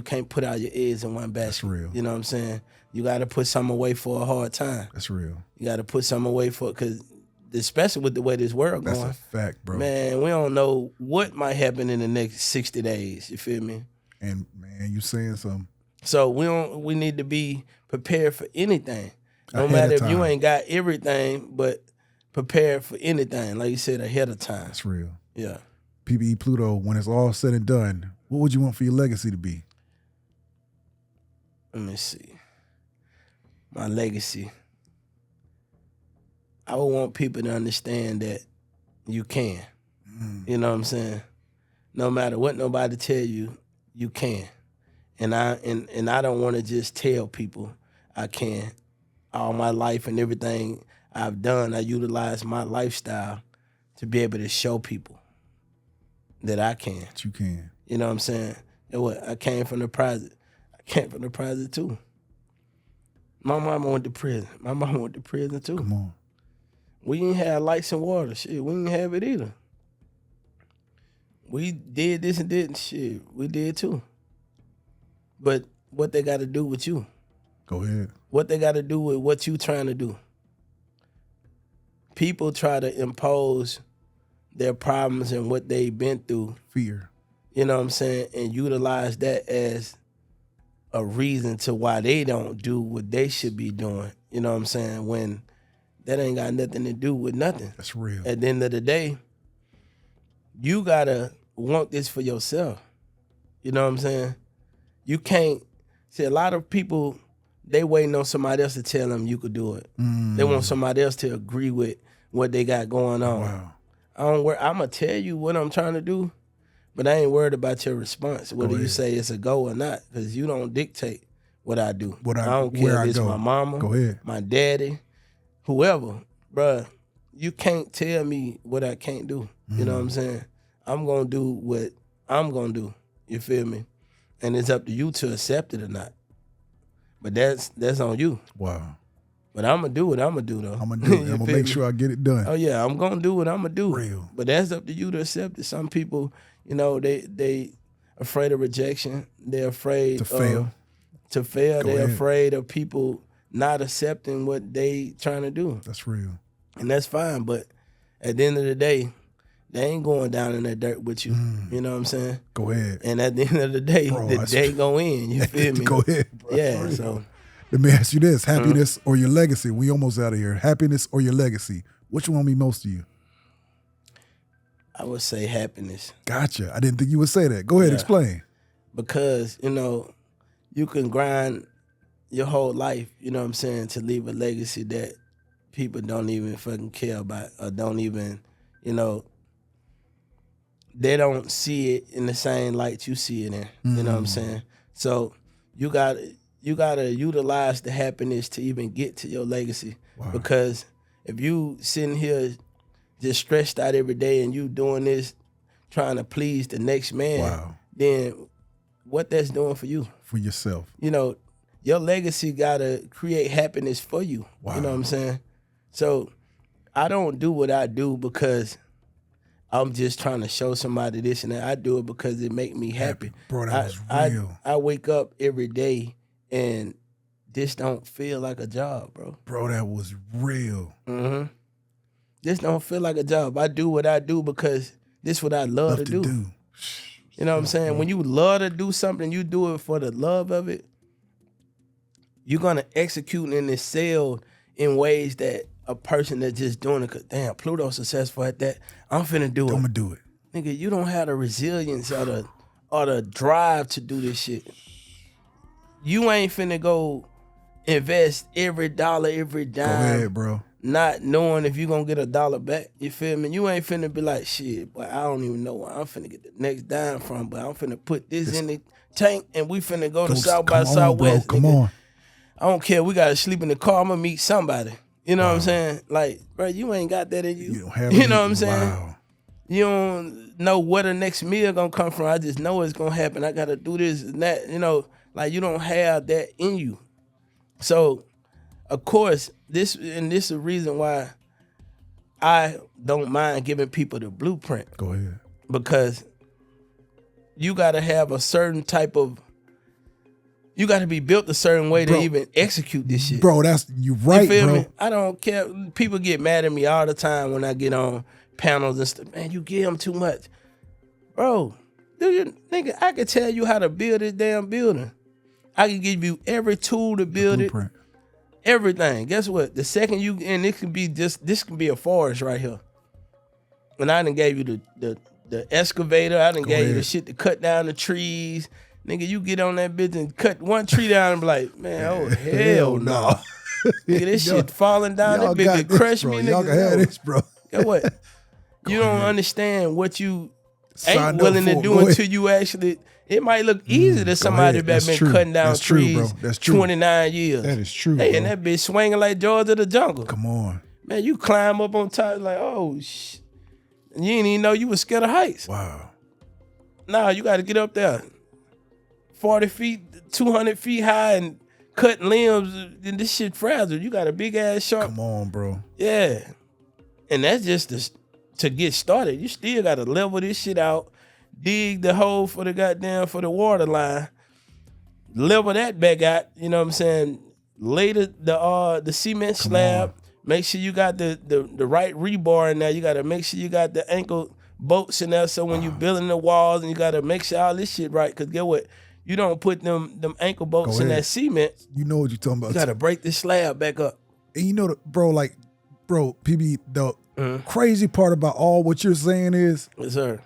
can't put all your eggs in one basket. That's real. You know what I'm saying? You got to put something away for a hard time. That's real. You got to put something away because especially with the way this world going. That's a fact, bro. Man, we don't know what might happen in the next 60 days. You feel me? And man, you saying something. So we need to be prepared for anything. No matter if you ain't got everything, but prepared for anything. Like you said, ahead of time. That's real. Yeah. PBE Pluto, when it's all said and done, what would you want for your legacy to be? Let me see. My legacy. I would want people to understand that you can. You know what I'm saying? No matter what nobody tell you, you can. And I don't want to just tell people I can. All my life and everything I've done, I utilize my lifestyle to be able to show people that I can. That you can. You know what I'm saying? And what? I came from the project. I came from the project too. My mama went to prison. My mama went to prison too. Come on. We didn't have lights and water. Shit, we didn't have it either. We did this and did shit. We did too. But what they got to do with you? Go ahead. What they got to do with what you trying to do? People try to impose their problems and what they've been through. Fear. You know what I'm saying? And utilize that as a reason to why they don't do what they should be doing. You know what I'm saying? When that ain't got nothing to do with nothing. That's real. At the end of the day, you gotta want this for yourself. You know what I'm saying? You can't See, a lot of people, they waiting on somebody else to tell them you could do it. They want somebody else to agree with what they got going on. Wow. I'm gonna tell you what I'm trying to do, but I ain't worried about your response, whether you say it's a go or not, because you don't dictate what I do. I don't care if it's my mama, my daddy, whoever, bruh. You can't tell me what I can't do. You know what I'm saying? I'm gonna do what I'm gonna do. You feel me? And it's up to you to accept it or not. But that's on you. Wow. But I'm gonna do what I'm gonna do though. I'm gonna do it. I'm gonna make sure I get it done. Oh yeah, I'm gonna do what I'm gonna do. Real. But that's up to you to accept it. Some people, you know, they afraid of rejection. They're afraid to fail. They're afraid of people not accepting what they trying to do. That's real. And that's fine. But at the end of the day, they ain't going down in that dirt with you. You know what I'm saying? Go ahead. And at the end of the day, the day go in. You feel me? Go ahead, bro. Yeah, so. Let me ask you this. Happiness or your legacy? We almost out of here. Happiness or your legacy? Which one mean most to you? I would say happiness. Gotcha. I didn't think you would say that. Go ahead, explain. Because, you know, you can grind your whole life, you know what I'm saying, to leave a legacy that people don't even fucking care about or don't even, you know, they don't see it in the same light you see it in. You know what I'm saying? So you gotta utilize the happiness to even get to your legacy. Wow. Because if you sitting here just stressed out every day and you doing this trying to please the next man, then what that's doing for you? For yourself. You know, your legacy gotta create happiness for you. Wow. You know what I'm saying? So I don't do what I do because I'm just trying to show somebody this and that. I do it because it make me happy. Bro, that was real. I wake up every day and this don't feel like a job, bro. Bro, that was real. This don't feel like a job. I do what I do because this is what I love to do. You know what I'm saying? When you love to do something, you do it for the love of it, you're going to execute and excel in ways that a person that's just doing it, cause damn, Pluto's successful at that, I'm finna do it. I'm gonna do it. Nigga, you don't have the resilience or the drive to do this shit. You ain't finna go invest every dollar, every dime. Go ahead, bro. Not knowing if you gonna get $1 back. You feel me? You ain't finna be like, shit, but I don't even know where I'm finna get the next dime from, but I'm finna put this in the tank and we finna go to South by Southwest. Bro, come on. I don't care. We gotta sleep in the car. I'm gonna meet somebody. You know what I'm saying? Like, bro, you ain't got that in you. You don't have you know what I'm saying? Wow. You don't know where the next meal gonna come from. I just know it's gonna happen. I gotta do this and that. You know, like you don't have that in you. So, of course, this is a reason why I don't mind giving people the blueprint. Go ahead. Because you gotta have a certain type of, you got to be built a certain way to even execute this shit. Bro, you right, you feel bro. me? I don't care. People get mad at me all the time when I get on panels and stuff. Man, you give them too much. Bro, nigga, I can tell you how to build this damn building. I can give you every tool to build it. Everything. Guess what? The second you, and this can be a forest right here. And I done gave you the excavator. I done gave you the shit to cut down the trees. Nigga, you get on that bitch and cut one tree down and be like, man, oh, hell no. Nigga, this shit falling down. That bitch could crush me, nigga. Y'all can have this, bro. Guess what? You don't understand what you ain't willing to do until you actually, it might look easy to somebody that's been cutting down trees 29 years. That is true, Hey, and that bitch swinging like George of the Jungle. Come on. Man, you climb up on top like, oh, shit. You didn't even know you was scared of heights. Wow. Nah, you got to get up there. 40 feet, 200 feet high and cutting limbs, and this shit fragile. You got a big ass shark. Come on, bro. Yeah. And that's just to get started. You still got to level this shit out, dig the hole for the water line, level that back out, you know what I'm saying? Lay the cement slab, make sure you got the right rebar in there. You got to make sure you got the ankle bolts in there so when you building the walls, and you got to make sure all this shit right, because get what? You don't put them ankle bolts in that cement. You know what you're talking about. You got to break this slab back up. And you know, bro, PB, the crazy part about all what you're saying is, yes, sir,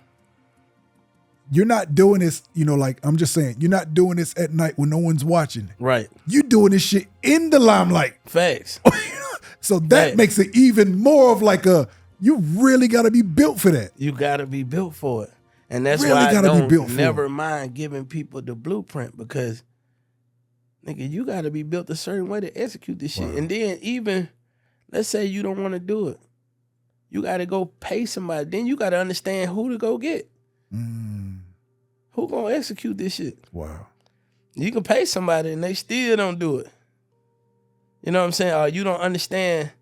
you're not doing this, like I'm just saying, you're not doing this at night when no one's watching. Right. You doing this shit in the limelight. Facts. So that makes it even more of like you really got to be built for that. You got to be built for it. And that's really why I don't never mind giving people the blueprint, because nigga, you got to be built a certain way to execute this shit. And then even, let's say you don't want to do it. You got to go pay somebody. Then you got to understand who to go get. Who going to execute this shit? Wow. You can pay somebody and they still don't do it. You know what I'm saying? Or you don't understand,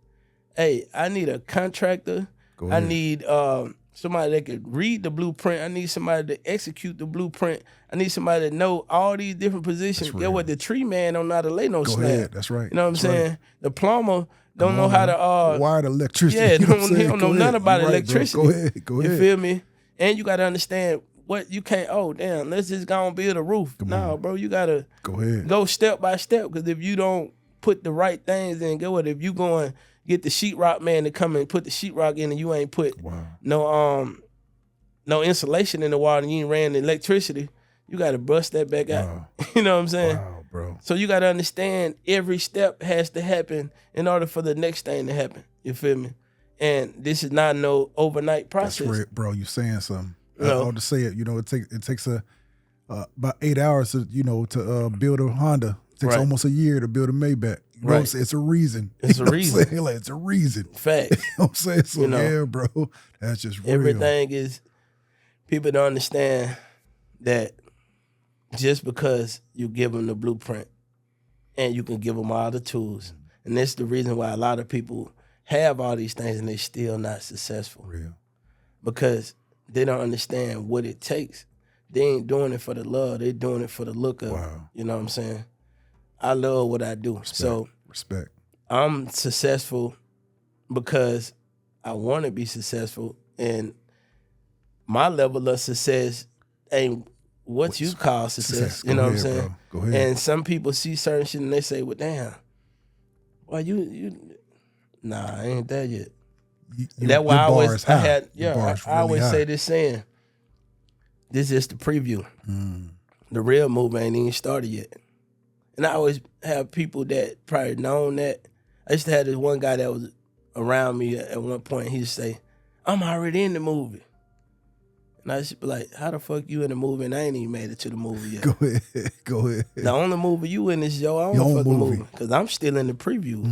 hey, I need a contractor. I need somebody that could read the blueprint. I need somebody to execute the blueprint. I need somebody to know all these different positions. Get what the tree man don't know how to lay no slab. Ahead. That's right. You know what I'm saying? Right. The plumber don't know how to wire the electricity. Yeah, he don't know nothing about electricity. Bro. Go ahead. You feel me? And you got to understand what you can't. Oh damn, let's just go and build a roof. No, bro, you gotta go step by step. Because if you don't put the right things in, get what? If you going get the sheetrock man to come and put the sheetrock in, and you ain't put no insulation in the wall, and you ain't ran the electricity, you got to bust that back out. You know what I'm saying? Wow, bro. So you got to understand every step has to happen in order for the next thing to happen. You feel me? And this is not no overnight process. That's right, bro. You saying something? I'll just say it. It takes about 8 hours to to build a Honda. It takes almost a year to build a Maybach. You know what I'm saying? It's a reason. It's a reason. Like, it's a reason. Fact. You know what I'm saying? So yeah, bro. That's just real. Everything is, people don't understand that just because you give them the blueprint and you can give them all the tools, and that's the reason why a lot of people have all these things and they're still not successful. Real. Because they don't understand what it takes. They ain't doing it for the love. They're doing it for the look of it. You know what I'm saying? I love what I do. Respect. I'm successful because I want to be successful. And my level of success ain't what you call success. You know what I'm saying? Bro. Go ahead. And some people see certain shit and they say, well, damn, well, nah, I ain't there yet. That's why I always say this saying, this is the preview. The real move ain't even started yet. And I always have people that probably known that. I used to have this one guy that was around me at one point. He used to say, I'm already in the movie. And I used to be like, how the fuck you in the movie and I ain't even made it to the movie yet? Go ahead. The only movie you in is your own fucking movie. Because I'm still in the preview.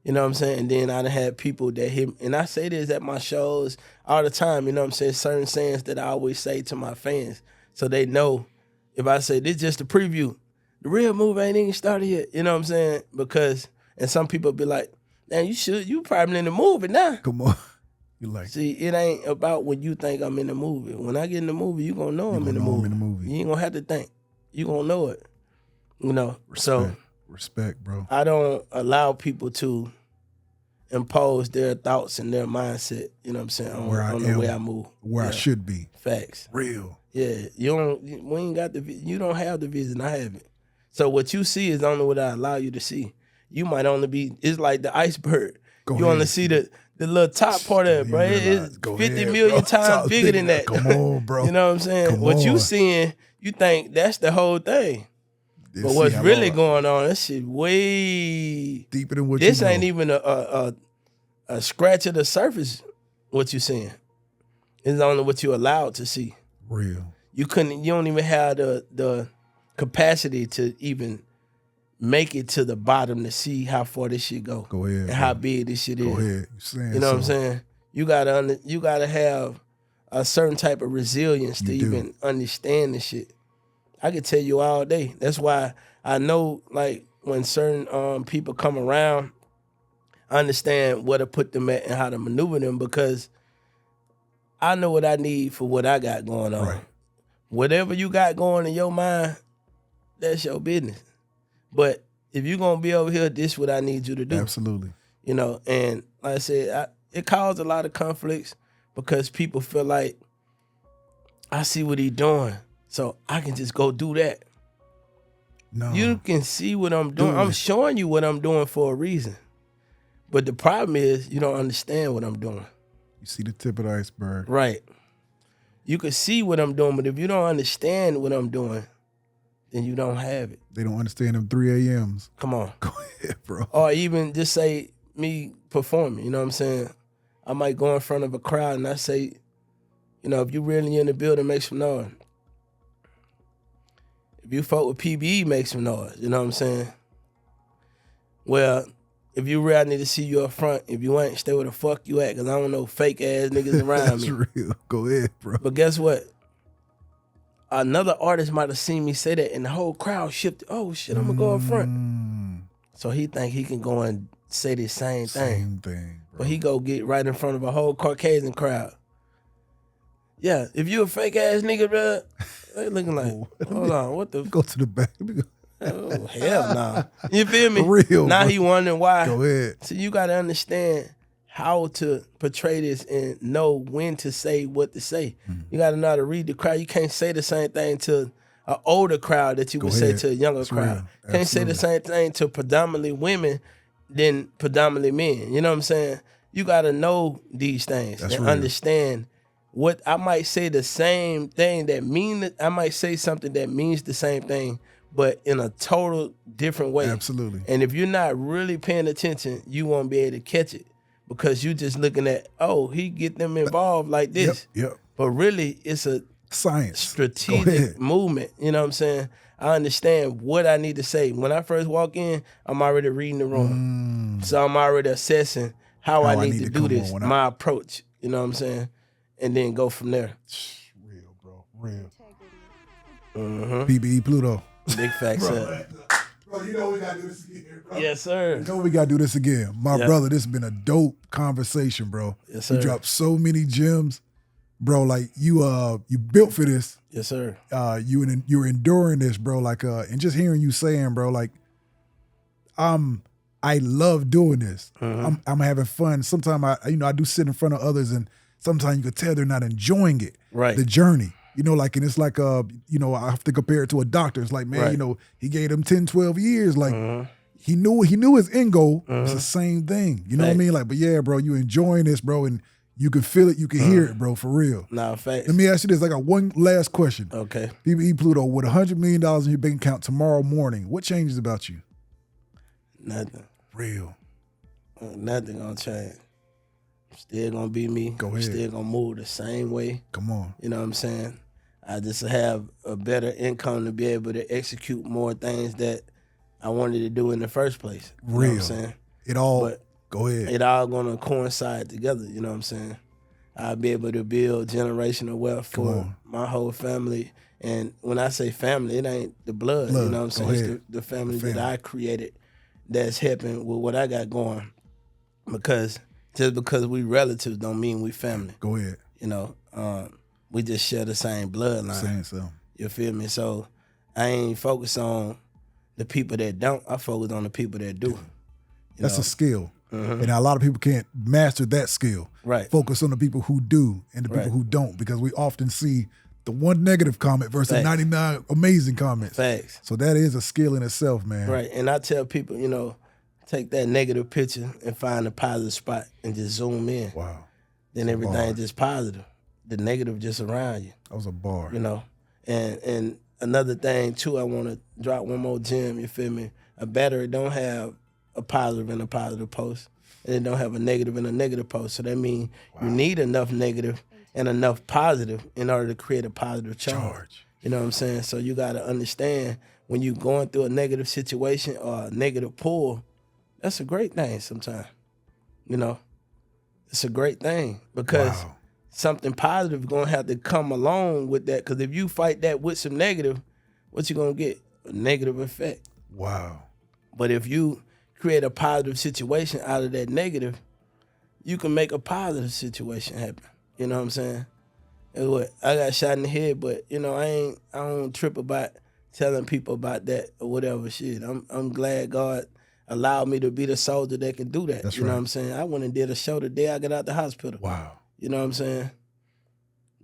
You know what I'm saying? And then I done had people that hit, and I say this at my shows all the time, you know what I'm saying? Certain sayings that I always say to my fans. So they know if I say, this just a preview, the real movie ain't even started yet. You know what I'm saying? Because, and some people be like, man, you probably in the movie now. Come on. You like, see, it ain't about when you think I'm in the movie. When I get in the movie, you gonna know I'm in the movie. You ain't gonna have to think. You gonna know it. You know, Respect, bro. I don't allow people to impose their thoughts and their mindset, you know what I'm saying, on the way I move. Where I should be. Facts. Real. Yeah. We ain't got you don't have the vision, I have it. So what you see is only what I allow you to see. You might only be, it's like the iceberg. Only see the little top part of it, bro. It's 50 million times bigger than that. Come on, bro. You know what I'm saying? What you seeing, you think that's the whole thing. But what's really going on, that shit way deeper than what this ain't even a scratch of the surface, what you seeing. It's only what you allowed to see. Real. You don't even have the capacity to even make it to the bottom to see how far this shit go. Go ahead. And how big this shit is. Go ahead. You know what I'm saying? You gotta have a certain type of resilience to even understand this shit. I could tell you all day. That's why I know, like, when certain people come around, I understand where to put them at and how to maneuver them, because I know what I need for what I got going on. Right. Whatever you got going in your mind, that's your business. But if you're going to be over here, this is what I need you to do. Absolutely. You know, and like I said, it caused a lot of conflicts because people feel like, I see what he's doing, so I can just go do that. No. You can see what I'm doing. I'm showing you what I'm doing for a reason. But the problem is you don't understand what I'm doing. You see the tip of the iceberg. Right. you can see what I'm doing, but if you don't understand what I'm doing, then you don't have it. They don't understand them 3 a.m.s. Come on. Go ahead, bro. Or even just say me performing, you know what I'm saying? I might go in front of a crowd and I say, you know, if you really in the building, make some noise. If you fuck with PBE, make some noise, you know what I'm saying? Well, if you real, I need to see you up front. If you ain't, stay where the fuck you at, because I don't know fake ass niggas around me. That's real. Go ahead, bro. But guess what? Another artist might have seen me say that and the whole crowd shifted. Oh shit, I'm gonna go up front. So he think he can go and say the same thing. Same thing, bro. But he go get right in front of a whole Caucasian crowd. Yeah, if you a fake ass nigga, bro, they looking like, hold on, what the? Go to the back. Let me go. Oh, hell nah. You feel me? For real, now bro. he wondering why. Go ahead. So you got to understand how to portray this and know when to say what to say. You got to know how to read the crowd. You can't say the same thing to an older crowd that you would say to a younger crowd. Can't say the same thing to predominantly women than predominantly men. You know what I'm saying? You got to know these things and understand what I might say the same thing I might say something that means the same thing, but in a total different way. Absolutely. And if you're not really paying attention, you won't be able to catch it because you just looking at, oh, he get them involved like this. Yep. But really, it's a science strategic movement. You know what I'm saying? I understand what I need to say. When I first walk in, I'm already reading the room. So I'm already assessing how I need to do this, my approach. You know what I'm saying? And then go from there. Real, bro. Real. PBE Pluto. Big facts. Bro, you know we got to do this again, bro. Yes, sir. You know we got to do this again. My brother, this has been a dope conversation, bro. Yes, sir. You dropped so many gems. Bro, like you built for this. Yes, sir. You're enduring this, bro. Like and just hearing you saying, bro, like I love doing this. I'm having fun. Sometimes I do sit in front of others and sometimes you could tell they're not enjoying it. Right. The journey. You know, like, and it's like, I have to compare it to a doctor. It's like, man, he gave them 10, 12 years. Like, he knew his end goal. It's the same thing. You know what I mean? Like, but yeah, bro, you enjoying this, bro, and you can feel it, you can hear it, bro, for real. Nah, facts. Let me ask you this. I got one last question. Okay. PBE Pluto, with $100 million in your bank account tomorrow morning, what changes about you? Nothing. Real. Nothing gonna change. Still gonna be me. Go ahead. Still gonna move the same way. Come on. You know what I'm saying? I just have a better income to be able to execute more things that I wanted to do in the first place. You Real. know what I'm saying? Go ahead. It all gonna coincide together, you know what I'm saying? I'll be able to build generational wealth for my whole family. And when I say family, it ain't the blood. You know what I'm saying? It's the family that I created that's helping with what I got going. Just because we relatives don't mean we family. Go ahead. You know, we just share the same bloodline. Same so. You feel me? So I ain't focused on the people that don't. I focus on the people that do. That's a skill. And a lot of people can't master that skill. Right. Focus on the people who do and the people who don't, because we often see the one negative comment versus 99 amazing comments. Facts. So that is a skill in itself, man. Right. And I tell people, take that negative picture and find a positive spot and just zoom in. Wow. Then everything just positive. The negative just around you. That was a bar. And another thing too, I want to drop one more gem, you feel me? A battery don't have a positive and a positive post, and it don't have a negative and a negative post. So that means you need enough negative and enough positive in order to create a positive charge. You know what I'm saying? So you got to understand when you're going through a negative situation or a negative pull, that's a great thing sometimes. It's a great thing because something positive is going to have to come along with that, because if you fight that with some negative, what you going to get? A negative effect. Wow. But if you create a positive situation out of that negative, you can make a positive situation happen. You know what I'm saying? I got shot in the head, but I don't trip about telling people about that or whatever shit. I'm glad God allowed me to be the soldier that can do that. You know what I'm saying? I went and did a show the day I got out the hospital. Wow. You know what I'm saying?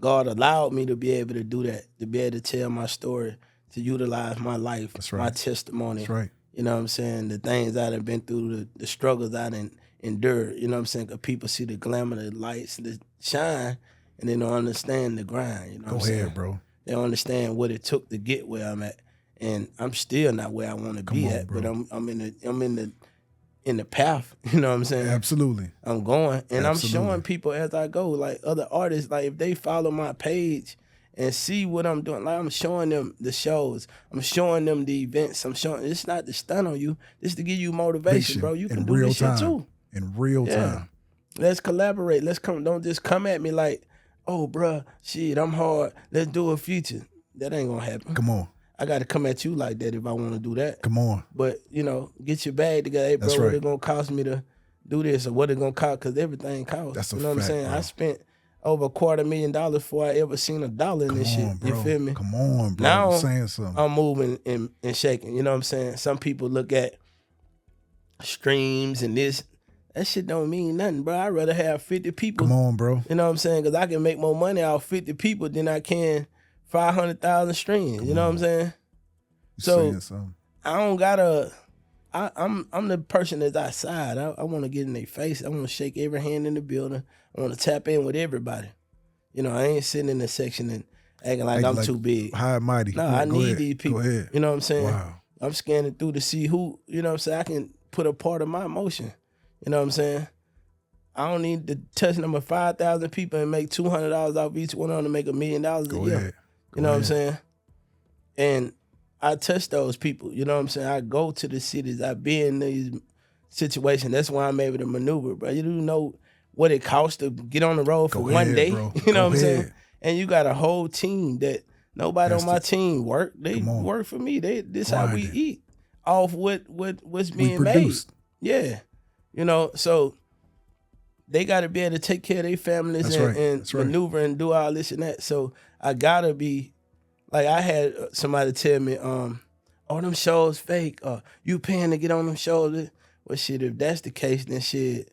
God allowed me to be able to do that, to be able to tell my story, to utilize my life, my testimony. That's right. You know what I'm saying? The things I done been through, the struggles I done endured. You know what I'm saying? Because people see the glamour, the lights, the shine, and they don't understand the grind. You know what I'm saying? Bro. They don't understand what it took to get where I'm at, and I'm still not where I want to be at. Bro. But I'm in the path. You know what I'm saying? Absolutely. I'm going, and I'm showing people as I go. Like other artists, like if they follow my page and see what I'm doing, like I'm showing them the shows, I'm showing them the events, I'm showing. It's not to stun on you, it's to give you motivation, bro. You can do this shit too. In real time. Let's collaborate. Let's come. Don't just come at me like, oh, bro, shit, I'm hard. Let's do a feature. That ain't gonna happen. Come on. I got to come at you like that if I want to do that. Come on. But, you know, get your bag together. Hey, bro, what it going to cost me to do this or what it going to cost? Because everything costs. That's a you know fact, what I'm saying? bro. I spent over $250,000 before I ever seen $1 in this shit. Bro. You feel me? Come on, bro. Now I'm saying something. I'm moving and shaking. You know what I'm saying? Some people look at streams and this. That shit don't mean nothing, bro. I'd rather have 50 people. Come on, bro. You know what I'm saying? Because I can make more money off 50 people than I can 500,000 streams. You know what I'm saying? So I don't gotta. I'm the person that's outside. I want to get in their face. I want to shake every hand in the building. I want to tap in with everybody. You know, I ain't sitting in the section and acting like I'm too big. High and mighty. No, I need these people. Go ahead. You know what I'm saying? Wow. I'm scanning through to see who. You know what I'm saying? I can put a part of my emotion. You know what I'm saying? I don't need to touch number 5,000 people and make $200 off each one of them to make $1 million a year. You know what I'm saying? And I touch those people. You know what I'm saying? I go to the cities. I be in these situations. That's why I'm able to maneuver, bro. You don't know what it costs to get on the road for one day. Bro. You know what I'm saying? And you got a whole team that nobody on my team work. They work for me. This how we eat off what's being made. Yeah. You know, so they got to be able to take care of their families and maneuver and do all this and that. So I got to be, like I had somebody tell me, oh, them shows fake. You paying to get on them shows. Well, shit, if that's the case, then shit,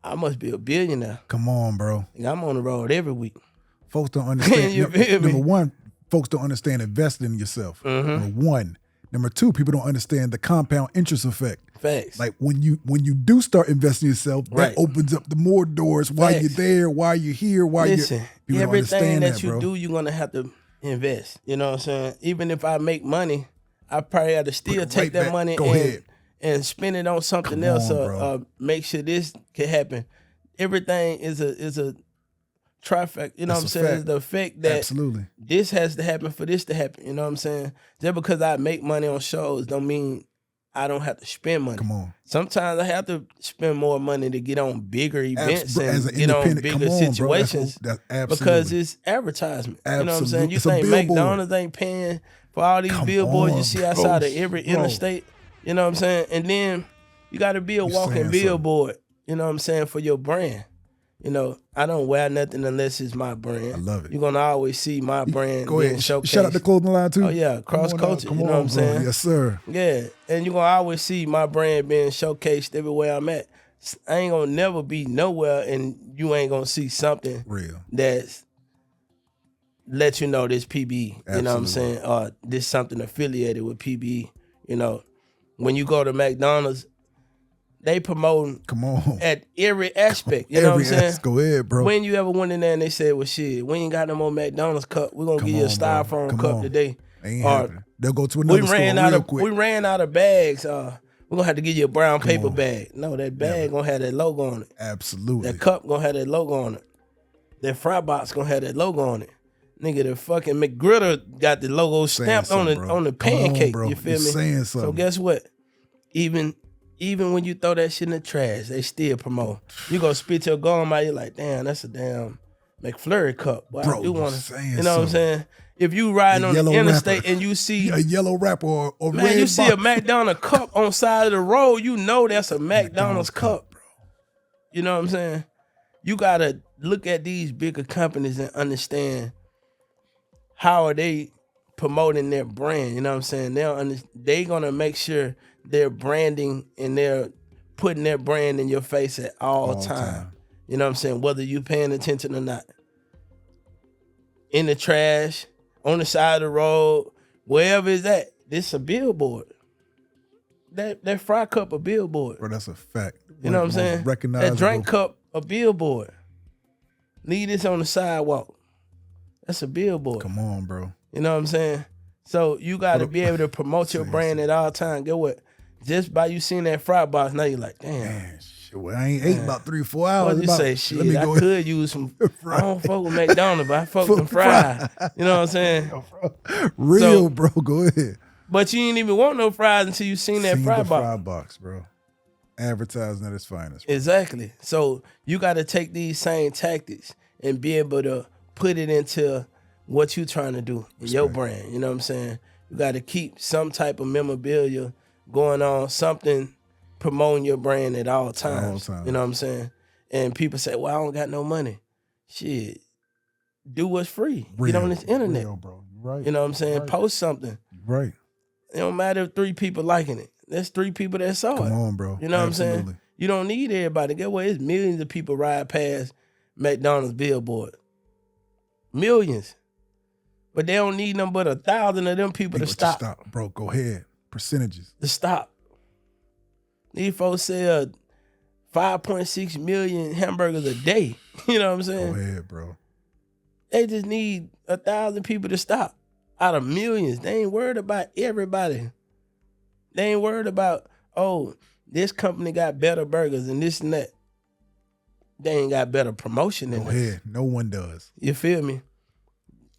I must be a billionaire. Come on, bro. I'm on the road every week. Folks don't understand. Number one, folks don't understand investing in yourself. Number one. Number two, people don't understand the compound interest effect. Facts. Like when you do start investing in yourself, that opens up the more doors. Why you're there, why you're here, Listen, you're everything that you do, you're gonna have to invest. You know what I'm saying? Even if I make money, I probably have to still take that money and spend it on something else or make sure this can happen. Everything is a trifecta. You know what I'm saying? It's the effect that this has to happen for this to happen. You know what I'm saying? Just because I make money on shows don't mean I don't have to spend money. Come on. Sometimes I have to spend more money to get on bigger events and get on bigger situations because it's advertisement. You know what I'm saying? You think McDonald's ain't paying for all these billboards you see outside of every interstate? You know what I'm saying? And then you got to be a walking billboard, you know what I'm saying, for your brand. You know, I don't wear nothing unless it's my brand. I love it. You're going to always see my brand being showcased. Shout out the clothing line too. Oh, yeah. Cross culture. You know what I'm saying? Yes, sir. Yeah. And you're going to always see my brand being showcased everywhere I'm at. I ain't going to never be nowhere and you ain't going to see something real that's let you know this PBE. Absolutely. You know what I'm saying? Or this something affiliated with PBE. You know, when you go to McDonald's, they promoting at every aspect. You know what I'm saying? Go ahead, bro. When you ever went in there and they said, well, shit, we ain't got no more McDonald's cup. We're going to give you a styrofoam cup today. They'll go to another store real quick. We ran out of bags. We're going to have to give you a brown paper bag. No, that bag going to have that logo on it. Absolutely. That cup going to have that logo on it. That fry box going to have that logo on it. Nigga, the fucking McGriddle got the logo stamped on the pancake. You feel me? So guess what? Even when you throw that shit in the trash, they still promote. You go spit your gum out, you're like, damn, that's a damn McFlurry cup. Boy, I do want to, you know what I'm saying? If you riding on the interstate and you see a yellow wrapper or man, red you see a McDonald's cup on side of the road, you know that's a McDonald's cup. Bro. You know what I'm saying? You gotta look at these bigger companies and understand how are they promoting their brand. You know what I'm saying? They gonna make sure they're branding and they're putting their brand in your face at all time. You know what I'm saying? Whether you paying attention or not. In the trash, on the side of the road, wherever it's at, this a billboard. That fry cup a billboard. Bro, that's a fact. You know what I'm saying? That drink cup a billboard. Leave this on the sidewalk. That's a billboard. Come on, bro. You know what I'm saying? So you got to be able to promote your brand at all times. Get what? Just by you seeing that fry box, now you're like, damn. Man, shit, well, I ain't ate about 3 or 4 hours. What you say? Shit, I could use some. I don't fuck with McDonald's, but I fuck with them fries. You know what I'm saying? Real, bro. Go ahead. But you ain't even want no fries until you seen that fry box. Fry box, bro. Advertising at its finest. Bro. Exactly. So you got to take these same tactics and be able to put it into what you trying to do in your brand. You know what I'm saying? You got to keep some type of memorabilia going on, something promoting your brand at all times. You know what I'm saying? And people say, well, I don't got no money. Shit. Do what's free. Get on this internet. Real, bro. Right. You know what I'm saying? Right. Post something. Right. It don't matter if 3 people liking it. There's 3 people that saw it. Come on, bro. You know what I'm saying? You don't need everybody. Get away. It's millions of people ride past McDonald's billboard. Millions. But they don't need nothing but 1,000 of them people to stop. Bro, go ahead. Percentages. To stop. These folks sell 5.6 million hamburgers a day. You know what I'm saying? Go ahead, bro. They just need 1,000 people to stop out of millions. They ain't worried about everybody. They ain't worried about, oh, this company got better burgers and this and that. They ain't got better promotion than Go ahead. No one does. You feel me?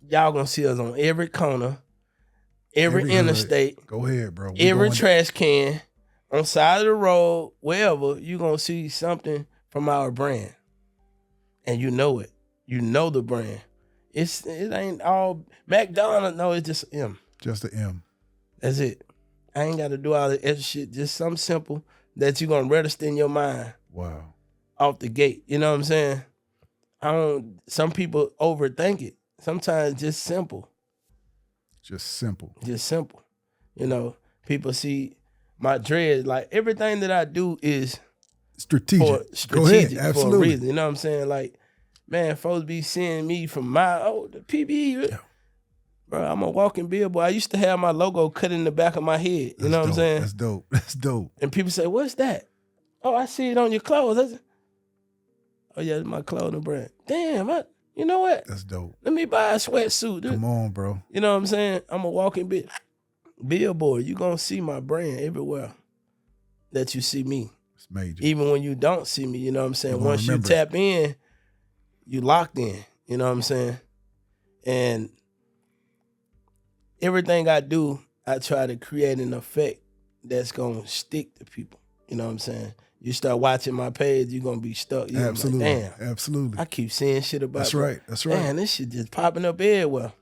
Y'all gonna see us on every corner, every interstate. Hood. Go ahead, bro. Every trash can, on side of the road, wherever, you gonna see something from our brand. And you know it. You know the brand. It ain't all McDonald's. No, it's just M. Just an M. That's it. I ain't got to do all the extra shit. Just something simple that you gonna register in your mind. Wow. Off the gate. You know what I'm saying? Some people overthink it. Sometimes just simple. Just simple. Just simple. You know, people see my dreads, like everything that I do is strategic. Go ahead. Absolutely. For a reason. You know what I'm saying? Like, man, folks be seeing me from the PBE. Yeah. Bro, I'm a walking billboard. I used to have my logo cut in the back of my head. You know what I'm saying? That's dope. That's dope. And people say, what's that? Oh, I see it on your clothes. Oh, yeah, it's my clothing brand. Damn, you know what? That's dope. Let me buy a sweatsuit. Dude. Come on, bro. You know what I'm saying? I'm a walking billboard. You're going to see my brand everywhere that you see me. It's major. Even when you don't see me, you know what I'm saying? Once you tap in, you locked in. You know what I'm saying? And everything I do, I try to create an effect that's going to stick to people. You know what I'm saying? You start watching my page, you're going to be stuck. You're Absolutely. Like, damn. Absolutely. I keep seeing shit about That's right. That's right. Man, this shit just popping up everywhere.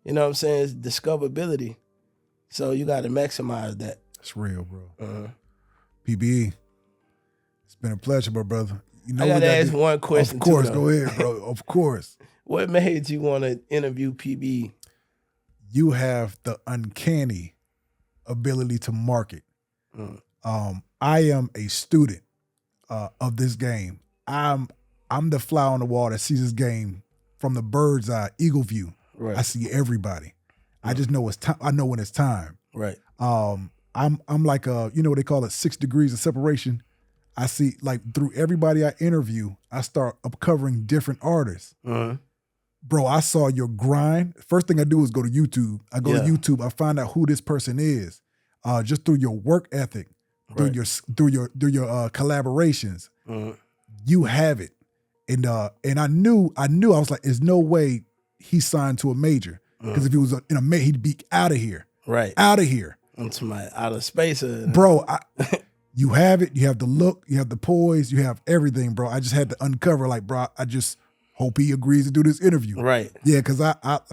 You know what I'm saying? It's discoverability. So you got to maximize that. That's real, bro. PBE, it's been a pleasure, my brother. You know I got to ask one question. Of course, go ahead, bro. Of course. What made you want to interview PBE? You have the uncanny ability to market. I am a student of this game. I'm the fly on the wall that sees this game from the bird's eye, eagle view. Right. I see everybody. I just know it's time. I know when it's time. Right. I'm like you know what they call it, 6 degrees of separation. I see, like, through everybody I interview, I start uncovering different artists. Bro, I saw your grind. First thing I do is go to YouTube. I go to YouTube. I find out who this person is, just through your work ethic, through your collaborations. You have it, and I knew. I was like, there's no way he signed to a major, because if he was in a major, he'd be out of here. Right, out of here. Into my outer space, bro. You have it. You have the look. You have the poise. You have everything, bro. I just had to uncover, like, bro. I just hope he agrees to do this interview. Right. Yeah, because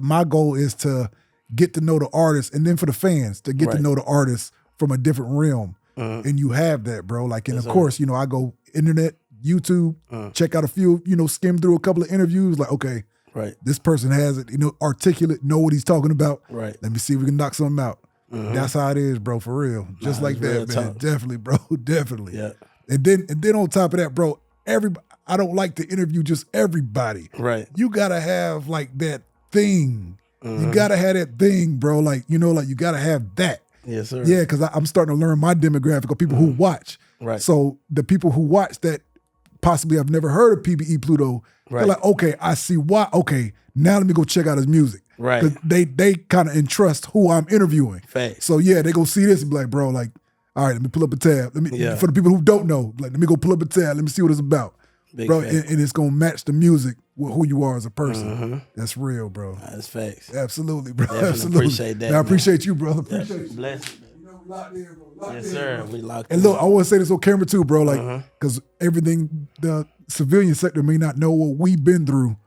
my goal is to get to know the artist, and then for the fans to get to know the artist from a different realm. And you have that, bro. Like, and of course, you know, I go internet, YouTube, check out a few, you know, skim through a couple of interviews. Like, okay, this person has it, you know, articulate, know what he's talking about. Right. Let me see if we can knock something out. That's how it is, bro, for real. Just like that, man. Definitely, bro. Definitely. Yeah. And then on top of that, bro, I don't like to interview just everybody. Right. You gotta have, like, that thing. You gotta have that thing, bro. Like, you know, like, you gotta have that. Yes, sir. Yeah, because I'm starting to learn my demographic of people who watch. Right. So the people who watch that possibly have never heard of PBE Pluto. Right. They're like, okay, I see why. Okay, now let me go check out his music. Right. Because they kind of entrust who I'm interviewing. Facts. So yeah, they go see this and be like, bro, like, all right, let me pull up a tab. For the people who don't know, like, let me go pull up a tab. Let me see what it's about. Big bro, fact. and it's gonna match the music with who you are as a person. That's real, bro. That's facts. Absolutely, bro. Definitely Absolutely. appreciate that. Man, I appreciate you, brother. Yeah. Appreciate you. Bless you. You know, we locked in, bro. Locked Yes, in, sir. bro. We locked And in. look, I want to say this on camera too, bro. Like, because everything the civilian sector may not know what we've been through.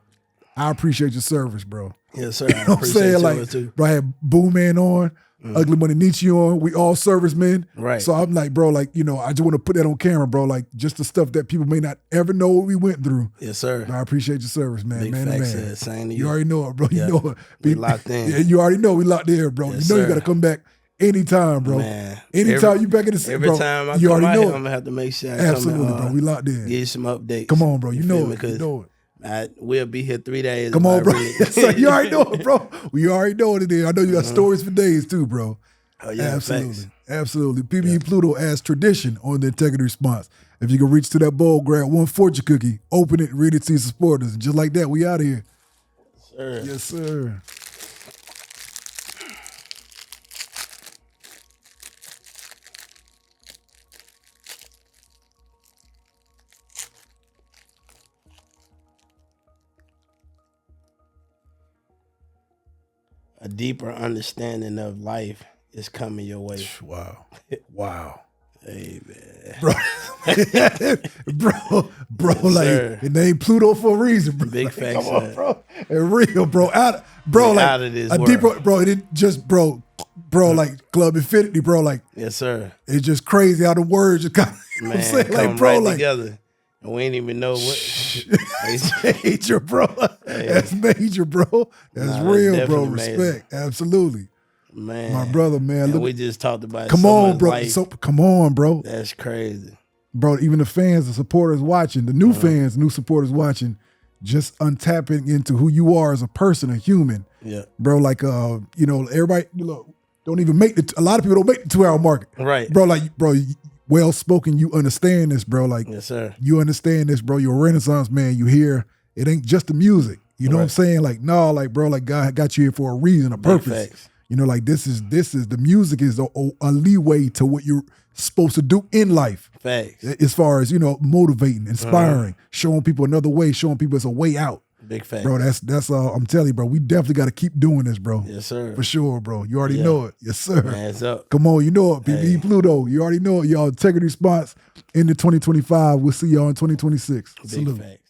I appreciate your service, bro. Yes, sir. You know what I'm saying? Like, too. bro, I had Boom Man on, Ugly Money Nietzsche on. We all servicemen. Right. So I'm like, bro, like, you know, I just want to put that on camera, bro. Like, just the stuff that people may not ever know what we went through. Yes, sir. I appreciate your service, man. Big man to facts, man. same to You you. already know it, bro. Yeah. You know it. We locked in. Yeah, you already know we locked in, bro. Yes, you know sir. you got to come back anytime, bro. Man. Anytime you back in the city, Every bro. time I you come already out know here, it. I'm going to have to make sure I Absolutely, come and, bro. We locked in. give you some updates. Come on, bro. You know feel it. me? You know it. We'll be here 3 days. Come on, bro. Really. So you already know it, bro. We already know it is. I know you got stories for days too, bro. Oh, yeah, Absolutely. facts. Absolutely. PBE Pluto as tradition on the integrity response. If you can reach to that bowl, grab one fortune cookie, open it, read it to your supporters. And just like that, we out of here. Sir. Yes, sir. A deeper understanding of life is coming your way. Wow. Wow. Hey, man. Bro, bro, Yes, like, sir. it named Pluto for a reason, bro. Big Like, facts, come on, sir. bro. And real, bro. Bro, like, out of this a world. deeper, bro, it didn't just, bro, like Club Infinity, bro, like, Yes, sir. it's just crazy how the words just kind of, you know what I'm Man, saying? come Like, bro, right like, together. And we ain't even know what. that's major, bro. That's major, bro. That's Nah, that's real, bro. definitely major. Respect. Absolutely. Man. My brother, man. And Look, we just talked about come so on, much bro. life. So, come on, bro. That's crazy. Bro, even the fans, the supporters watching, the new fans, new supporters watching, just untapping into who you are as a person, a human. Yeah. Bro, like, you know, everybody, you know, don't even make a lot of people don't make the 2-hour market. Right. Bro, like, bro, well-spoken, you understand this, bro. Like, Yes, sir. you understand this, bro. You're a Renaissance man. You hear, it ain't just the music. You know what I'm saying? Like, no, like, bro, like, God got you here for a reason, a purpose. facts. You know, like, this is the music is a leeway to what you're supposed to do in life. Facts. As far as, you know, motivating, inspiring, showing people another way, showing people it's a way out. Big facts. Bro, that's I'm telling you, bro, we definitely got to keep doing this, bro. Yes, sir. For sure, bro. You already know it. Yes, sir. Hands up. Come on, you know it. PBE Hey. Pluto. You already know it. Y'all integrity response into 2025. We'll see y'all in 2026. Big Salute. facts.